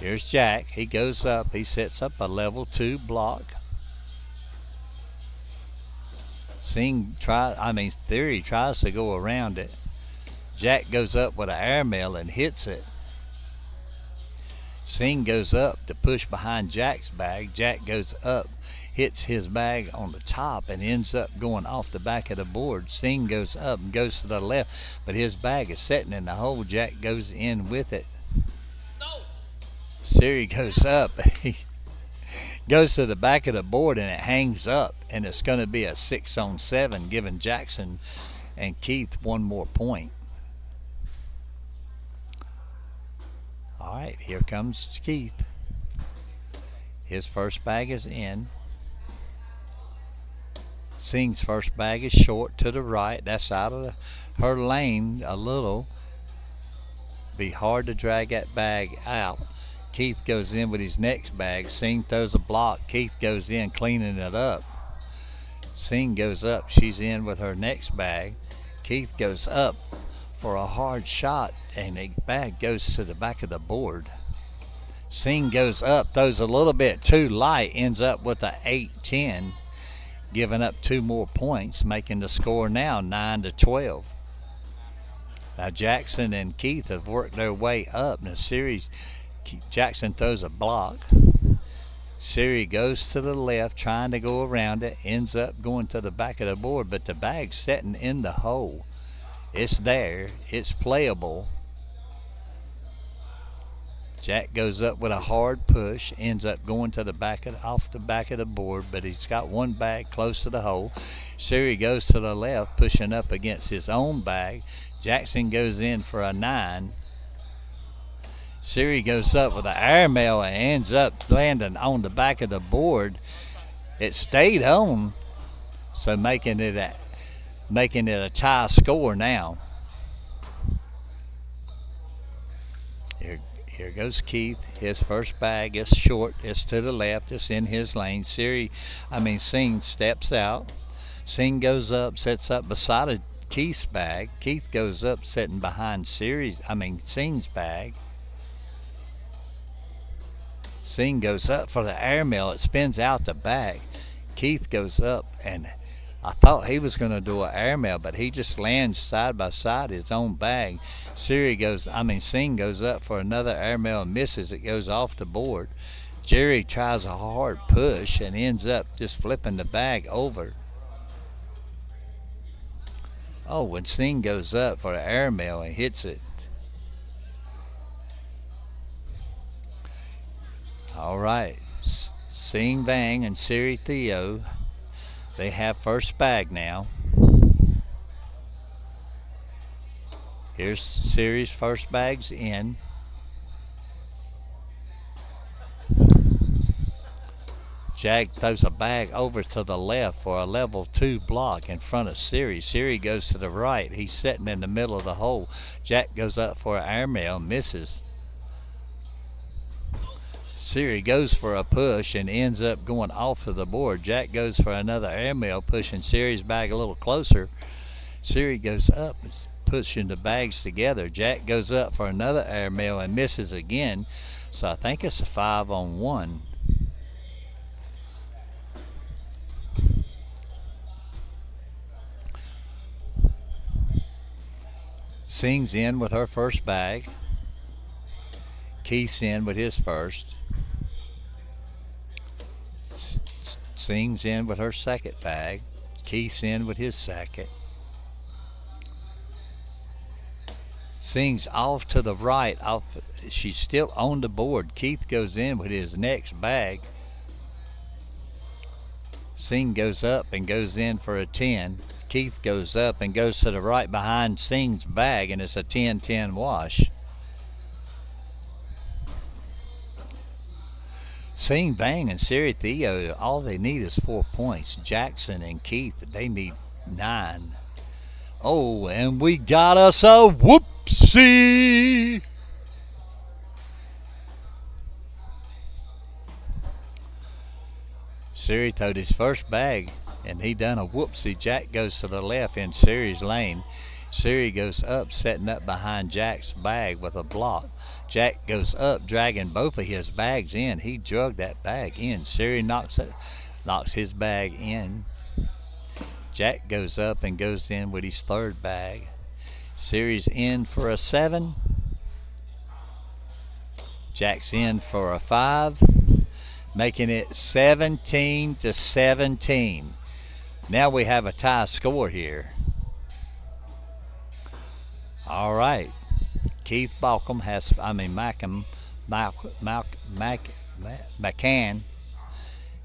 Here's Jack. He goes up. He sets up a level 2 block. Theory tries to go around it. Jack goes up with an airmail and hits it. Sing goes up to push behind Jack's bag. Jack goes up, hits his bag on the top, and ends up going off the back of the board. Sing goes up and goes to the left, but his bag is sitting in the hole. Jack goes in with it. Siri goes up. He goes to the back of the board and it hangs up, and it's going to be a 6-on-7, giving Jackson and Keith one more point. All right, here comes Keith. His first bag is in. Sing's first bag is short to the right. That's out of her lane a little. Be hard to drag that bag out. Keith goes in with his next bag. Sing throws a block. Keith goes in cleaning it up. Sing goes up. She's in with her next bag. Keith goes up for a hard shot, and the bag goes to the back of the board. Sing goes up, throws a little bit too light, ends up with a 8-10, giving up 2 more points, making the score now 9-12. Now Jackson and Keith have worked their way up in the series. Jackson throws a block. Siri goes to the left, trying to go around it, ends up going to the back of the board, but the bag's sitting in the hole. It's there. It's playable. Jack goes up with a hard push, ends up going to the off the back of the board, but he's got one bag close to the hole. Siri goes to the left, pushing up against his own bag. Jackson goes in for a 9. Siri goes up with an airmail and ends up landing on the back of the board. It stayed on, so making it a tie score now. Here goes Keith. His first bag is short. It's to the left. It's in his lane. Sing steps out. Sing goes up, sets up beside Keith's bag. Keith goes up, sitting behind Sing's bag. Sing goes up for the airmail. It spins out the bag. Keith goes up, and I thought he was going to do an airmail, but he just lands side by side his own bag. Sing goes up for another airmail and misses. It goes off the board. Jerry tries a hard push and ends up just flipping the bag over. Oh, when Sing goes up for an airmail and hits it. All right, Sing Vang and Siri Theo, they have first bag now. Here's Siri's first bag's in. Jack throws a bag over to the left for a level 2 block in front of Siri. Siri goes to the right. He's sitting in the middle of the hole. Jack goes up for an airmail, misses. Siri goes for a push and ends up going off of the board. Jack goes for another airmail, pushing Siri's bag a little closer. Siri goes up, pushing the bags together. Jack goes up for another airmail and misses again. So I think it's a 5-on-1. Sing's in with her first bag. Keith's in with his first. Sing's in with her second bag. Keith's in with his second. Sing's off to the right. She's still on the board. Keith goes in with his next bag. Sing goes up and goes in for a 10. Keith goes up and goes to the right behind Sing's bag, and it's a 10-10 wash. Sing Vang and Siri Theo, all they need is 4 points. Jackson and Keith, they need 9. Oh, and we got us a whoopsie. Siri throwed his first bag, and he done a whoopsie. Jack goes to the left in Siri's lane. Siri goes up, setting up behind Jack's bag with a block. Jack goes up, dragging both of his bags in. He drugged that bag in. Siri knocks his bag in. Jack goes up and goes in with his third bag. Series in for a 7. Jack's in for a 5, making it 17 to 17. Now we have a tie score here. All right. Keith Balcom has, I mean, Mackham, McCann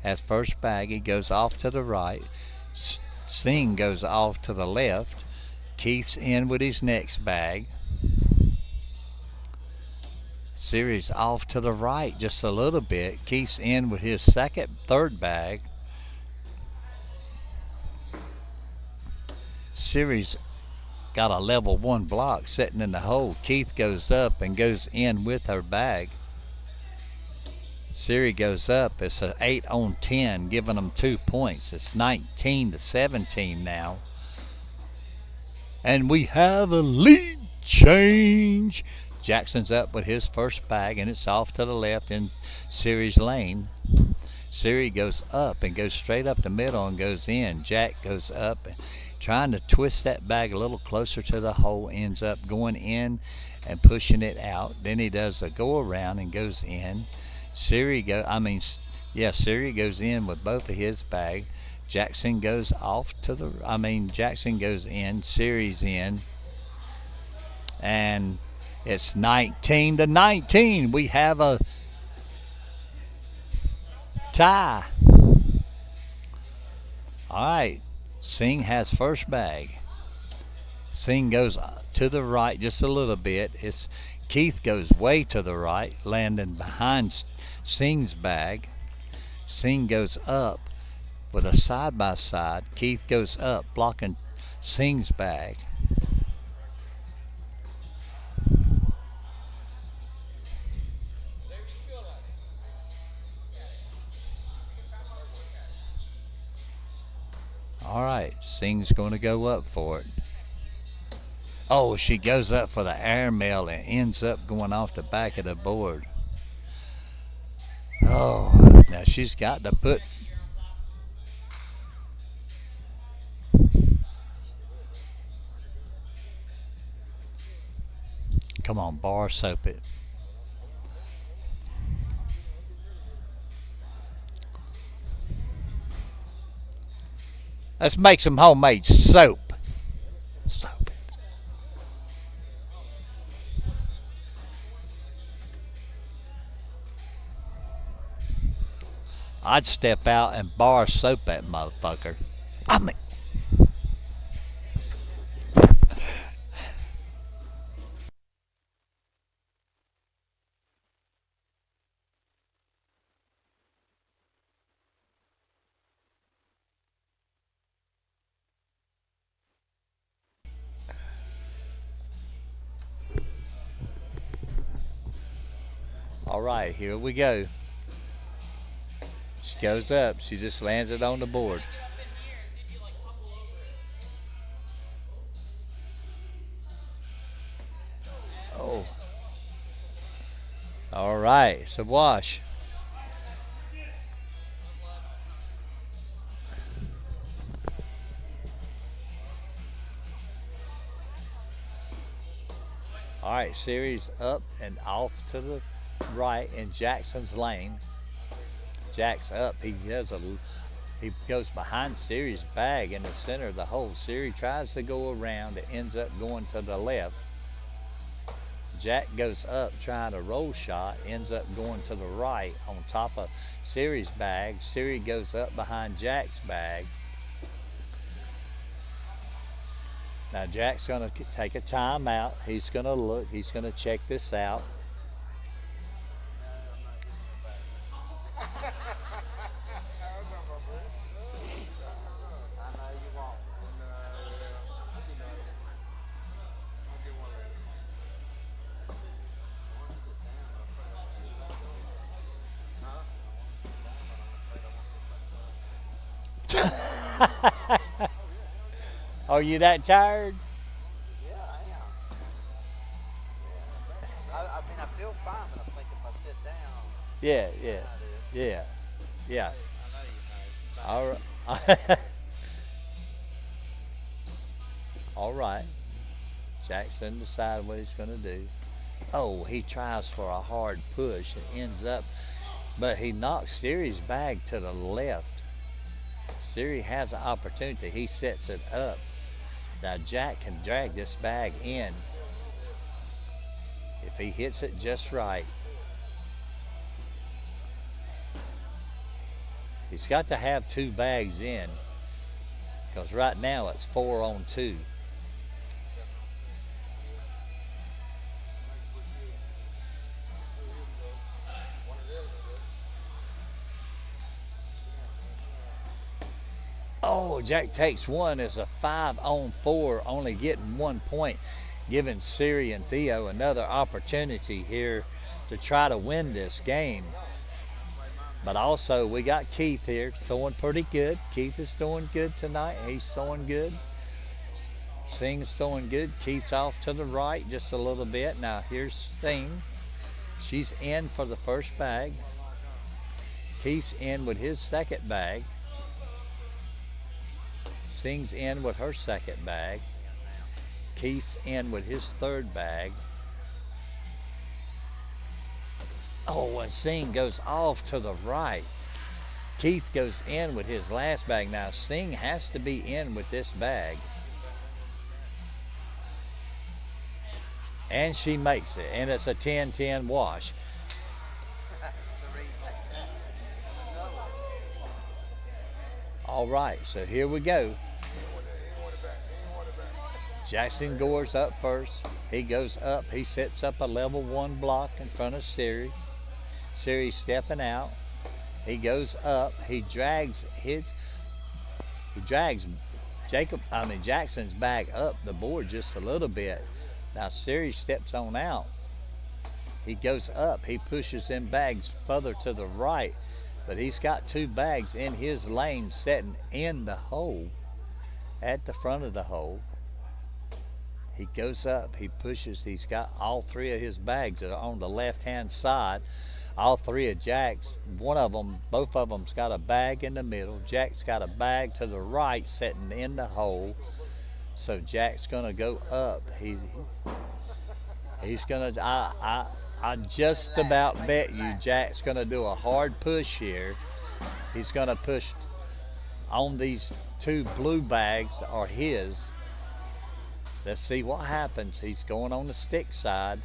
has first bag. He goes off to the right. Singh goes off to the left. Keith's in with his next bag. Series off to the right just a little bit. Keith's in with his third bag. Series got a level 1 block sitting in the hole. Keith goes up and goes in with her bag. Siri goes up. It's an 8 on 10, giving them 2 points. It's 19 to 17 now. And we have a lead change. Jackson's up with his first bag, and it's off to the left in Siri's lane. Siri goes up and goes straight up the middle and goes in. Jack goes up, trying to twist that bag a little closer to the hole, ends up going in and pushing it out. Then he does a go around and goes in. Siri goes in with both of his bag. Jackson goes Jackson goes in. Siri's in, and it's 19 to 19. We have a tie. All right. Singh has first bag. Singh goes to the right just a little bit. Keith goes way to the right, landing behind Singh's bag. Singh goes up with a side by side. Keith goes up, blocking Singh's bag. All right, Singh's going to go up for it. Oh, she goes up for the airmail and ends up going off the back of the board. Oh, now she's got to put. Come on, bar soap it. Let's make some homemade soap. Soap. I'd step out and bar soap that motherfucker. I mean, all right, here we go. She goes up. She just lands it on the board. Oh. All right, it's a wash. All right, series up and off to the right in Jackson's lane. Jack's up. He goes behind Siri's bag in the center of the hole. Siri tries to go around. It ends up going to the left. Jack goes up trying a roll shot. Ends up going to the right on top of Siri's bag. Siri goes up behind Jack's bag. Now Jack's going to take a timeout. He's going to look. He's going to check this out. Are you that tired? Yeah, I am. Yeah. I mean, I feel fine, but I think if I sit down, Yeah, you yeah, know, yeah, yeah. I know you know. All right. All right. Jackson decides what he's going to do. Oh, he tries for a hard push and ends up, but he knocks Siri's bag to the left. Siri has an opportunity. He sets it up. Now Jack can drag this bag in if he hits it just right. He's got to have two bags in because right now it's 4 on 2. Oh, Jack takes one. It's a 5 on 4, only getting 1 point, giving Siri and Theo another opportunity here to try to win this game. But also, we got Keith here throwing pretty good. Keith is throwing good tonight. He's throwing good. Sing's throwing good. Keith's off to the right just a little bit. Now, here's Sing. She's in for the first bag. Keith's in with his second bag. Sing's in with her second bag. Keith's in with his third bag. Oh, and Sing goes off to the right. Keith goes in with his last bag. Now, Sing has to be in with this bag. And she makes it, and it's a 10-10 wash. All right, so here we go. Jackson Gore's up first. He goes up. He sets up a level 1 block in front of Siri. Siri's stepping out. He goes up. He drags Jackson's bag up the board just a little bit. Now Siri steps on out. He goes up. He pushes them bags further to the right. But he's got 2 bags in his lane setting in the hole, at the front of the hole. He goes up, he pushes, he's got all 3 of his bags are on the left-hand side. All 3 of Jack's, both of them's got a bag in the middle. Jack's got a bag to the right setting in the hole. So Jack's gonna go up. He's gonna, I just about bet you Jack's going to do a hard push here. He's going to push on these 2 blue bags are his. Let's see what happens. He's going on the stick side.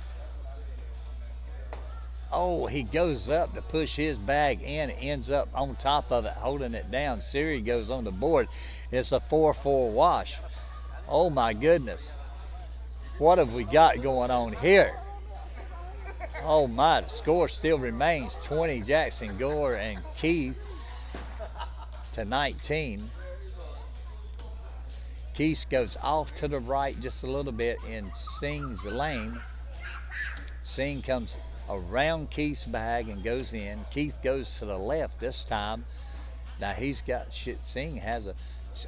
Oh, he goes up to push his bag in, ends up on top of it, holding it down. Siri goes on the board. It's a 4-4 wash. Oh my goodness. What have we got going on here? Oh my, the score still remains 20 Jackson Gore and Keith to 19. Keith goes off to the right just a little bit in Sing's lane. Sing comes around Keith's bag and goes in. Keith goes to the left this time. Now he's got Sing has a,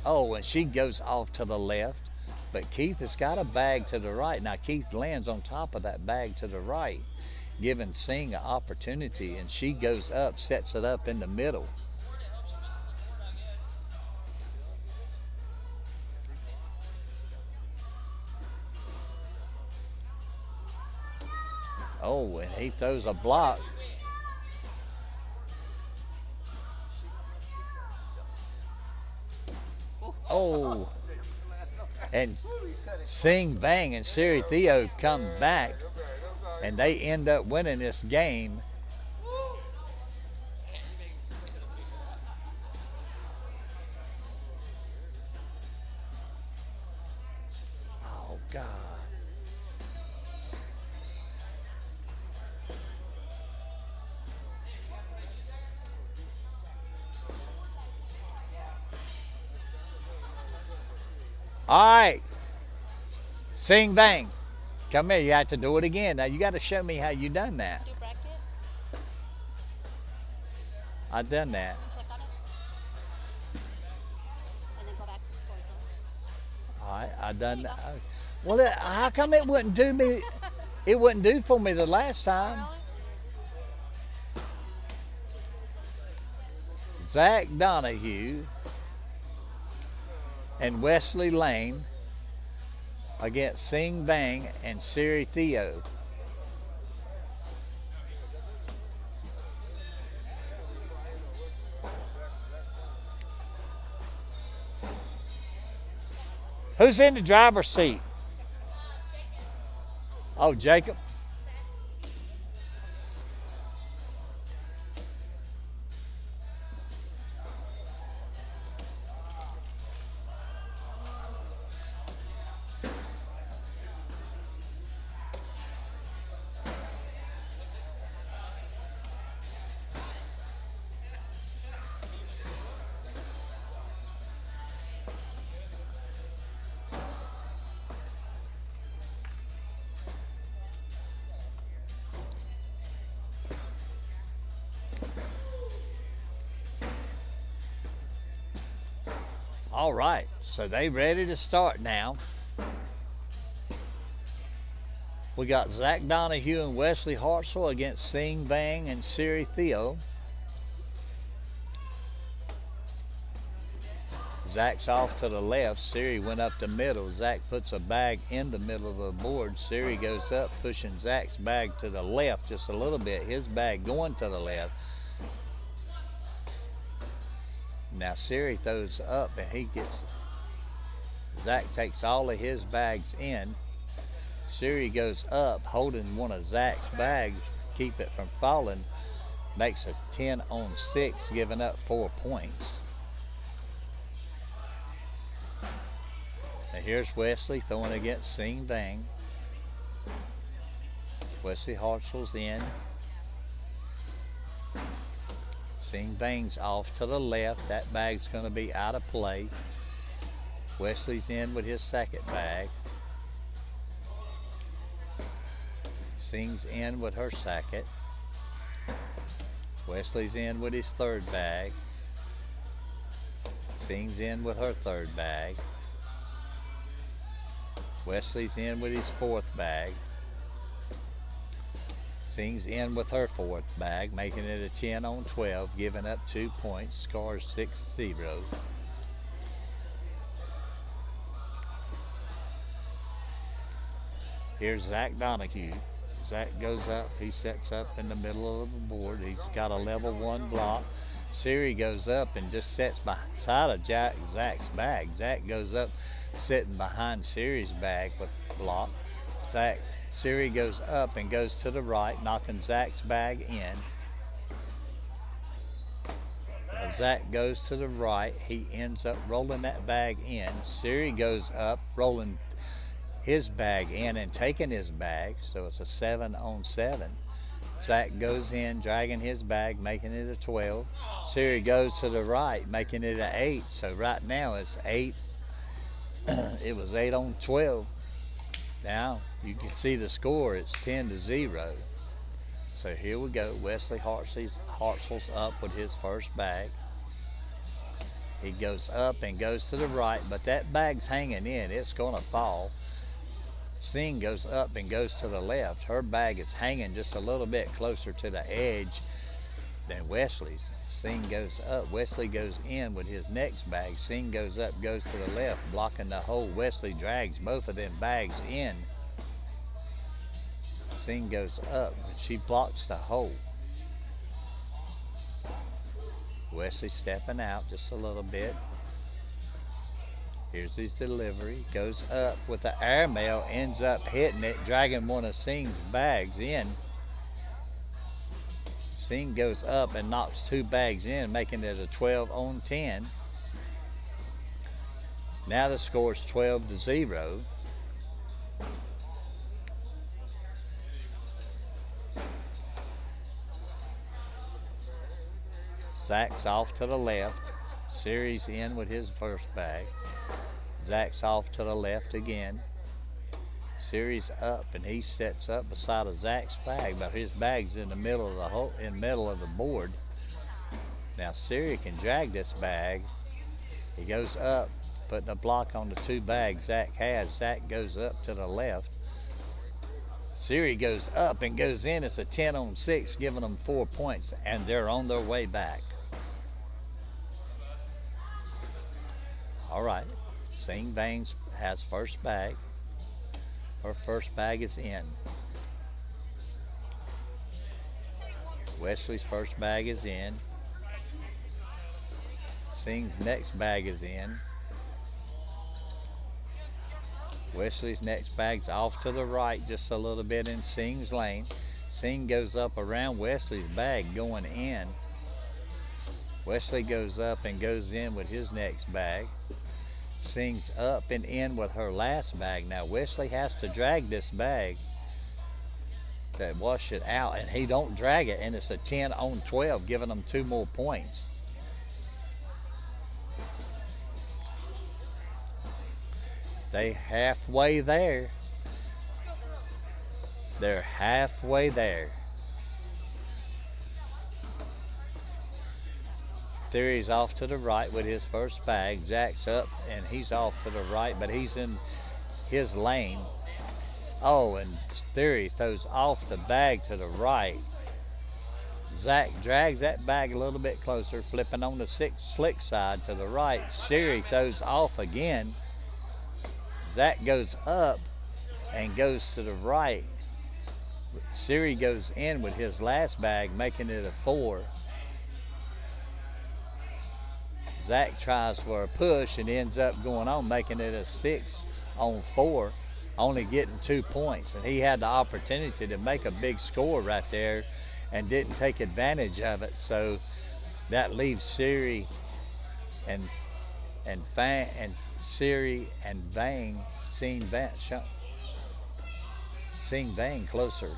oh, and she goes off to the left. But Keith has got a bag to the right. Now Keith lands on top of that bag to the right, giving Sing an opportunity, and she goes up, sets it up in the middle. Oh, and he throws a block. Oh, and Sing, Bang, and Siri Theo come back, and they end up winning this game. Oh, God. All right. Sing, Bang. Come here, you have to do it again. Now you got to show me how you done that. Do bracket. I done that. Click on it. And then go back to scores. All right, I done that. Well, how come it wouldn't do me? It wouldn't do for me the last time. Zach Donahue and Wesley Lane against Sing Bang and Siri Theo. Who's in the driver's seat? Oh, Jacob. All right, so they ready to start now. We got Zach Donahue and Wesley Hartzell against Sing Bang and Siri Theo. Zach's off to the left. Siri went up the middle. Zach puts a bag in the middle of the board. Siri goes up, pushing Zach's bag to the left just a little bit. His bag going to the left. Now Siri throws up and Zach takes all of his bags in. Siri goes up holding one of Zach's bags, keep it from falling, makes a 10 on 6, giving up 4 points. Now here's Wesley throwing against Sing Bang. Wesley Hartzell's in. Sing Bang's off to the left. That bag's going to be out of play. Wesley's in with his second bag. Sing's in with her second. Wesley's in with his third bag. Sing's in with her third bag. Wesley's in with his fourth bag. Sing's in with her fourth bag, making it a 10 on 12, giving up 2 points, scores 6-0. Here's Zach Donahue. Zach goes up, he sets up in the middle of the board. He's got a level 1 block. Siri goes up and just sets beside of Zach's bag. Zach goes up, sitting behind Siri's bag with block. Siri goes up and goes to the right, knocking Zach's bag in. As Zach goes to the right, he ends up rolling that bag in. Siri goes up, rolling his bag in and taking his bag, so it's a 7 on 7. Zach goes in, dragging his bag, making it a 12. Siri goes to the right, making it an 8. So right now it's 8. It was 8 on 12. Now you can see the score. It's 10-0. So here we go. Wesley Hartzell's up with his first bag. He goes up and goes to the right, but that bag's hanging in. It's going to fall. Sing goes up and goes to the left. Her bag is hanging just a little bit closer to the edge than Wesley's. Sing goes up. Wesley goes in with his next bag. Sing goes up, goes to the left, blocking the hole. Wesley drags both of them bags in. Sing goes up, but she blocks the hole. Wesley stepping out just a little bit. Here's his delivery. Goes up with the airmail, ends up hitting it, dragging one of Sing's bags in. Sing goes up and knocks 2 bags in, making it a 12 on 10. Now the score is 12-0. Zach's off to the left. Siri's in with his first bag. Zach's off to the left again. Siri's up and he sets up beside of Zach's bag, but his bag's in the middle of the board. Now Siri can drag this bag. He goes up, putting a block on the 2 bags Zach has. Zach goes up to the left. Siri goes up and goes in. It's a 10 on 6, giving them 4 points, and they're on their way back. All right, Sing Bang has first bag. Her first bag is in. Wesley's first bag is in. Sing's next bag is in. Wesley's next bag's off to the right just a little bit in Sing's lane. Sing goes up around Wesley's bag going in. Wesley goes up and goes in with his next bag. Sing's up and in with her last bag. Now Wesley has to drag this bag to wash it out, and he don't drag it, and it's a 10 on 12, giving them 2 more points. They halfway there. They're halfway there. Theory's off to the right with his first bag. Zach's up and he's off to the right, but he's in his lane. Oh, and Theory throws off the bag to the right. Zach drags that bag a little bit closer, flipping on the slick side to the right. Theory throws off again. Zach goes up and goes to the right. Siri goes in with his last bag, making it a 4. Zach tries for a push and ends up going on, making it a 6 on 4, only getting 2 points. And he had the opportunity to make a big score right there and didn't take advantage of it. So that leaves Siri and Siri and Vang, Sing Vang closer.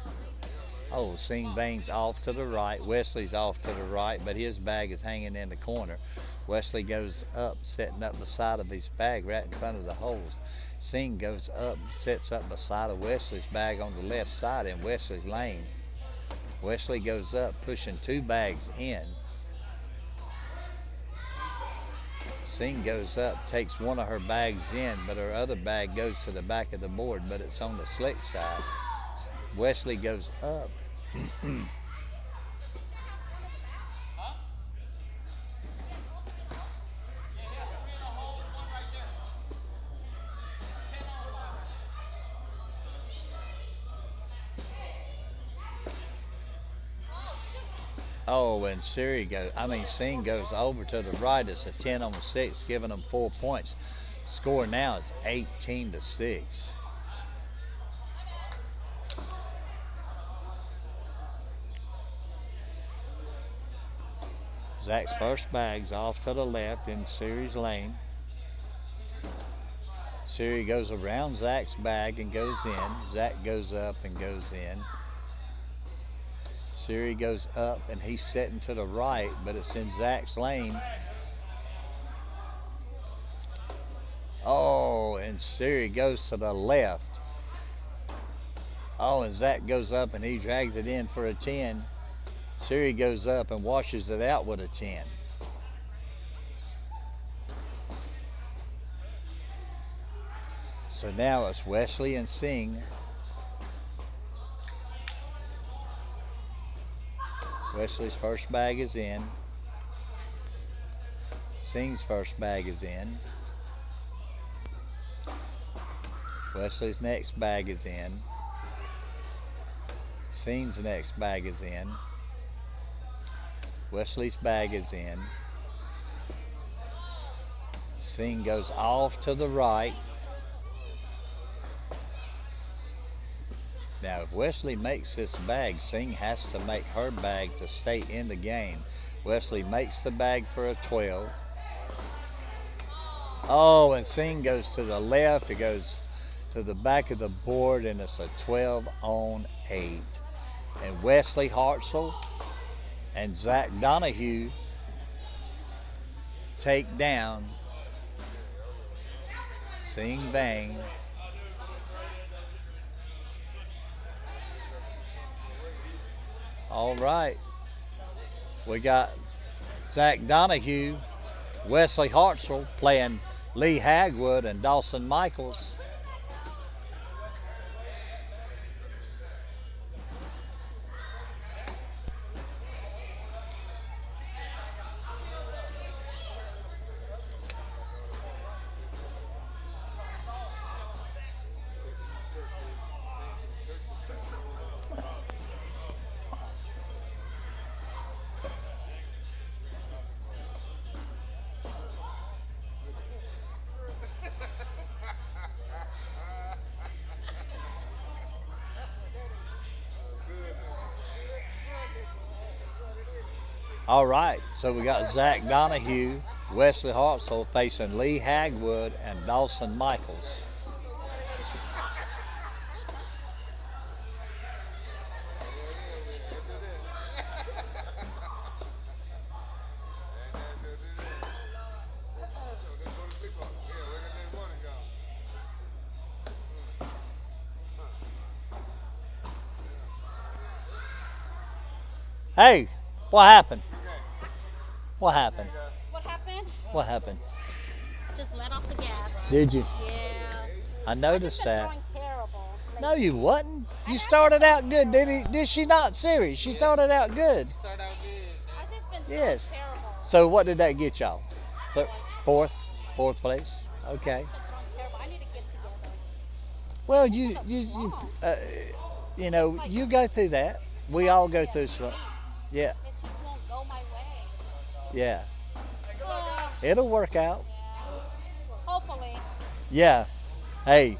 Oh, Sing Vang's off to the right. Wesley's off to the right, but his bag is hanging in the corner. Wesley goes up, setting up beside of his bag right in front of the holes. Sing goes up, sets up beside of Wesley's bag on the left side in Wesley's lane. Wesley goes up, pushing 2 bags in. Sing goes up, takes one of her bags in, but her other bag goes to the back of the board, but it's on the slick side. Wesley goes up. Oh, and Sing goes over to the right. It's a 10 on 6, giving them 4 points. Score now is 18-6. Zach's first bag's off to the left in Siri's lane. Siri goes around Zach's bag and goes in. Zach goes up and goes in. Siri goes up and he's setting to the right, but it's in Zach's lane. Oh, and Siri goes to the left. Oh, and Zach goes up and he drags it in for a 10. Siri goes up and washes it out with a 10. So now it's Wesley and Sing. Wesley's first bag is in. Sing's first bag is in. Wesley's next bag is in. Sing's next bag is in. Wesley's bag is in. Sing goes off to the right. Now, if Wesley makes this bag, Sing has to make her bag to stay in the game. Wesley makes the bag for a 12. Oh, and Sing goes to the left. It goes to the back of the board, and it's a 12 on 8. And Wesley Hartzell and Zach Donahue take down Sing Vang. All right. We got Zach Donahue, Wesley Hartzell playing Lee Hagwood and Dawson Michaels. All right, so we got Zach Donahue, Wesley Hartzell facing Lee Hagwood and Dawson Michaels. Hey, what happened? What happened? What happened? What happened? Just let off the gas. Did you? Yeah. I I noticed just been that. throwing terrible. Like, No, you wasn't. You started out good, did he? Did she not, Siri? She started out good. Start out good. I just been Yes. throwing terrible. So what did that get y'all? Fourth, fourth place. Okay. Been throwing terrible. I need to get together. Well, you know, you go through that. We all go through some. Yeah, It just won't go my way. yeah. Oh, It'll work out. yeah. Hopefully. Yeah. Hey,